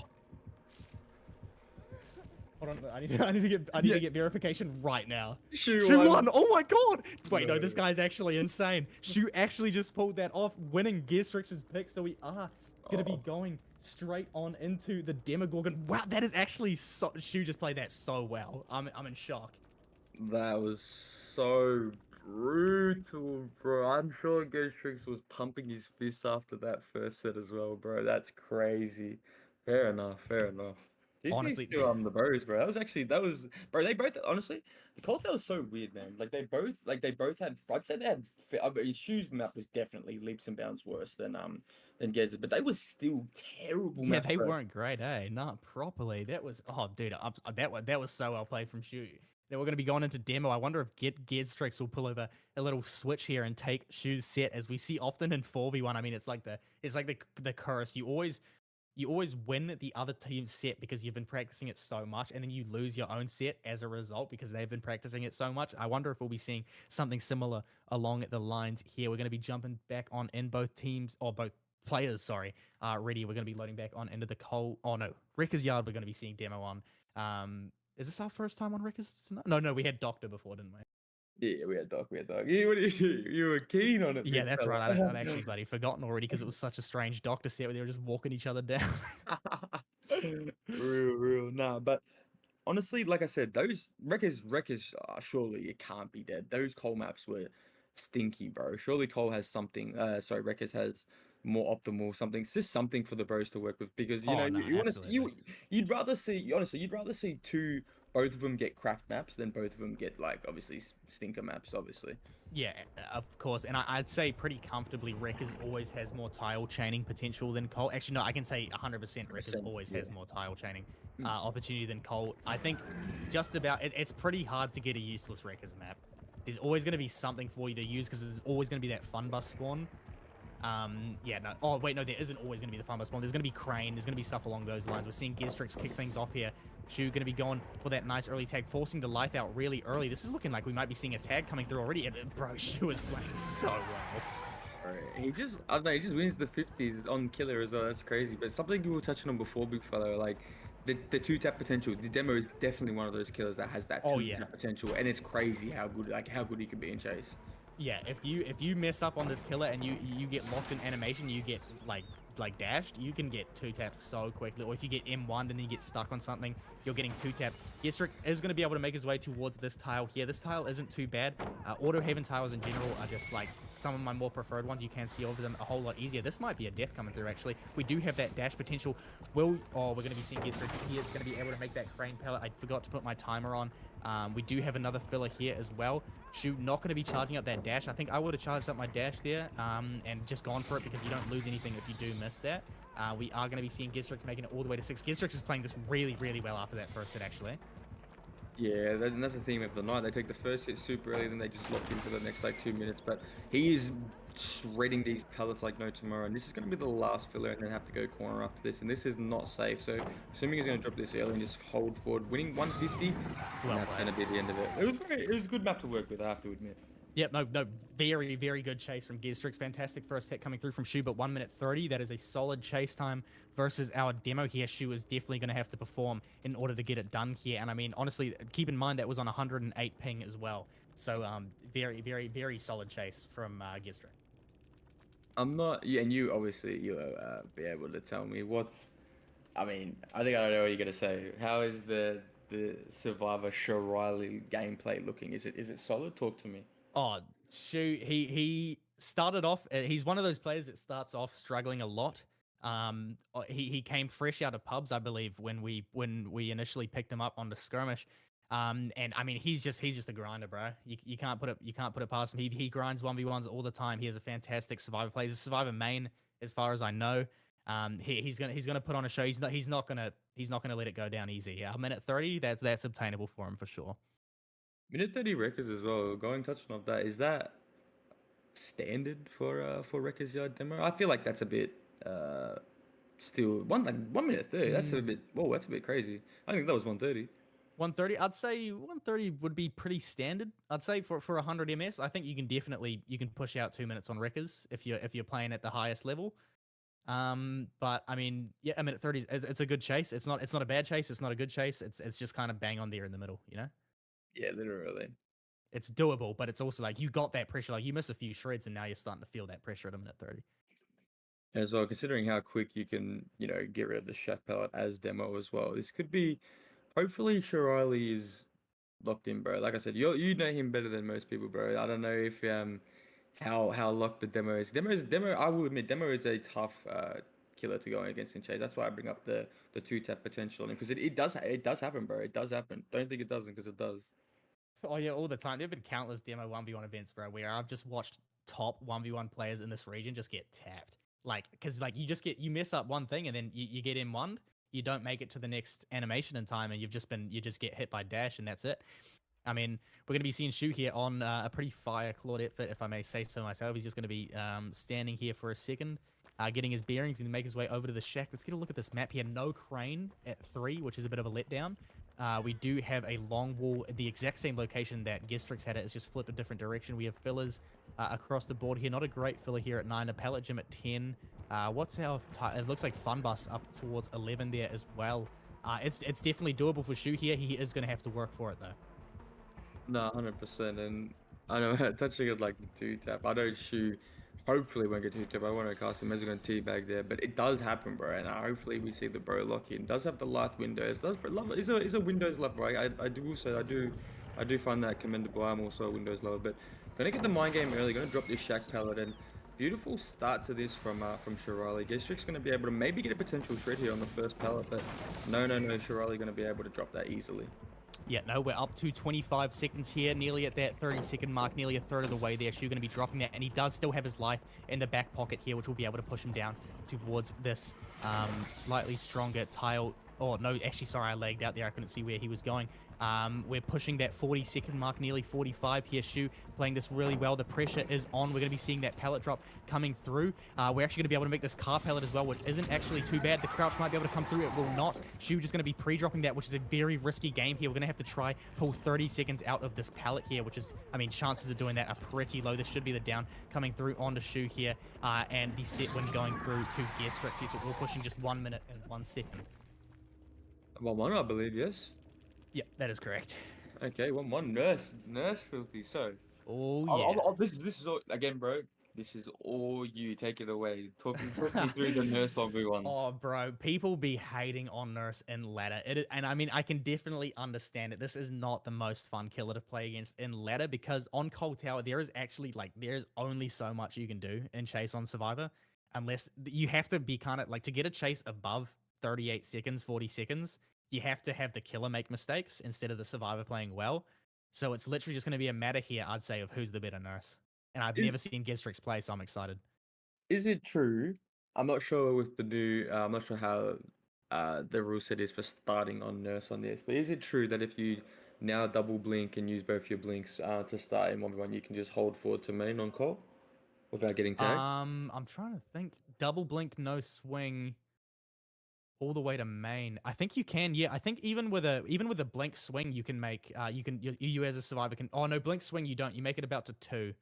Hold on, I need to get verification right now. Shu won! Oh my god! Wait, no, this guy's actually insane. Shu actually just pulled that off, winning Gestrix's pick, so we are gonna be going straight on into the Demogorgon. Wow, that is actually so. Shu just played that so well. I'm in shock. That was so brutal, bro. I'm sure Ghostrix was pumping his fists after that first set as well, bro. That's crazy. Fair enough, fair enough. GG's Honestly, to the bros, bro. That was bro. They both honestly, the Coldtail was so weird, man. They both had. I'd say they had. I mean, Shoes map was definitely leaps and bounds worse than Gez, but they were still terrible. yeah, Maps, they bro. weren't great, eh? Not properly. That was, oh, dude, that was so well played from Shu. Now we're going to be going into demo. I wonder if Geztrix will pull over a little switch here and take Shu's set, as we see often in 4v1. I mean, it's like the curse. You always win the other team's set because you've been practicing it so much, and then you lose your own set as a result because they've been practicing it so much. I wonder if we'll be seeing something similar along the lines here. We're going to be jumping back on in both teams, or both players, sorry, ready. We're going to be loading back on into the coal. Oh no, Wrecker's Yard. We're going to be seeing demo on. Is this our first time on Wrecker's tonight? No, we had Doctor before, didn't we? Yeah, we had dog. You were keen on it, Yeah, big that's fella. right. I'd actually bloody forgotten already because it was such a strange Doctor set where they were just walking each other down. Real. Nah, but honestly, like I said, those wreckers, surely it can't be dead. Those coal maps were stinky, bro. Surely Cole has something. Sorry, wreckers has more optimal something. It's just something for the bros to work with because you know Oh no, you want to absolutely. you'd rather see honestly you'd rather see both of them get cracked maps than both of them get like obviously stinker maps, obviously. Yeah, of course. And I'd say pretty comfortably Wreckers always has more tile chaining potential than Cole. Actually, no, I can say 100% Wreckers always Yeah. has more tile chaining opportunity than Cole. I think just about, it's pretty hard to get a useless Wreckers map. There's always going to be something for you to use because there's always going to be that fun bus spawn. Yeah, no. Oh, wait, no, there isn't always going to be the fun bus spawn. There's going to be Crane. There's going to be stuff along those lines. We're seeing Gestrix kick things off here. Shu going to be going for that nice early tag, forcing the life out really early. This is looking like we might be seeing a tag coming through already. And, bro, Shu is playing so well. Right. I don't know, he just wins the 50s on killer as well. That's crazy. But something we were touching on before, big fellow, like the two tap potential. The demo is definitely one of those killers that has that two tap potential, and it's crazy how good he can be in chase. Yeah, if you mess up on this killer and you get locked in animation, you get like dashed, you can get two taps so quickly. Or if you get M1 and then you get stuck on something, you're getting two tap. Gestrick is going to be able to make his way towards this tile here. This tile isn't too bad. Auto Haven tiles in general are just like some of my more preferred ones. You can see over them a whole lot easier. This might be a death coming through, actually. We do have that dash potential. Oh, we're going to be seeing Gestrick. He is going to be able to make that crane pellet. I forgot to put my timer on. We do have another filler here as well. Shu not going to be charging up that dash. I think I would have charged up my dash there and just gone for it because you don't lose anything if you do miss that. We are going to be seeing Gestrix making it all the way to 6. Gestrix is playing this really, really well after that first hit, actually. Yeah, and that's the theme of the night. They take the first hit super early, then they just lock in for the next like 2 minutes. But he is shredding these pellets like no tomorrow. And this is going to be the last filler and then have to go corner after this. And this is not safe. So assuming he's going to drop this early and just hold forward, winning 150, and that's going to be the end of it. It was a good map to work with, I have to admit. Yep, no, very, very good chase from Gestrix. Fantastic first hit coming through from Shu, but 1 minute 30. That is a solid chase time versus our demo here. Shu is definitely going to have to perform in order to get it done here. And I mean, honestly, keep in mind that was on 108 ping as well. So very, very, very solid chase from Gestrix. I'm not, yeah, and you obviously, you'll be able to tell me I mean, I think I know what you're going to say. How is the Survivor Shirley gameplay looking? Is it solid? Talk to me. Oh, Shu, he started off. He's one of those players that starts off struggling a lot. He came fresh out of pubs, I believe, when we initially picked him up on the skirmish. And I mean, he's just a grinder, bro. You can't put it past him. He grinds 1v1s all the time. He has a fantastic survivor play. He's a survivor main, as far as I know. He's gonna put on a show. He's not gonna let it go down easy. Yeah, a minute 30. That's obtainable for him for sure. Minute 30 records as well. Going touching off that, is that standard for records yard demo? I feel like that's a bit still 1 minute 30. That's a bit that's a bit crazy. I think that was 130. 130. I'd say 130 would be pretty standard. I'd say for 100 ms. I think you can push out 2 minutes on Rickers if you're playing at the highest level. But I mean, yeah, a minute 30. It's a good chase. It's not a bad chase. It's not a good chase. It's just kind of bang on there in the middle. Yeah, literally. It's doable, but it's also like you got that pressure. Like you miss a few shreds, and now you're starting to feel that pressure at a minute 30. And as well, considering how quick you can, get rid of the shack pellet as demo as well. This could be, hopefully, Shirley is locked in, bro. Like I said, you know him better than most people, bro. I don't know if how locked the demo is. Demo. I will admit, demo is a tough killer to go against in chase. That's why I bring up the two tap potential on him, because it does happen, bro. It does happen. Don't think it doesn't, because it does. Oh yeah, all the time. There've been countless demo 1v1 events, bro, where I've just watched top 1v1 players in this region just get tapped. Like, because like you mess up one thing and then you get in one, you don't make it to the next animation in time, and you just get hit by dash, and that's it. I mean, we're going to be seeing Shu here on a pretty fire Claudette fit, if I may say so myself. He's just going to be standing here for a second, getting his bearings, and make his way over to the shack. Let's get a look at this map here. No crane at 3, which is a bit of a letdown. We do have a long wall at the exact same location that Gistrix had it. It's just flipped a different direction. We have fillers across the board here. Not a great filler here at 9. A pallet gym at 10. What's our... It looks like Fun Bus up towards 11 there as well. It's definitely doable for Shu here. He is going to have to work for it, though. No, 100%. And I know touching it like the two tap. I don't shoot. Hopefully, won't get two tap. I want to cast him as going to teabag there, but it does happen, bro. And hopefully, we see the bro lock in. Does have the light windows. Does love is a Windows lover. I do also I do find that commendable. I'm also a Windows lover, but gonna get the mind game early. Gonna drop this shack pallet, and beautiful start to this from Shirley. Gistrik's gonna be able to maybe get a potential shred here on the first pallet, but no. Shirley gonna be able to drop that easily. Yeah, no, we're up to 25 seconds here, nearly at that 30-second mark, nearly a third of the way there. Shu going to be dropping that, and he does still have his life in the back pocket here, which will be able to push him down towards this slightly stronger tile. Oh, no, actually, sorry, I lagged out there. I couldn't see where he was going. We're pushing that 40-second mark, nearly 45 here. Shu playing this really well. The pressure is on. We're going to be seeing that pallet drop coming through. We're actually going to be able to make this car pallet as well, which isn't actually too bad. The crouch might be able to come through. It will not. Shu just going to be pre-dropping that, which is a very risky game here. We're going to have to try pull 30 seconds out of this pallet here, which is, I mean, chances of doing that are pretty low. This should be the down coming through onto Shu here, and the set when going through to Gistrix here. So we're pushing just 1 minute and 1 second. 1-1, I believe, yes. Yep, that is correct. Okay, 1-1. Nurse filthy. So, Oh yeah. this is all again, bro. This is all you. Take it away. Talk me through the nurse lobby ones. Oh, bro, people be hating on Nurse in ladder. And I mean, I can definitely understand it. This is not the most fun killer to play against in ladder, because on Cold Tower there is actually there's only so much you can do in chase on Survivor, unless you have to be kind of like, to get a chase above 38 seconds, 40 seconds. You have to have the killer make mistakes instead of the Survivor playing well. So it's literally just going to be a matter here, I'd say, of who's the better Nurse. And I've never seen Gistrix play, so I'm excited. Is it true? I'm not sure with the new. I'm not sure how the rule set is for starting on nurse on this, but is it true that if you now double blink and use both your blinks to start in 1v1, you can just hold forward to main on call without getting tagged? I'm trying to think. Double blink, no swing, all the way to main. I think you can. Yeah, I think even with a blink swing, you can make you as a survivor can. Oh no, blink swing you don't. You make it about to 2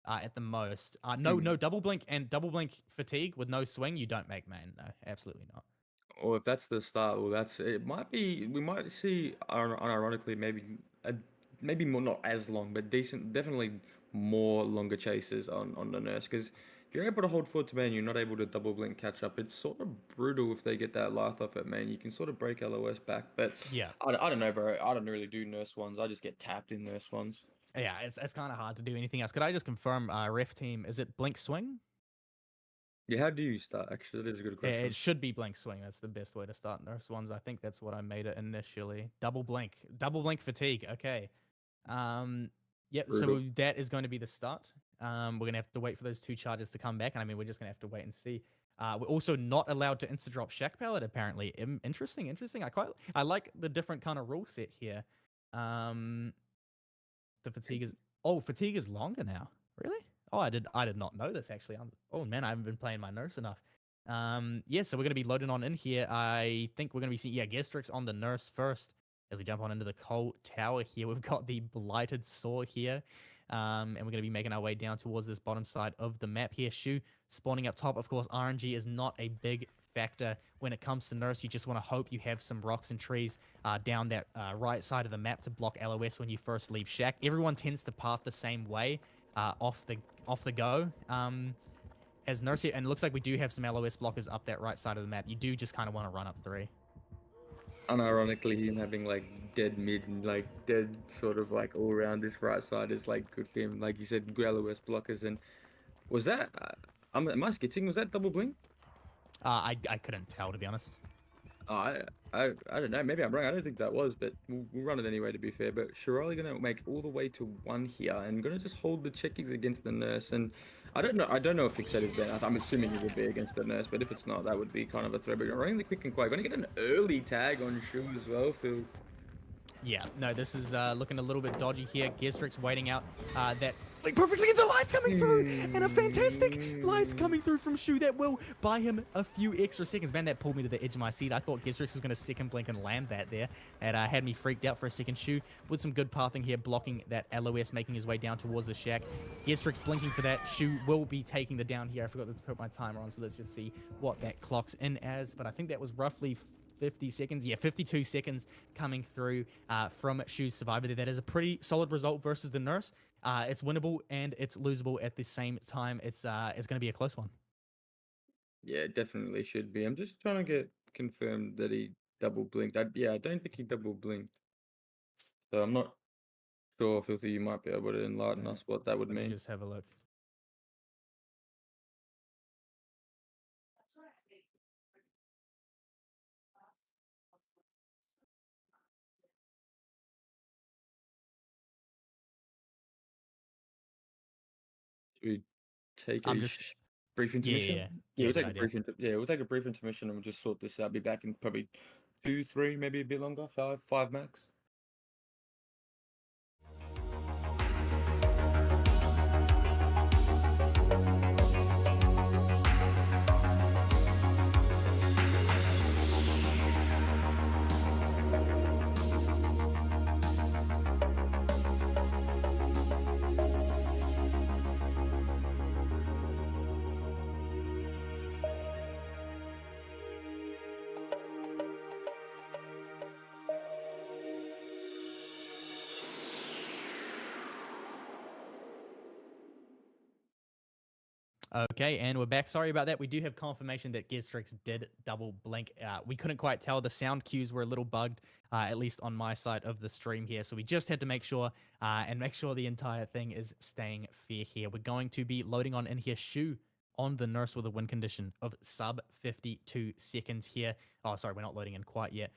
at the most. No double blink and double blink fatigue with no swing. You don't make main. No, absolutely not. Or if that's the start, well, that's it. Might be we might see unironically maybe more, not as long, but decent, definitely more longer chases on the nurse, because if you're able to hold forward to main, you're not able to double blink catch up. It's sort of brutal if they get that life off at main. You can sort of break LOS back, but Yeah. I don't know, bro. I don't really do nurse ones. I just get tapped in nurse ones. Yeah, it's kind of hard to do anything else. Could I just confirm, ref team, is it Blink Swing? Yeah, how do you start? Actually, that is a good It question. should be Blink Swing. That's the best way to start Nurse ones. I think that's what I made it initially. Double Blink Fatigue. Okay. Um, yep. So Brutal. that is going to be the start. We're gonna have to wait for those two charges to come back, and I mean, we're just gonna have to wait and see. We're also not allowed to insta drop Shack Pallet. Apparently, interesting. I like the different kind of rule set here. Um, the fatigue is longer now. Really? Oh, I did not know this actually. Oh man, I haven't been playing my nurse enough. Yeah, so we're gonna be loading on in here. I think we're gonna be seeing Gestrix on the nurse first as we jump on into the coal tower here. We've got the blighted saw here. And we're going to be making our way down towards this bottom side of the map here. Shu spawning up top. Of course, RNG is not a big factor when it comes to nurse. You just want to hope you have some rocks and trees down that right side of the map to block LOS when you first leave Shack. Everyone tends to path the same way off the go. As nurse here, and it looks like we do have some LOS blockers up that right side of the map. You do just kind of want to run up three. Unironically, him having like dead mid and like dead sort of like all around this right side is like good for him. Like you said, Grelowest blockers. And was that, am I skitching? Was that double blink? I couldn't tell, to be honest. Oh, I don't know. Maybe I'm wrong. I don't think that was, but we'll run it anyway to be fair. But Shirley gonna make all the way to one here and gonna just hold the checkings against the nurse. And I don't know. I don't know if Fixate is banned. I'm assuming it would be against the nurse, but if it's not, that would be kind of a threat. But running the quick and quiet. Gonna get an early tag on Shu as well, Phil. Yeah, no, this is looking a little bit dodgy here. Gistrix waiting out that like perfectly in the life coming through, and a fantastic life coming through from Shu that will buy him a few extra seconds. Man, that pulled me to the edge of my seat. I thought Gistrix was going to second blink and land that there. It had me freaked out for a second. Shu with some good pathing here, blocking that LOS, making his way down towards the Shack. Gistrix blinking for that. Shu will be taking the down here. I forgot to put my timer on, so let's just see what that clocks in as. But I think that was roughly 50 seconds. Yeah, 52 seconds coming through from Shu's survivor there. That is a pretty solid result versus the nurse. It's winnable and it's losable at the same time. It's going to be a close one. Yeah, definitely should be. I'm just trying to get confirmed that he double blinked. Yeah, I don't think he double blinked. So I'm not sure, Filthy, you might be able to enlighten us what that would Let me mean. just have a look. Should we take I'm a just, brief intermission? Yeah, yeah, we'll good take a idea. we'll take a brief intermission and we'll just sort this out. Be back in probably 2, 3, maybe a bit longer, five max. Okay, and we're back. Sorry about that. We do have confirmation that Gistrix did double blink. We couldn't quite tell. The sound cues were a little bugged, at least on my side of the stream here. So we just had to make sure and make sure the entire thing is staying fair here. We're going to be loading on in here Shu on the nurse with a win condition of sub 52 seconds here. Oh, sorry, we're not loading in quite yet.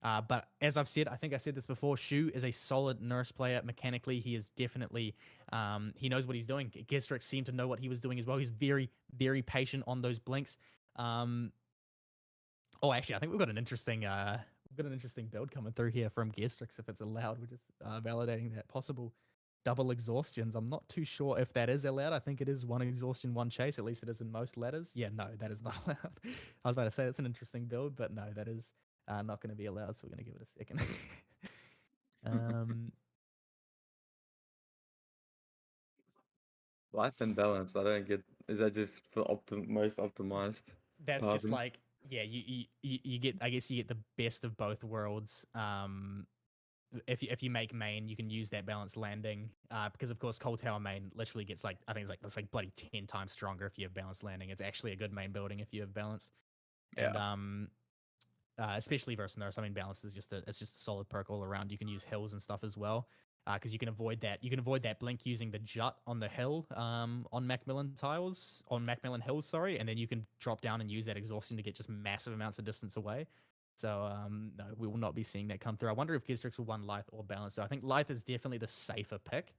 But as I've said, I think I said this before, Shu is a solid nurse player. Mechanically, he is definitely, he knows what he's doing. Gistrix seemed to know what he was doing as well. He's very, very patient on those blinks. Oh, actually, I think we've got an interesting build coming through here from Gistrix, if it's allowed. We're just validating that possible double exhaustions. I'm not too sure if that is allowed. I think it is one exhaustion, one chase. At least it is in most ladders. Yeah, no, that is not allowed. I was about to say that's an interesting build, but no, that is not going to be allowed. So we're going to give it a second. um, Life and balance. I don't get. Is that just for most optimized that's just pathing? like, yeah, you get, I guess you get the best of both worlds. If you make main, you can use that balanced landing because of course Cold Tower main literally gets like, I think it's like bloody 10 times stronger if you have balanced landing. It's actually a good main building if you have balanced, and Yeah. especially versus nurse. I mean, balance is just it's just a solid perk all around. You can use hills and stuff as well. because you can avoid that. You can avoid that blink using the jut on the hill on Macmillan Hills, sorry, and then you can drop down and use that exhaustion to get just massive amounts of distance away. So no, we will not be seeing that come through. I wonder if Gizrix will win Lyth or Balance. So I think Lyth is definitely the safer pick.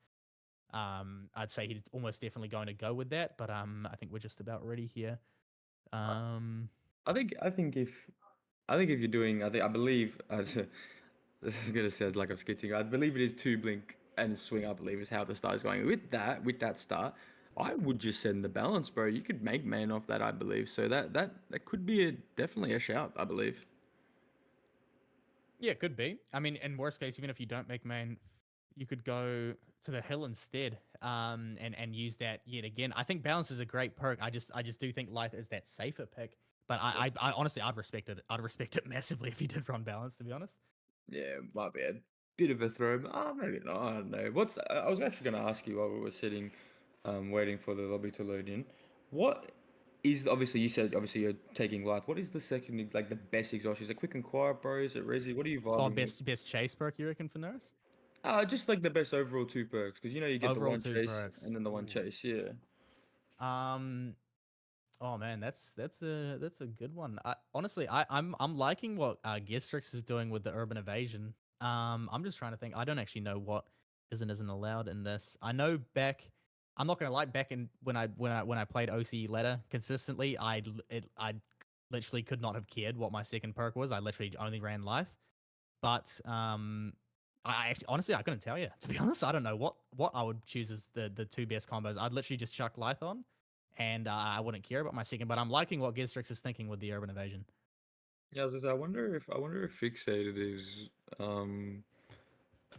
I'd say he's almost definitely going to go with that, but I think we're just about ready here. I think if you're doing, I believe I'm gonna say like I'm skitting. I believe it is two blink and swing. I believe is how the start is going. With that start, I would just send the balance, bro. You could make main off that, I believe. So that could be definitely a shout, I believe. Yeah, it could be. I mean, in worst case, even if you don't make main, you could go to the hill instead, and use that yet again. I think balance is a great perk. I just do think Lyth is that safer pick. But I honestly, I'd respect it. I'd respect it massively if he did run balance, to be honest. Yeah, might be a bit of a throw, but maybe not. I don't know. I was actually going to ask you while we were sitting, waiting for the lobby to load in. What is obviously you said obviously you're taking life. What is the second like the best exhaustion? Is it quick and quiet, bro? Is it resi? What are you Oh, vibing with? best chase perk you reckon for Nurse? Just like the best overall two perks because you get the Overall one two chase and perks. then the one Ooh. chase. Yeah. Um. Oh man, that's a good one. Honestly, I'm liking what Gistrix is doing with the urban evasion. I'm just trying to think. I don't actually know what isn't allowed in this. I know back. I'm not gonna lie. Back in when I played OC ladder consistently, I literally could not have cared what my second perk was. I literally only ran life. But I actually, honestly, I couldn't tell you. To be honest, I don't know what I would choose as the two best combos. I'd literally just chuck life on, and I wouldn't care about my second. But I'm liking what Gistrix is thinking with the urban evasion. Yeah, I wonder if fixated is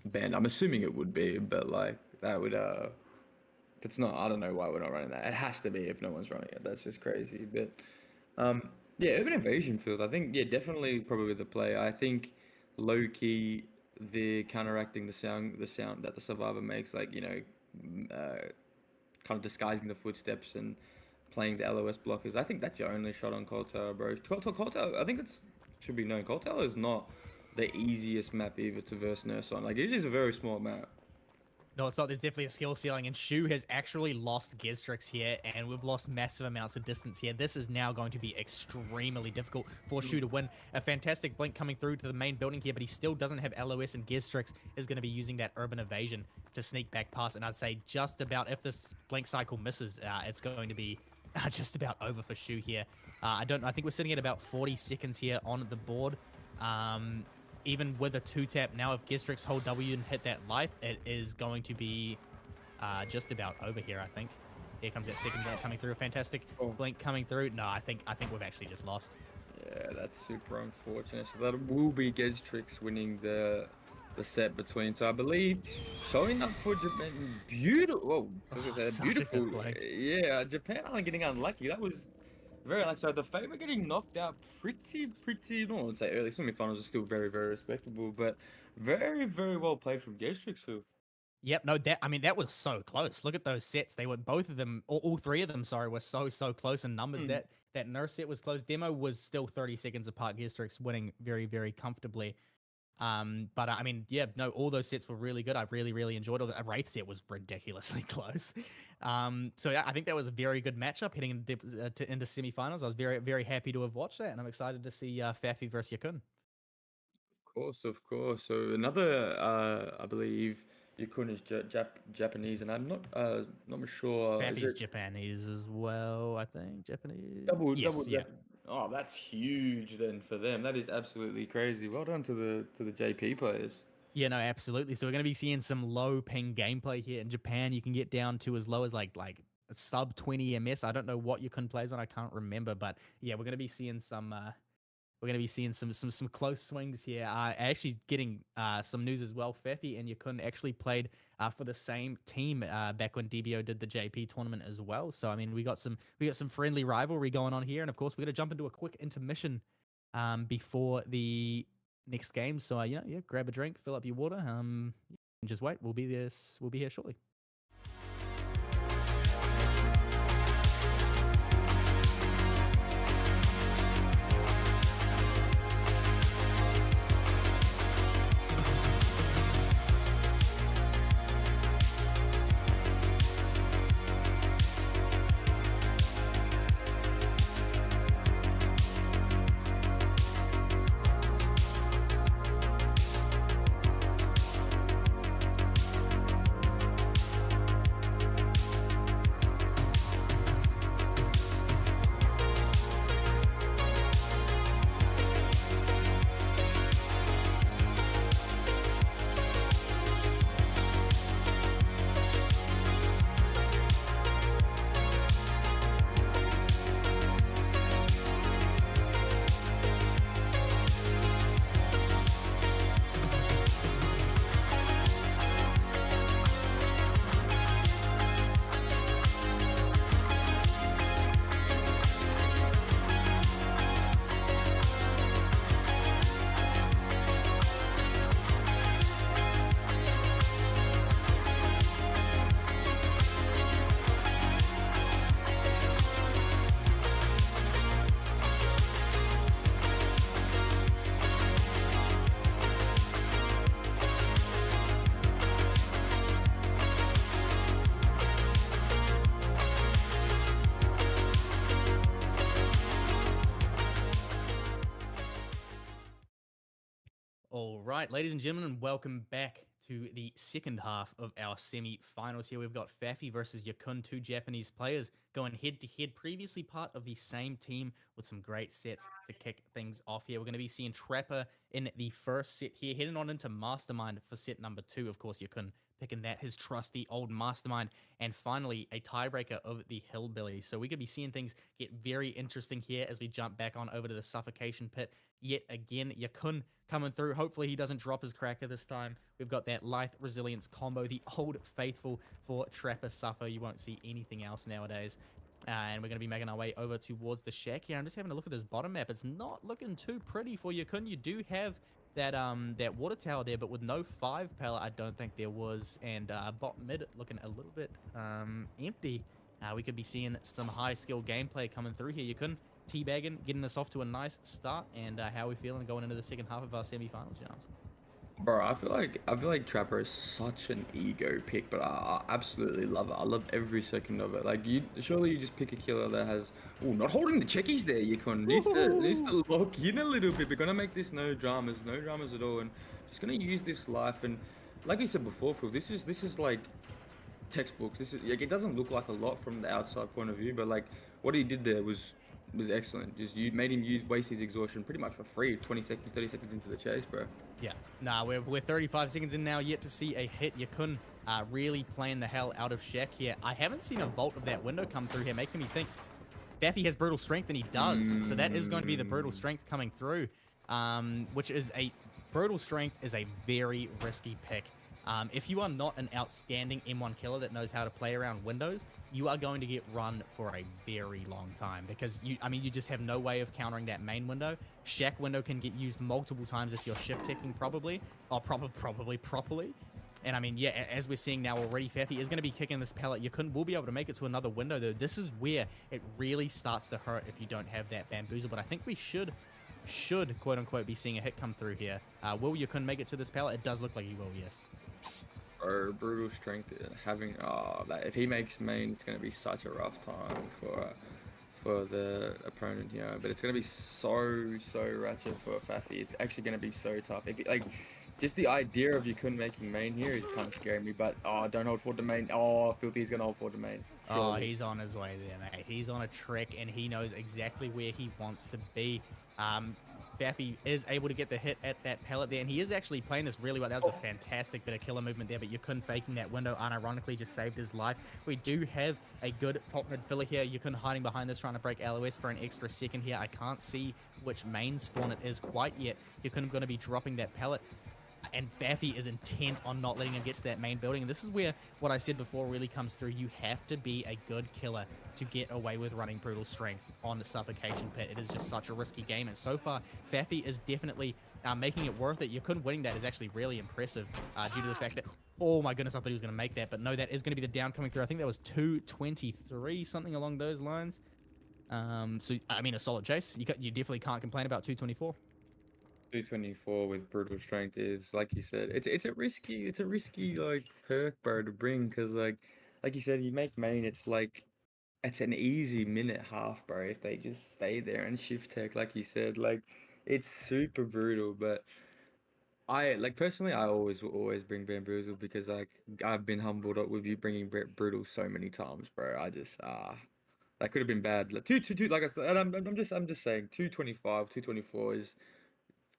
banned. I'm assuming it would be, but like that would if it's not, I don't know why we're not running that. It has to be if no one's running it. That's just crazy. But yeah, urban invasion field. I think yeah, definitely probably the play. I think low key they're counteracting the sound that the survivor makes, like kind of disguising the footsteps and playing the LOS blockers. I think that's your only shot on Cold Tower, bro. Cold Tower, I think it's should be known. Cold Tower is not the easiest map either to verse nurse on. Like it is a very small map. No, it's not. There's definitely a skill ceiling, and Shu has actually lost Gistrix here, and we've lost massive amounts of distance here. This is now going to be extremely difficult for Shu to win. A fantastic blink coming through to the main building here, but he still doesn't have LOS, and Gistrix is going to be using that urban evasion to sneak back past. And I'd say just about, if this blink cycle misses, it's going to be just about over for Shu here. I think we're sitting at about 40 seconds here on the board. Even with a 2-tap, now if Gistrix hold W and hit that life, it is going to be just about over here, I think. Here comes that second blink coming through. A fantastic blink coming through. No, I think we've actually just lost. Yeah, that's super unfortunate. So that will be Gistrix winning the set between. So I believe showing up for Japan, beautiful. Whoa, I was gonna say beautiful. Yeah, Japan aren't getting unlucky. That was very nice. So the favorite getting knocked out pretty. No, I would say early semifinals are still very, very respectable, but very, very well played from Gistrix. Yep, no, that was so close. Look at those sets. They were both of them, all three of them, sorry, were so close in numbers. That nurse set was close. Demo was still 30 seconds apart. Gistrix winning very, very comfortably. But I mean, yeah, no, all those sets were really good. I really enjoyed it. The Wraith set was ridiculously close. So yeah, I think that was a very good matchup heading into semifinals. I was very, very happy to have watched that, and I'm excited to see Fafy versus Yakun. Of course. So another, I believe Yakun is Japanese, and I'm not sure. Is Fafy's it Japanese as well, I think. Japanese. double Yes, yeah. Oh, that's huge then for them. That is absolutely crazy. Well done to the JP players. Yeah, no, absolutely. So we're going to be seeing some low ping gameplay here in Japan. You can get down to as low as like a sub 20 ms. I don't know what Yakun plays on. I can't remember, but yeah, we're going to be seeing some. We're going to be seeing some close swings here. Actually getting some news as well. Fafy and Yakun actually played for the same team back when DBO did the JP tournament as well. So I mean, we got some friendly rivalry going on here, and of course we're going to jump into a quick intermission before the next game. So yeah, grab a drink, fill up your water. And just wait. We'll be here shortly. All right, ladies and gentlemen, welcome back to the second half of our semi-finals here. We've got Fafy versus Yakun, two Japanese players going head-to-head, previously part of the same team with some great sets to kick things off here. We're going to be seeing Trapper in the first set here, heading on into Mastermind for set number two. Of course, Yakun picking that, his trusty old Mastermind, and finally a tiebreaker of the Hillbilly. So we could be seeing things get very interesting here as we jump back on over to the Suffocation Pit yet again. Yakun coming through. Hopefully he doesn't drop his cracker this time. We've got that Life Resilience combo, the old faithful for Trapper Suffer. You won't see anything else nowadays. And we're going to be making our way over towards the shack here. I'm just having a look at this bottom map. It's not looking too pretty for Yakun. You do have that water tower there, but with no 5 pallet, I don't think there was. And bot mid looking a little bit empty. We could be seeing some high skill gameplay coming through here. Yakun teabagging, getting us off to a nice start. And how are we feeling going into the second half of our semi-finals, James? Bro, I feel like Trapper is such an ego pick, but I absolutely love it. I love every second of it. Like surely you just pick a killer that has not holding the checkies there, Yakun. Needs to lock in a little bit. They're gonna make this no dramas at all, and just gonna use this life. And like you said before, Phil, this is like textbooks. This is like it doesn't look like a lot from the outside point of view, but like what he did there was excellent. Just you made him waste his exhaustion pretty much for free. 20 seconds, 30 seconds into the chase, bro. Yeah, nah, we're 35 seconds in now, yet to see a hit. Yakun really playing the hell out of Shack here. I haven't seen a vault of that window come through here, making me think Fafy has brutal strength, and he does. So that is going to be the brutal strength coming through, which is a brutal strength is a very risky pick. If you are not an outstanding M1 killer that knows how to play around windows, you are going to get run for a very long time because you just have no way of countering that main window. Shack window can get used multiple times if you're shift ticking probably properly. And I mean, yeah, as we're seeing now already, Fafy is going to be kicking this pallet. Will be able to make it to another window though. This is where it really starts to hurt if you don't have that bamboozle. But I think we should quote unquote be seeing a hit come through here. Will Yakun make it to this pallet? It does look like he will, yes. Or brutal strength having that if he makes main, it's gonna be such a rough time for the opponent, but it's gonna be so ratchet for Fafy. It's actually gonna be so tough. If like just the idea of Yakun making main here is kind of scaring me, but don't hold for the main. Filthy's gonna hold for the main. Oh, he's on his way there, mate. He's on a trek, and he knows exactly where he wants to be. Fafy is able to get the hit at that pallet there, and he is actually playing this really well. That was a fantastic bit of killer movement there, but Yakun faking that window unironically just saved his life. We do have a good top mid filler here. Yakun hiding behind this, trying to break LOS for an extra second here. I can't see which main spawn it is quite yet. Yakun going to be dropping that pallet. And Fafy is intent on not letting him get to that main building. And this is where what I said before really comes through. You have to be a good killer to get away with running brutal strength on the Suffocation Pit. It is just such a risky game. And so far, Fafy is definitely making it worth it. Yakun winning that is actually really impressive due to the fact that, oh my goodness, I thought he was going to make that. But no, that is going to be the down coming through. I think that was 223, something along those lines. So, I mean, a solid chase. You definitely can't complain about 224. 224 with brutal strength is like you said, it's a risky like perk, bro, to bring because like you said, you make main, it's an easy minute half, bro, if they just stay there and shift tech, like you said, like it's super brutal. But I like personally, I always will always bring bamboozle because like I've been humbled up with you bringing brutal so many times, bro. I just that could have been bad. Like two, like I said, and I'm just saying 225, 224 is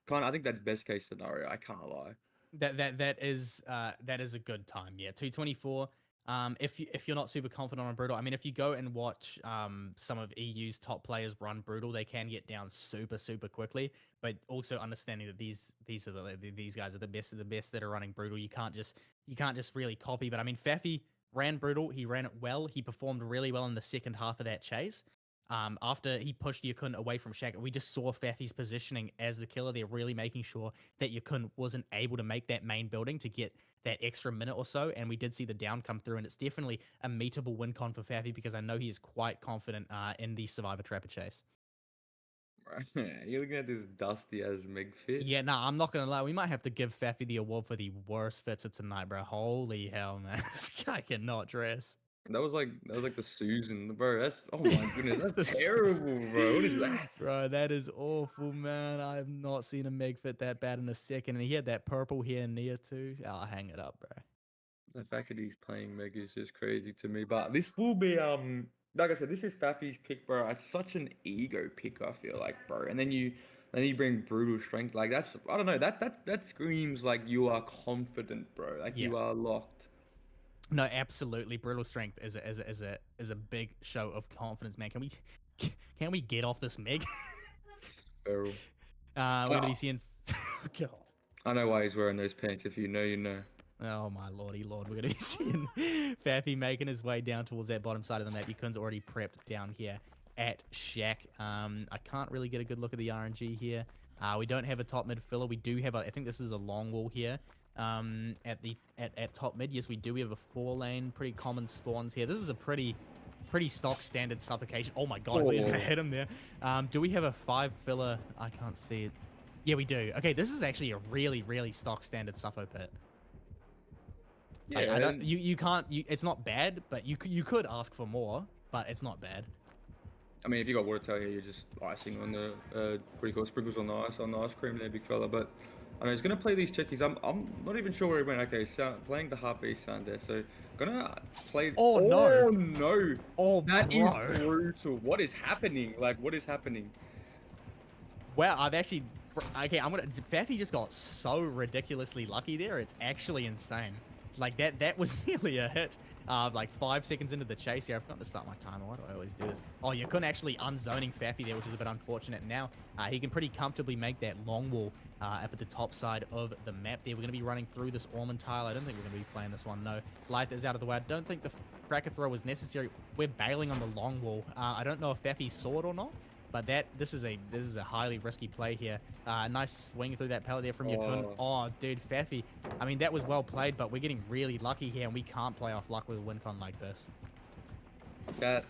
kind of, I think that's best case scenario. I can't lie. That is a good time. Yeah, 224. If you're not super confident on brutal, I mean, if you go and watch some of EU's top players run brutal, they can get down super quickly. But also understanding that these guys are the best of the best that are running brutal. You can't just really copy. But I mean, Fafy ran brutal. He ran it well. He performed really well in the second half of that chase. After he pushed Yakun away from Shaq, we just saw Fafy's positioning as the killer. They're really making sure that Yakun wasn't able to make that main building to get that extra minute or so. And we did see the down come through, and it's definitely a meetable win con for Fafy because I know he is quite confident in the Survivor Trapper chase. Right. You're looking at this dusty as Meg fit. Yeah, nah, I'm not gonna lie. We might have to give Fafy the award for the worst fits of tonight, bro. Holy hell, man. This guy cannot dress. That was like the Susan, bro. That's oh my goodness, The that's Susan. terrible, bro. What is that? Bro, that is awful, man. I've not seen a Meg fit that bad in a second. And he had that purple hair near too. I'll hang it up, bro. The fact that he's playing Meg is just crazy to me. But this will be like I said, this is Fafy's pick, bro. It's such an ego pick, I feel like, bro. And then you bring brutal strength. Like that's I don't know, that screams like you are confident, bro. Like Yeah. you are locked. No, absolutely. Brutal strength is a big show of confidence, man. Can we get off this Meg? Feral. We're gonna be seeing. God. I know why he's wearing those pants. If you know, you know. Oh my lordy lord, we're gonna be seeing Fafy making his way down towards that bottom side of the map. Yakun's already prepped down here at Shack. I can't really get a good look at the RNG here. We don't have a top mid filler. We do have I think this is a long wall here. At top mid, yes, we do. We have a 4-lane, pretty common spawns here. This is a pretty stock standard suffocation. Oh my god, we just gonna hit him there. Do we have a 5 filler? I can't see it. Yeah, we do. Okay, this is actually a really stock standard suffo pit. Like, Yeah, I don't, you can't, it's not bad, but you could ask for more, but it's not bad. I mean, if you got water tail here, you're just icing on the pretty cool sprinkles on the ice cream there, big fella. But I know he's gonna play these checkies. I'm not even sure where he went. Okay, so playing the heartbeat sound there. So gonna play. Oh no! Oh no! Oh, That is bro. brutal. What is happening? Like, what is happening? Wow, I've actually, okay, Fafy just got so ridiculously lucky there. It's actually insane. Like that was nearly a hit. Like 5 seconds into the chase here. I've forgotten to start my timer. Why do I always do this? Oh, Yakun actually unzoning Fafy there, which is a bit unfortunate. Now he can pretty comfortably make that long wall up at the top side of the map there. We're going to be running through this Ormond tile. I don't think we're going to be playing this one, no. Light is out of the way. I don't think the cracker throw was necessary. We're bailing on the long wall. I don't know if Fafy saw it or not. But this is a highly risky play here. Nice swing through that pellet there from Yakun. Oh, dude, Fafy. I mean, that was well played, but we're getting really lucky here, and we can't play off luck with a win con like this. That,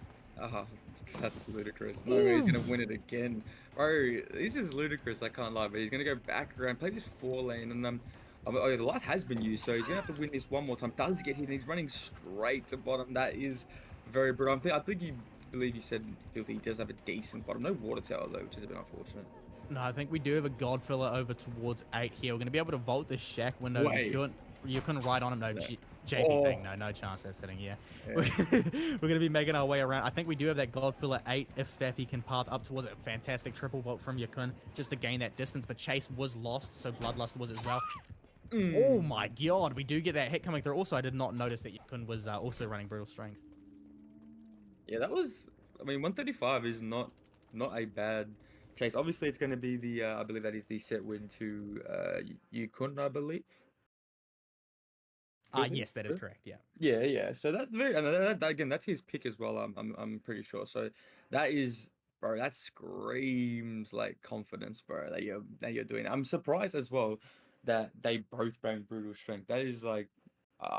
that's ludicrous. No way he's gonna win it again, bro. This is ludicrous. I can't lie, but he's gonna go back around, play this 4-lane, and oh, yeah, the light has been used, so he's gonna have to win this one more time. Does get hit, and he's running straight to bottom. That is very brutal. I think you believe you said Filthy does have a decent bottom. No water tower though, which is a bit unfortunate. No, I think we do have a god filler over towards 8 here. We're gonna be able to vault the Shack window. Wait. You couldn't ride on him. No, JP Oh. thing. No chance that's hitting here. Yeah. We're gonna be making our way around. I think we do have that god filler 8 if Fafy can path up towards it. Fantastic triple vault from Yakun just to gain that distance, but Chase was lost, so Bloodlust was as well. Oh my god, we do get that hit coming through. Also, I did not notice that Yakun was also running brutal strength. Yeah, that was. I mean, 135 is not a bad chase. Obviously, it's going to be the. I believe that is the set win to Yakun, I believe. Yes, that is correct. Yeah. Yeah. So that's very. And that, again, that's his pick as well. I'm pretty sure. So that is, bro. That screams like confidence, bro. That you're doing. I'm surprised as well that they both bring brutal strength. That is like.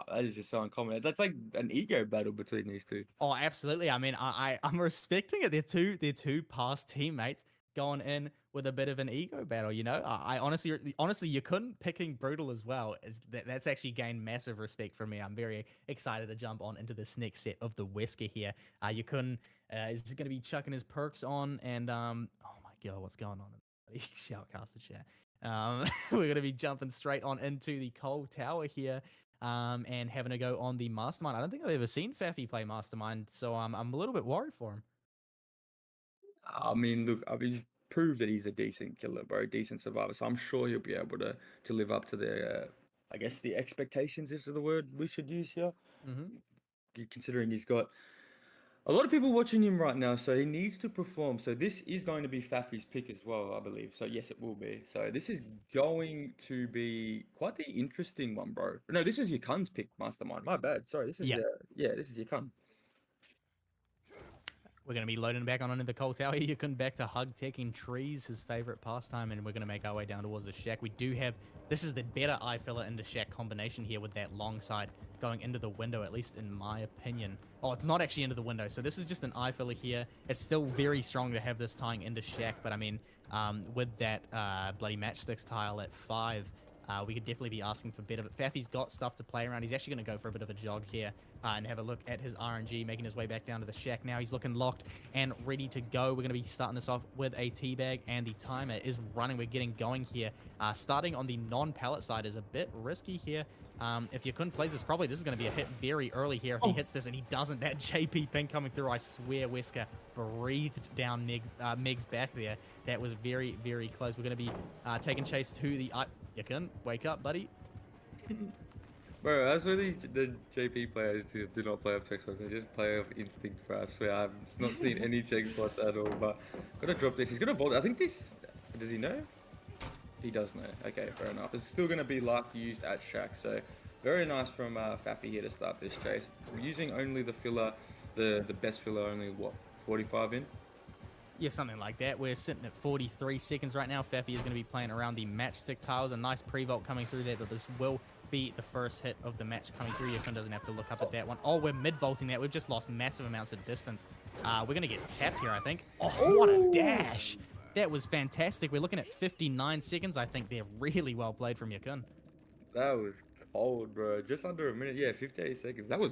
That is just so uncommon. That's like an ego battle between these two. Oh, absolutely. I mean, I'm respecting it. They're two past teammates going in with a bit of an ego battle. You know, I honestly, you couldn't picking brutal as well. That's actually gained massive respect from me. I'm very excited to jump on into this next set of the Wesker here. You couldn't is going to be chucking his perks on, and oh my god, what's going on? Shoutcaster chat. We're going to be jumping straight on into the coal tower here. And having to go on the Mastermind. I don't think I've ever seen Fafy play Mastermind, so I'm a little bit worried for him. I mean, look, he's proved that he's a decent killer, bro, decent survivor. So I'm sure he'll be able to live up to the, I guess, the expectations is the word we should use here. Considering he's got a lot of people watching him right now, so he needs to perform. So this is going to be Fafy's pick as well, I believe. So yes, it will be. So this is going to be quite the interesting one, bro. No, this is Yakun's pick, Mastermind. My bad. Sorry, this is this is Yakun. We're going to be loading back on into the coal tower. You can back to hug taking trees, his favorite pastime, and we're going to make our way down towards the Shack. We do have, this is the better eye filler into Shack combination here with that long side going into the window, at least in my opinion. Oh, it's not actually into the window, so this is just an eye filler here. It's still very strong to have this tying into Shack, but I mean, with that bloody matchsticks tile at 5, we could definitely be asking for better. But Fafy's got stuff to play around. He's actually going to go for a bit of a jog here and have a look at his RNG, making his way back down to the shack now. He's looking locked and ready to go. We're going to be starting this off with a teabag, and the timer is running. We're getting going here. Starting on the non-pallet side is a bit risky here. If Yakun plays this, probably this is going to be a hit very early here. If he hits this and he doesn't, that JP ping coming through, I swear Wesker breathed down Meg's back there. That was very, very close. We're going to be taking chase to the... Yakun, wake up, buddy. Bro, that's where the JP players do not play off check spots. They just play off instinct, bro. I swear, I've not seen any check spots at all. But gotta drop this. He's gonna bolt. I think this. Does he know? He does know. Okay, fair enough. It's still gonna be life used at shack. So very nice from Fafy here to start this chase. We're using only the filler, the best filler. Only what, 45 in? Yeah, something like that. We're sitting at 43 seconds right now. Fafy is going to be playing around the matchstick tiles. A nice pre-vault coming through there, but this will be the first hit of the match coming through. Yakun doesn't have to look up at that one. Oh, we're mid-vaulting that. We've just lost massive amounts of distance. We're going to get tapped here, I think. Oh, what a dash! That was fantastic. We're looking at 59 seconds. I think they're really well played from Yakun. That was cold, bro. Just under a minute. Yeah, 58 seconds. That was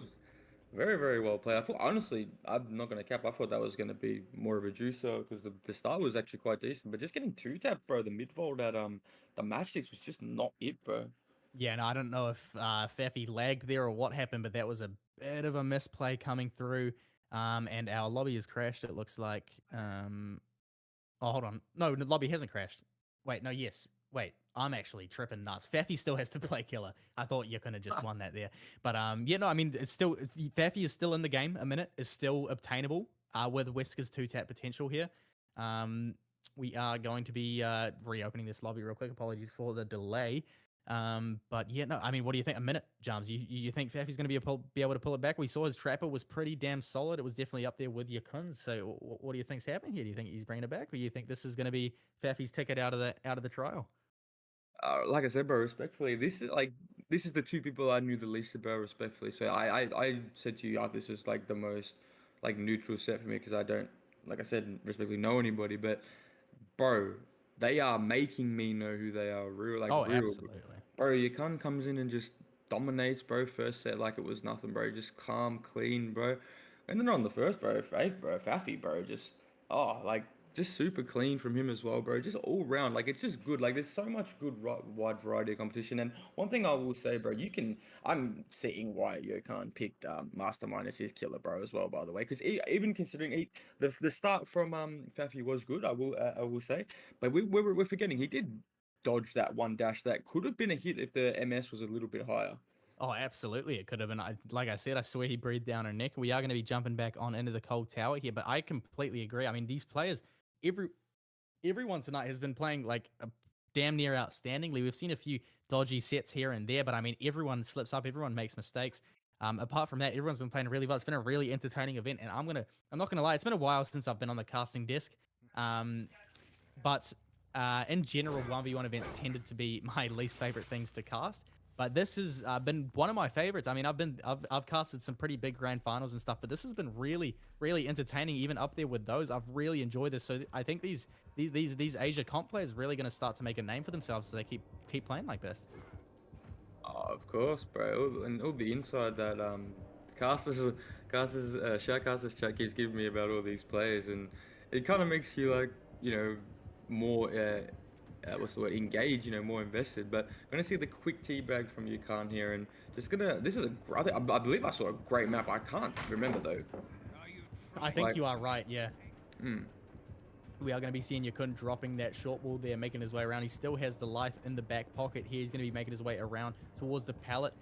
very, very well played. I thought, honestly, I'm not going to cap. I thought that was going to be more of a juicer because the start was actually quite decent. But just getting two tapped, bro, the mid-vault at the matchsticks was just not it, bro. Yeah, no, I don't know if Fafy lagged there or what happened, but that was a bit of a misplay coming through. And our lobby has crashed, it looks like. Oh, hold on. No, the lobby hasn't crashed. Wait, no, yes. Wait, I'm actually tripping nuts. Fafy still has to play killer. I thought you could have just won that there. But yeah, no, I mean, it's still, Fafy is still in the game. A minute is still obtainable with Wesker's 2-tap potential here. We are going to be reopening this lobby real quick. Apologies for the delay. But yeah, no, I mean, what do you think? A minute, Jams. You think Fafy's going to be able to pull it back? We saw his trapper was pretty damn solid. It was definitely up there with Yakun. So what do you think's happening here? Do you think he's bringing it back, or do you think this is going to be Fafy's ticket out of the trial? Like I said, bro, respectfully, this is the two people I knew the least about, respectfully. So I said to you, this is like the most like neutral set for me because I don't, like I said, respectfully know anybody. But bro, they are making me know who they are, Oh, real. absolutely. Bro, Yakun comes in and just dominates, bro. First set like it was nothing, bro. Just calm, clean, bro. And then on the first, bro, Fafy, bro, just like just super clean from him as well, bro. Just all round, like it's just good. Like there's so much good wide variety of competition. And one thing I will say, bro, I'm seeing why Yokan picked Mastermind as his killer, bro, as well. By the way, because even considering the start from Fafy was good, I will say, but we're forgetting he did dodge that one dash that could have been a hit if the MS was a little bit higher. Oh, absolutely. It could have been. Like I said, I swear he breathed down her neck. We are going to be jumping back on into the cold tower here, but I completely agree. I mean, these players, everyone tonight has been playing like damn near outstandingly. We've seen a few dodgy sets here and there, but I mean, everyone slips up, everyone makes mistakes. Apart from that, everyone's been playing really well. It's been a really entertaining event, and I'm not gonna lie, it's been a while since I've been on the casting desk. But in general, 1v1 events tended to be my least favorite things to cast. But this has been one of my favorites. I mean, I've casted some pretty big grand finals and stuff, but this has been really, really entertaining, even up there with those. I've really enjoyed this. So I think these Asia comp players are really going to start to make a name for themselves as they keep playing like this. Oh, of course, bro. And all the inside that Shoutcasters chat keeps giving me about all these players, and it kind of makes you like, more what's the word, engaged, more invested. But gonna see the quick teabag from Yukon here, and this is I believe I saw a great map. I can't remember though. I think Like, you are right, yeah. hmm. We are going to be seeing Yakun dropping that short wall there, making his way around. He still has the life in the back pocket here. He's going to be making his way around towards the pallet,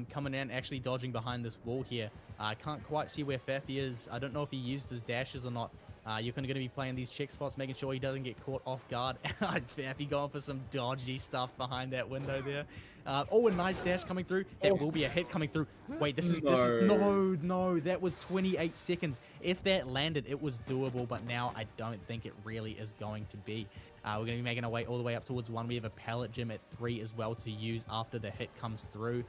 coming in, actually dodging behind this wall here. I can't quite see where Fafy is. I don't know if he used his dashes or not. You're going to be playing these check spots, making sure he doesn't get caught off guard. Fafy going for some dodgy stuff behind that window there. Oh, a nice dash coming through. That will be a hit coming through. Wait, this is no. That was 28 seconds. If that landed, it was doable, but now I don't think it really is going to be. We're going to be making our way all the way up towards 1. We have a pallet gym at 3 as well to use after the hit comes through.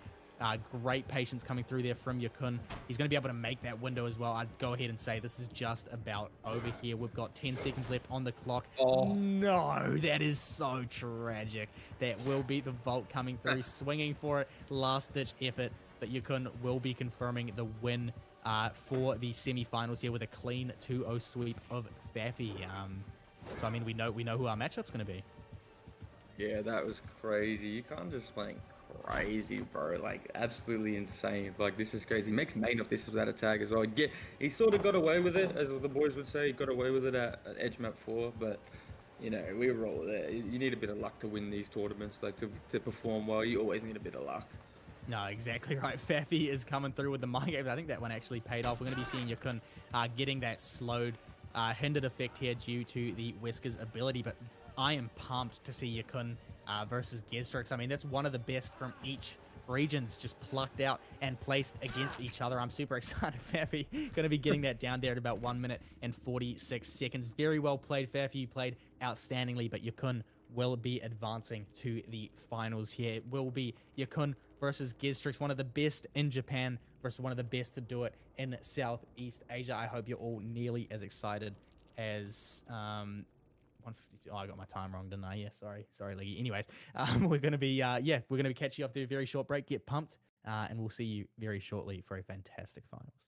Great patience coming through there from Yakun. He's going to be able to make that window as well. I'd go ahead and say this is just about over here. We've got 10 seconds left on the clock. Oh. No, that is so tragic. That will be the Vault coming through, swinging for it. Last-ditch effort, but Yakun will be confirming the win for the semifinals here with a clean 2-0 sweep of Fafy. So, I mean, we know who our matchup's going to be. Yeah, that was crazy. You can't just playing crazy, bro. Like, absolutely insane. Like, this is crazy. He makes main of this without a tag as well. Yeah, he sort of got away with it, as the boys would say. He got away with it at Edge Map 4, but, you know, we roll with it. You need a bit of luck to win these tournaments, like, to perform well. You always need a bit of luck. No, exactly right. Fafy is coming through with the mind game. I think that one actually paid off. We're going to be seeing Yakun getting that slowed, hindered effect here due to the Wesker's ability, but I am pumped to see Yakun versus Gizri. I mean, that's one of the best from each regions just plucked out and placed against each other. I'm super excited. Fafy going to be getting that down there at about 1 minute and 46 seconds. Very well played, Fafy. You played outstandingly, but Yakun will be advancing to the finals here. It will be Yakun versus Gizri, one of the best in Japan versus one of the best to do it in Southeast Asia. I hope you're all nearly as excited as 152. Oh, I got my time wrong, didn't I? Yeah, sorry, Leggy. Anyways, we're gonna be we're gonna be catching you after a very short break. Get pumped, and we'll see you very shortly for a fantastic finals.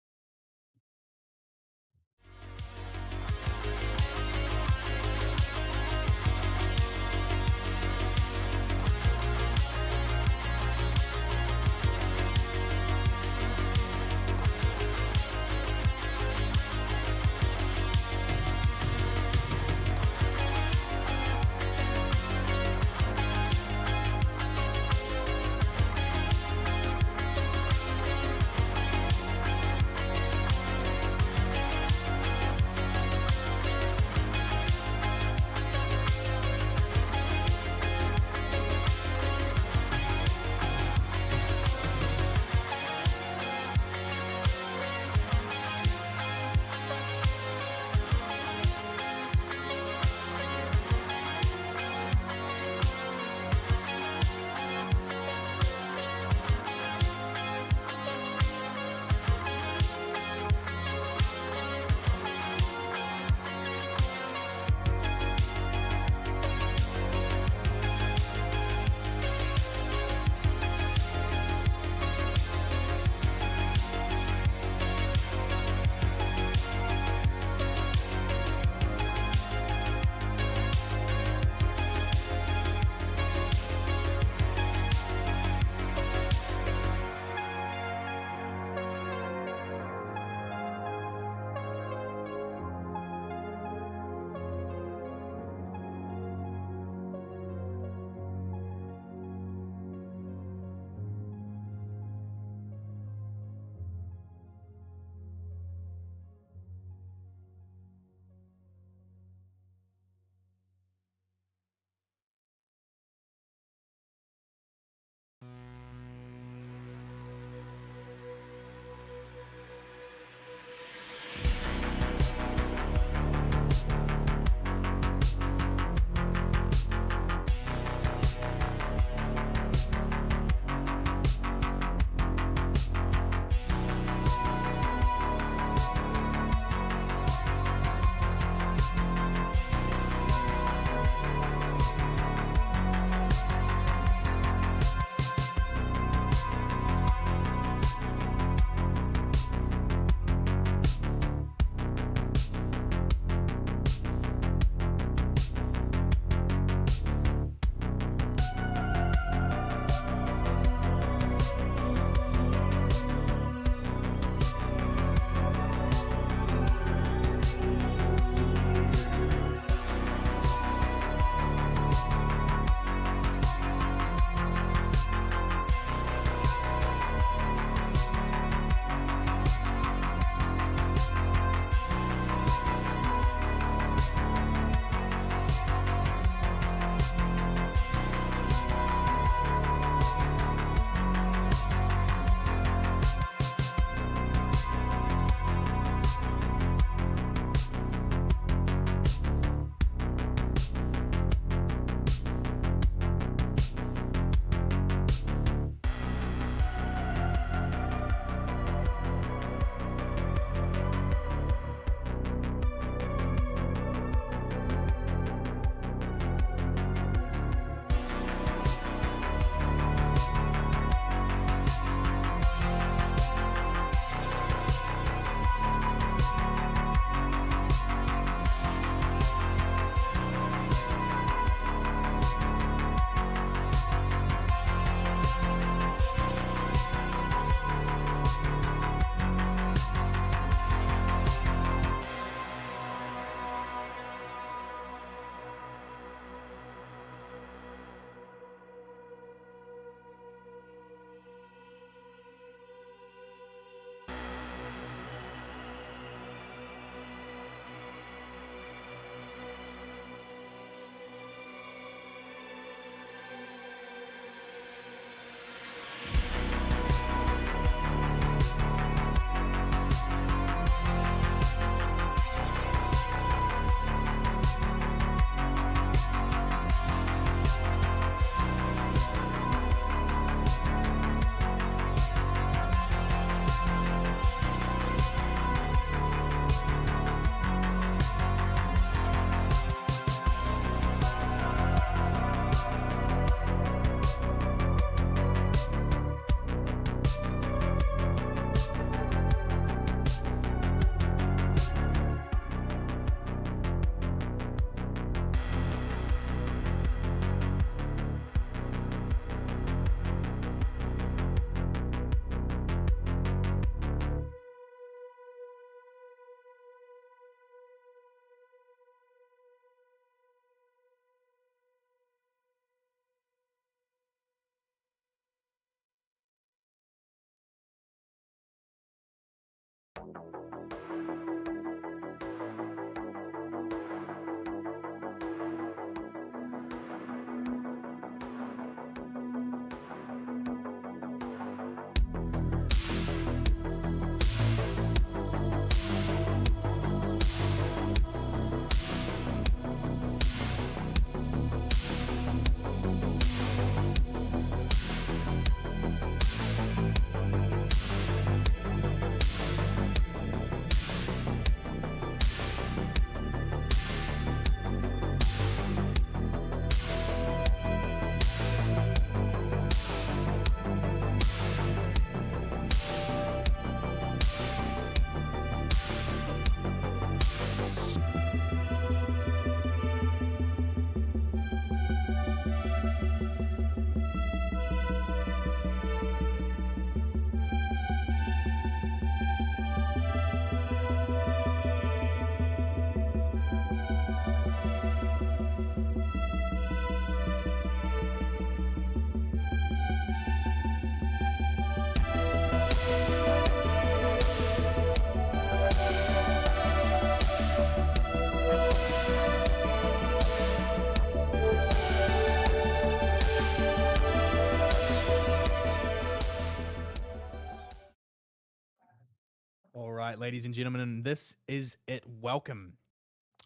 All right, ladies and gentlemen, and this is it. Welcome.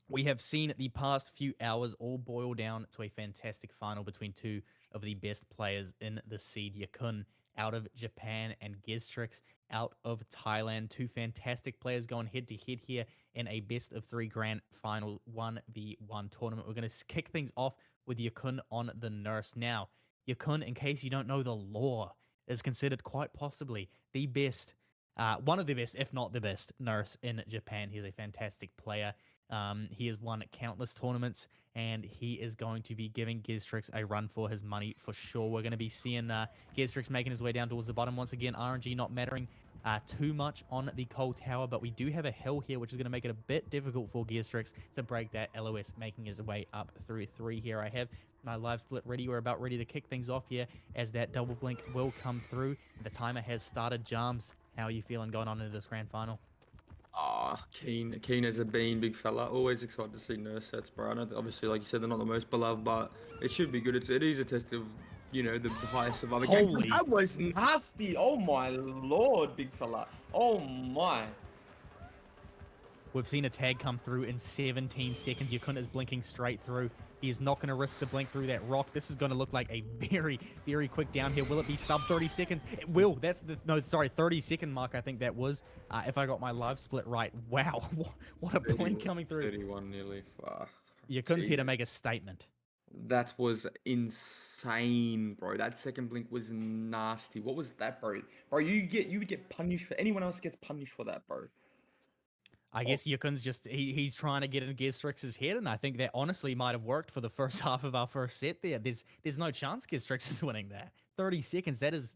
We have seen the past few hours all boil down to a fantastic final between two of the best players in the seed. Yakun out of Japan and Giztrix out of Thailand. Two fantastic players going head to head here in a best of three grand final 1v1 tournament. We're going to kick things off with Yakun on the nurse. Now, Yakun, in case you don't know the lore, is considered quite possibly the best, one of the best, if not the best, nurse in Japan. He's a fantastic player. He has won countless tournaments, and he is going to be giving Giztrix a run for his money for sure. We're going to be seeing Giztrix making his way down towards the bottom once again. RNG not mattering too much on the coal tower, but we do have a hill here, which is going to make it a bit difficult for Giztrix to break that LOS, making his way up through three here. I have my live split ready. We're about ready to kick things off here as that double blink will come through. The timer has started. Jams, how are you feeling going on into this grand final? Keen as a bean, big fella. Always excited to see nurse sets, bro. I know that obviously, like you said, they're not the most beloved, but it should be good. It is a test of, the highest survivor game. Holy. That was nasty. Oh my lord, big fella. Oh my. We've seen a tag come through in 17 seconds. Yakun is blinking straight through. He is not going to risk the blink through that rock. This is going to look like a very, very quick down here. Will it be sub 30 seconds? It will. That's the, no, sorry, 30-second mark, I think that was, if I got my live split right. Wow, what a blink coming through. 31 nearly. Yakun's here to make a statement. That was insane, bro. That second blink was nasty. What was that, bro? Bro, you would get punished for, anyone else gets punished for that, bro. I guess Yakun's just, he's trying to get in Giztrix's head, and I think that honestly might have worked for the first half of our first set there. There's no chance Giztrix is winning that. 30 seconds, that is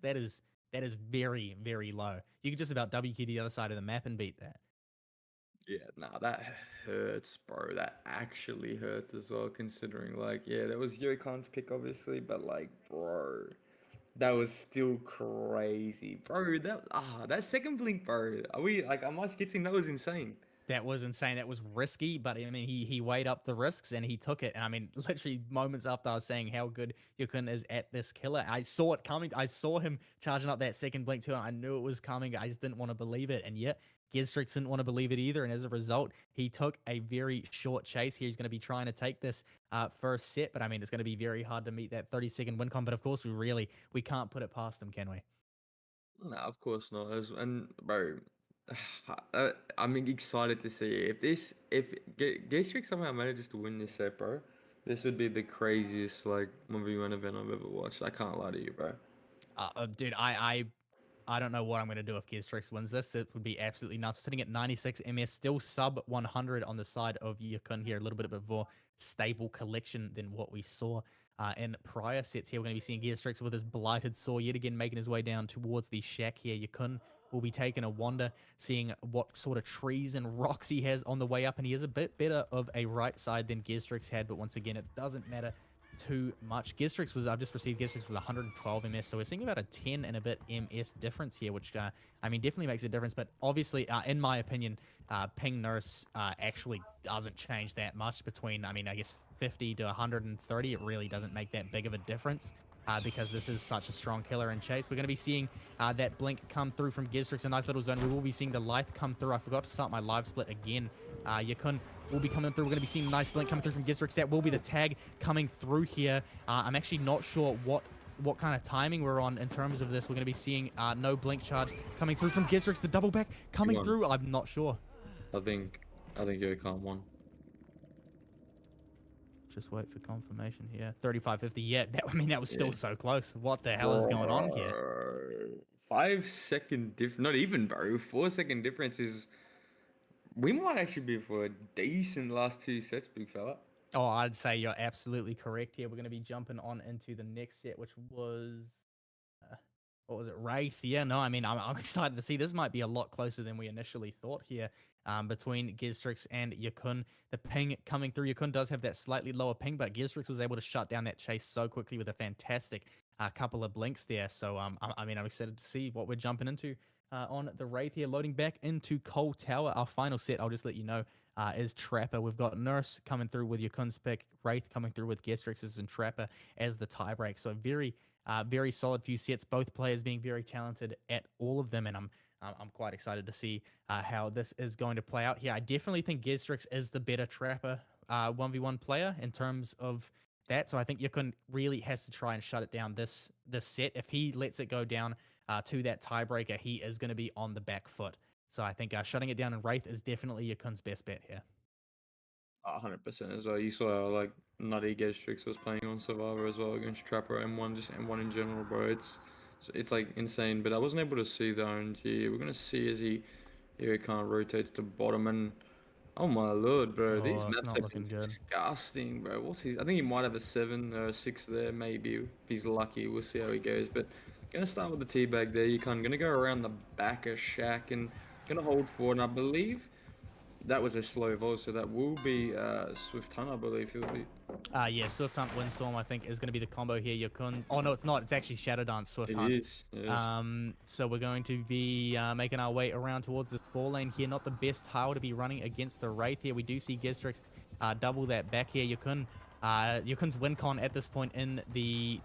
very, very low. You could just about W key to the other side of the map and beat that. Yeah, nah, that hurts, bro. That actually hurts as well, considering, like, yeah, that was Yokon's pick, obviously, but, like, bro, that was still crazy. Bro, that second blink, bro. Am I skitting? That was insane. That was insane. That was risky, but I mean, he weighed up the risks and he took it. And I mean, literally moments after I was saying how good Yakun is at this killer, I saw it coming. I saw him charging up that second blink too, and I knew it was coming. I just didn't want to believe it. And yet, Giztrix didn't want to believe it either. And as a result, he took a very short chase here. He's going to be trying to take this first set, but I mean, it's going to be very hard to meet that 30-second win con. But of course, we can't put it past him, can we? No, of course not. And bro, I'm excited to see if Gastrix somehow manages to win this set, bro. This would be the craziest like 1v1 event I've ever watched. I can't lie to you, bro. Dude, I don't know what I'm going to do if Giztrix wins this. It would be absolutely nuts. Sitting at 96 MS, still sub 100 on the side of Yakun here. A little bit of a more stable collection than what we saw in prior sets here. We're going to be seeing Giztrix with his blighted saw yet again making his way down towards the shack here. Yakun will be taking a wander, seeing what sort of trees and rocks he has on the way up. And he is a bit better of a right side than Giztrix had. But once again, it doesn't matter. too much. Gistrix was, I've just received Gistrix was 112 ms, so we're seeing about a 10 and a bit ms difference here, which I mean definitely makes a difference. But obviously, in my opinion, ping nurse actually doesn't change that much between, I mean, I guess 50 to 130. It really doesn't make that big of a difference. Because this is such a strong killer in chase. We're going to be seeing that blink come through from Gistrix, a nice little zone. We will be seeing the Lithe come through. I forgot to start my live split again. Yakun will be coming through. We're going to be seeing a nice blink coming through from Gistrix. That will be the tag coming through here. I'm actually not sure what kind of timing we're on in terms of this. We're going to be seeing no blink charge coming through from Gistrix. The double back coming through. I'm not sure. I think Yakun won. Just wait for confirmation here. 35.50. Yeah, I mean, that was still Yeah. so close. What the hell is going on here? 5 second difference. Not even, bro. 4 second difference is. We might actually be for a decent last 2 sets, big fella. Oh, I'd say you're absolutely correct here. We're going to be jumping on into the next set, which was what was it, Wraith? Yeah, no, I mean, I'm excited to see. This might be a lot closer than we initially thought here between Gistrix and Yakun. The ping coming through. Yakun does have that slightly lower ping, but Gistrix was able to shut down that chase so quickly with a fantastic couple of blinks there. So, I mean, I'm excited to see what we're jumping into on the Wraith here. Loading back into Coal Tower. Our final set, I'll just let you know, is Trapper. We've got Nurse coming through with Yakun's pick, Wraith coming through with Gistrix's, and Trapper as the tiebreak. So very solid few sets. Both players being very talented at all of them, and I'm quite excited to see how this is going to play out here. I definitely think Gistrix is the better Trapper 1v1 player in terms of that. So I think Yakun really has to try and shut it down this set. If he lets it go down to that tiebreaker, he is going to be on the back foot. So I think shutting it down in Wraith is definitely Yakun's best bet here. 100% as well. You saw how, like, Nutty Gaztrix was playing on Survivor as well against Trapper M1, just M1 in general, bro. It's like insane. But I wasn't able to see the RNG. We're gonna see as he kind of rotates to bottom, and oh my lord, bro, these Oh, it's maps not have been looking good. disgusting, bro. What's his? I think he might have a 7 or a 6 there, maybe if he's lucky. We'll see how he goes. But gonna start with the teabag there. You can gonna go around the back of Shack and gonna hold forward. And I believe that was a slow evolve, so that will be Swift Hunt, I believe, Filthy. Yeah, Swift Hunt Windstorm, I think, is going to be the combo here. Yakun's. Oh, no, it's not. It's actually Shadow Dance Swift It Hunt. is. Yes. So we're going to be making our way around towards this 4 lane here. Not the best tile to be running against the Wraith here. We do see Gistrix double that back here. Yakun's win con at this point in the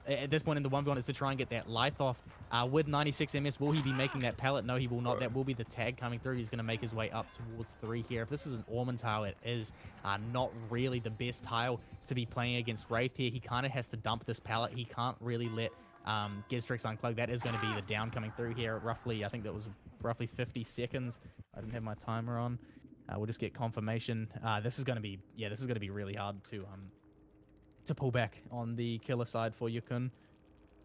at this point in the 1v1 is to try and get that Lithe off. With 96 ms, will he be making that pallet? No, he will not. That will be the tag coming through. He's going to make his way up towards 3 here. If this is an Orman tile, it is not really the best tile to be playing against Wraith here. He kind of has to dump this pallet. He can't really let Gistrix unplug. That is going to be the down coming through here. Roughly, I think that was roughly 50 seconds. I didn't have my timer on. We'll just get confirmation. This is going to be really hard to pull back on the killer side for Yakun.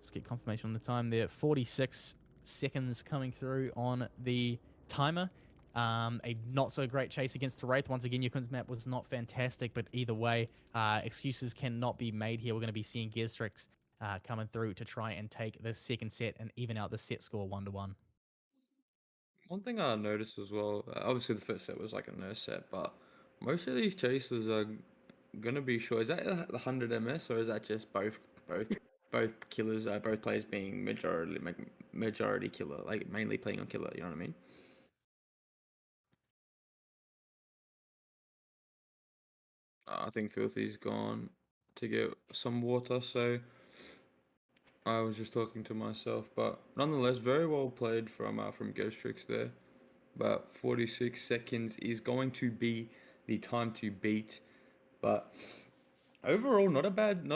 Just get confirmation on the time there. 46 seconds coming through on the timer. A not so great chase against the Wraith. Once again, Yakun's map was not fantastic, but either way, excuses cannot be made here. We're going to be seeing Gistrix coming through to try and take this second set and even out the set score 1-1. One thing I noticed as well, obviously the first set was like a nurse set, but most of these chases are gonna be short. Is that the 100 ms or is that just both killers, both players being majority killer, like mainly playing on killer? You know what I mean? I think Filthy's gone to get some water, so I was just talking to myself. But nonetheless, very well played from Ghostrix there. But 46 seconds is going to be the time to beat. But overall, not a bad.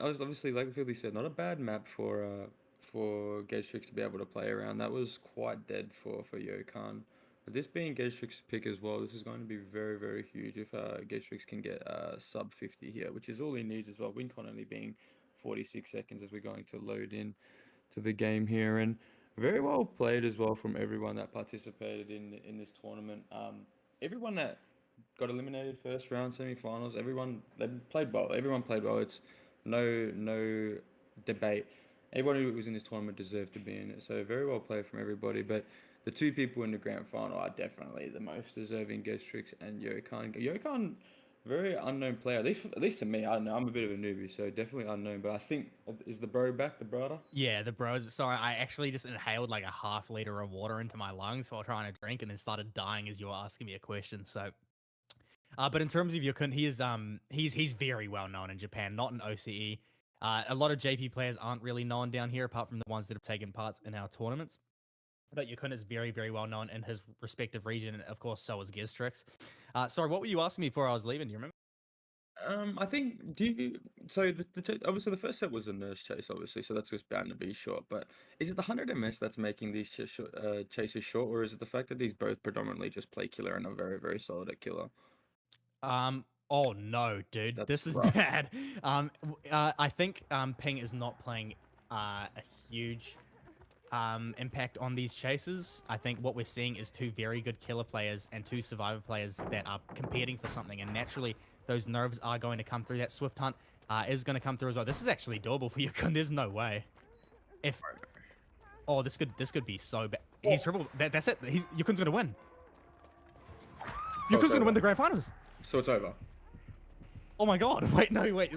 Obviously, like Filthy said, not a bad map for Ghostrix to be able to play around. That was quite dead for Yokan. But this being Ghostrix's pick as well, this is going to be very, very huge if Ghostrix can get sub 50 here, which is all he needs as well. Win con only being 46 seconds as we're going to load in to the game here, and very well played as well from everyone that participated in this tournament. Everyone that got eliminated first round semifinals, everyone they played well. Everyone played well. It's no debate. Everyone who was in this tournament deserved to be in it. So very well played from everybody. But the two people in the grand final are definitely the most deserving, Ghostrix and Yokan. Yokan Very unknown player. At least to me, I don't know. I'm a bit of a newbie, so definitely unknown. But I think is the bro back, the brother? Yeah, the bros. Sorry, I actually just inhaled like a half liter of water into my lungs while trying to drink, and then started dying as you were asking me a question. So, but in terms of Yakun, he's very well known in Japan, not in OCE. A lot of JP players aren't really known down here, apart from the ones that have taken part in our tournaments. But Yakun is very, very well known in his respective region, and of course, so is Giztrix. Sorry, what were you asking me before I was leaving? Do you remember? I think do you so obviously the first set was a nurse chase, obviously, so that's just bound to be short. But is it the 100 ms that's making these chases short, or is it the fact that these both predominantly just play killer and are very, very solid at killer? Oh no, dude, That's this is rough. bad. I think Ping is not playing a huge impact on these chases. I think what we're seeing is two very good killer players and two survivor players that are competing for something, and naturally those nerves are going to come through. That Swift Hunt is going to come through as well. This is actually doable for Yukon. There's no way. If oh, this could be so bad. He's Oh, triple. That's it. Yukon's going to win. so it's Yukon's going to win over. the grand finals. So it's over. Oh my god! Wait, no, wait.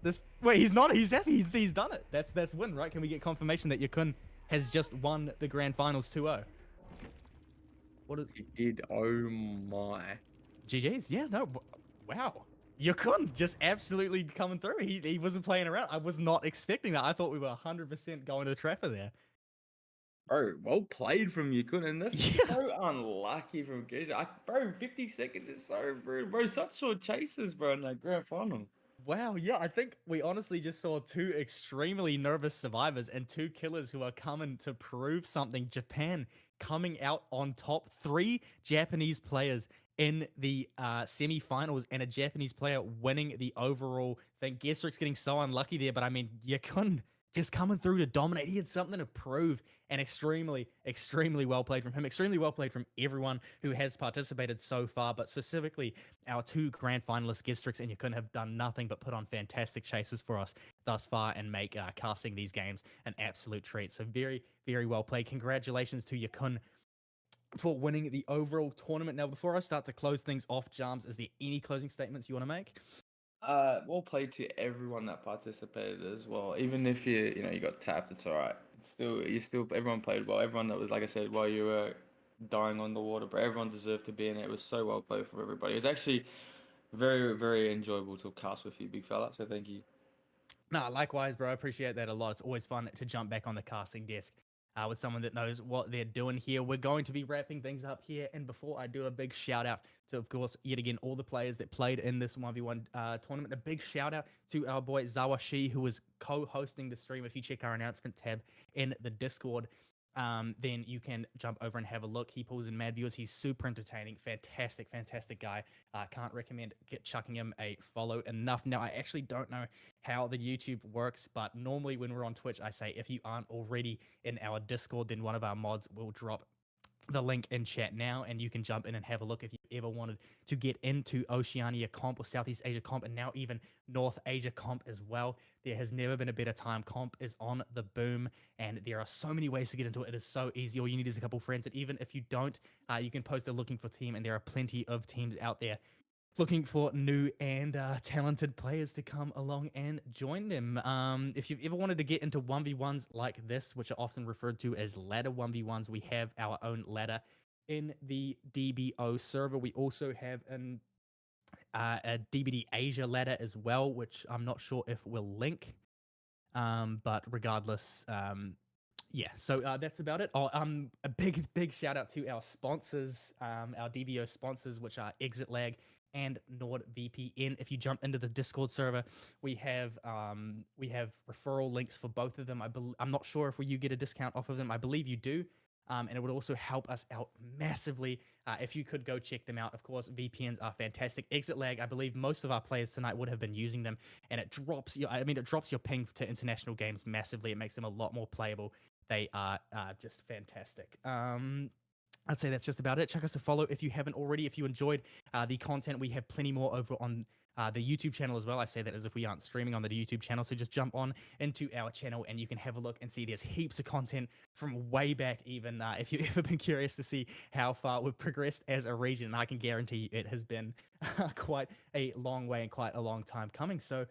He's not. He's happy. He's done it. That's win, right? Can we get confirmation that Yakun has just won the grand finals 2-0? What is He did. Oh my. GG's? Yeah, no. Wow. Yakun just absolutely coming through. He wasn't playing around. I was not expecting that. I thought we were 100% going to trapper there. Bro, well played from Yakun, and that's Yeah. so unlucky from Gizri. Bro, 50 seconds is so rude. Bro, such short chases, bro, in that grand final. Wow, yeah, I think we honestly just saw two extremely nervous survivors and two killers who are coming to prove something. Japan coming out on top. Three Japanese players in the semi-finals and a Japanese player winning the overall thing. Gesrick's getting so unlucky there, but I mean, Yakun just coming through to dominate. He had something to prove, and extremely, extremely well played from him. Extremely well played from everyone who has participated so far, but specifically our two grand finalists, Gistrix and Yakun, have done nothing but put on fantastic chases for us thus far and make casting these games an absolute treat. So very, very well played. Congratulations to Yakun for winning the overall tournament. Now, before I start to close things off, Jarms, is there any closing statements you want to make? Well played to everyone that participated as well. Even if you got tapped, it's all right. It's still everyone played well. Everyone that was, like I said, while you were dying on the water, but everyone deserved to be in it. It was so well played from everybody. It was actually very, very enjoyable to cast with you, big fella. So thank you. Nah, likewise, bro. I appreciate that a lot. It's always fun to jump back on the casting desk with someone that knows what they're doing here. We're going to be wrapping things up here. And before I do, a big shout out to, of course, yet again, all the players that played in this 1v1 tournament. A big shout out to our boy Zawashi, who was co hosting the stream. If you check our announcement tab in the Discord, then you can jump over and have a look. He pulls in mad viewers. He's super entertaining. Fantastic, fantastic guy. Can't recommend chucking him a follow enough. Now, I actually don't know how the YouTube works, but normally when we're on Twitch, I say if you aren't already in our Discord, then one of our mods will drop the link in chat now, and you can jump in and have a look if you ever wanted to get into Oceania comp or Southeast Asia comp, and now even North Asia comp as well. There has never been a better time. Comp is on the boom, and there are so many ways to get into it. It is so easy. All you need is a couple friends, and even if you don't, you can post a looking for team, and there are plenty of teams out there looking for new and talented players to come along and join them. If you've ever wanted to get into 1v1s like this, which are often referred to as ladder 1v1s, we have our own ladder in the DBO server. We also have a DBD Asia ladder as well, which I'm not sure if we'll link. But regardless, yeah, so that's about it. Oh, a big shout out to our sponsors, our DBO sponsors, which are Exit Lag and NordVPN. If you jump into the Discord server, we have referral links for both of them. I'm not sure if you get a discount off of them. I believe you do. And it would also help us out massively if you could go check them out. Of course, VPNs are fantastic. Exit Lag, I believe most of our players tonight would have been using them, and it drops your ping to international games massively. It makes them a lot more playable. They are just fantastic. I'd say that's just about it. Check us a follow if you haven't already. If you enjoyed the content, we have plenty more over on the YouTube channel as well. I say that as if we aren't streaming on the YouTube channel. So just jump on into our channel and you can have a look and see there's heaps of content from way back, even if you've ever been curious to see how far we've progressed as a region. And I can guarantee you it has been quite a long way and quite a long time coming. So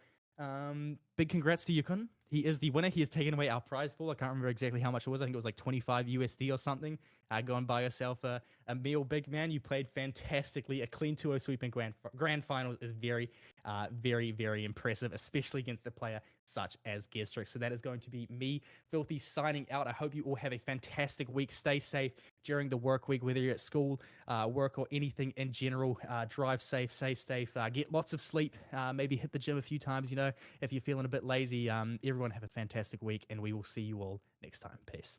big congrats to Yakun. He is the winner. He has taken away our prize pool. I can't remember exactly how much it was. I think it was like 25 USD or something. Go and buy yourself a meal, big man. You played fantastically. A clean 2-0 sweep in grand finals is very, very impressive, especially against a player such as Gizri. So that is going to be me, Filthy, signing out. I hope you all have a fantastic week. Stay safe during the work week, whether you're at school, work, or anything in general. Drive safe, stay safe, get lots of sleep, maybe hit the gym a few times, if you're feeling a bit lazy. Everyone have a fantastic week, and we will see you all next time. Peace.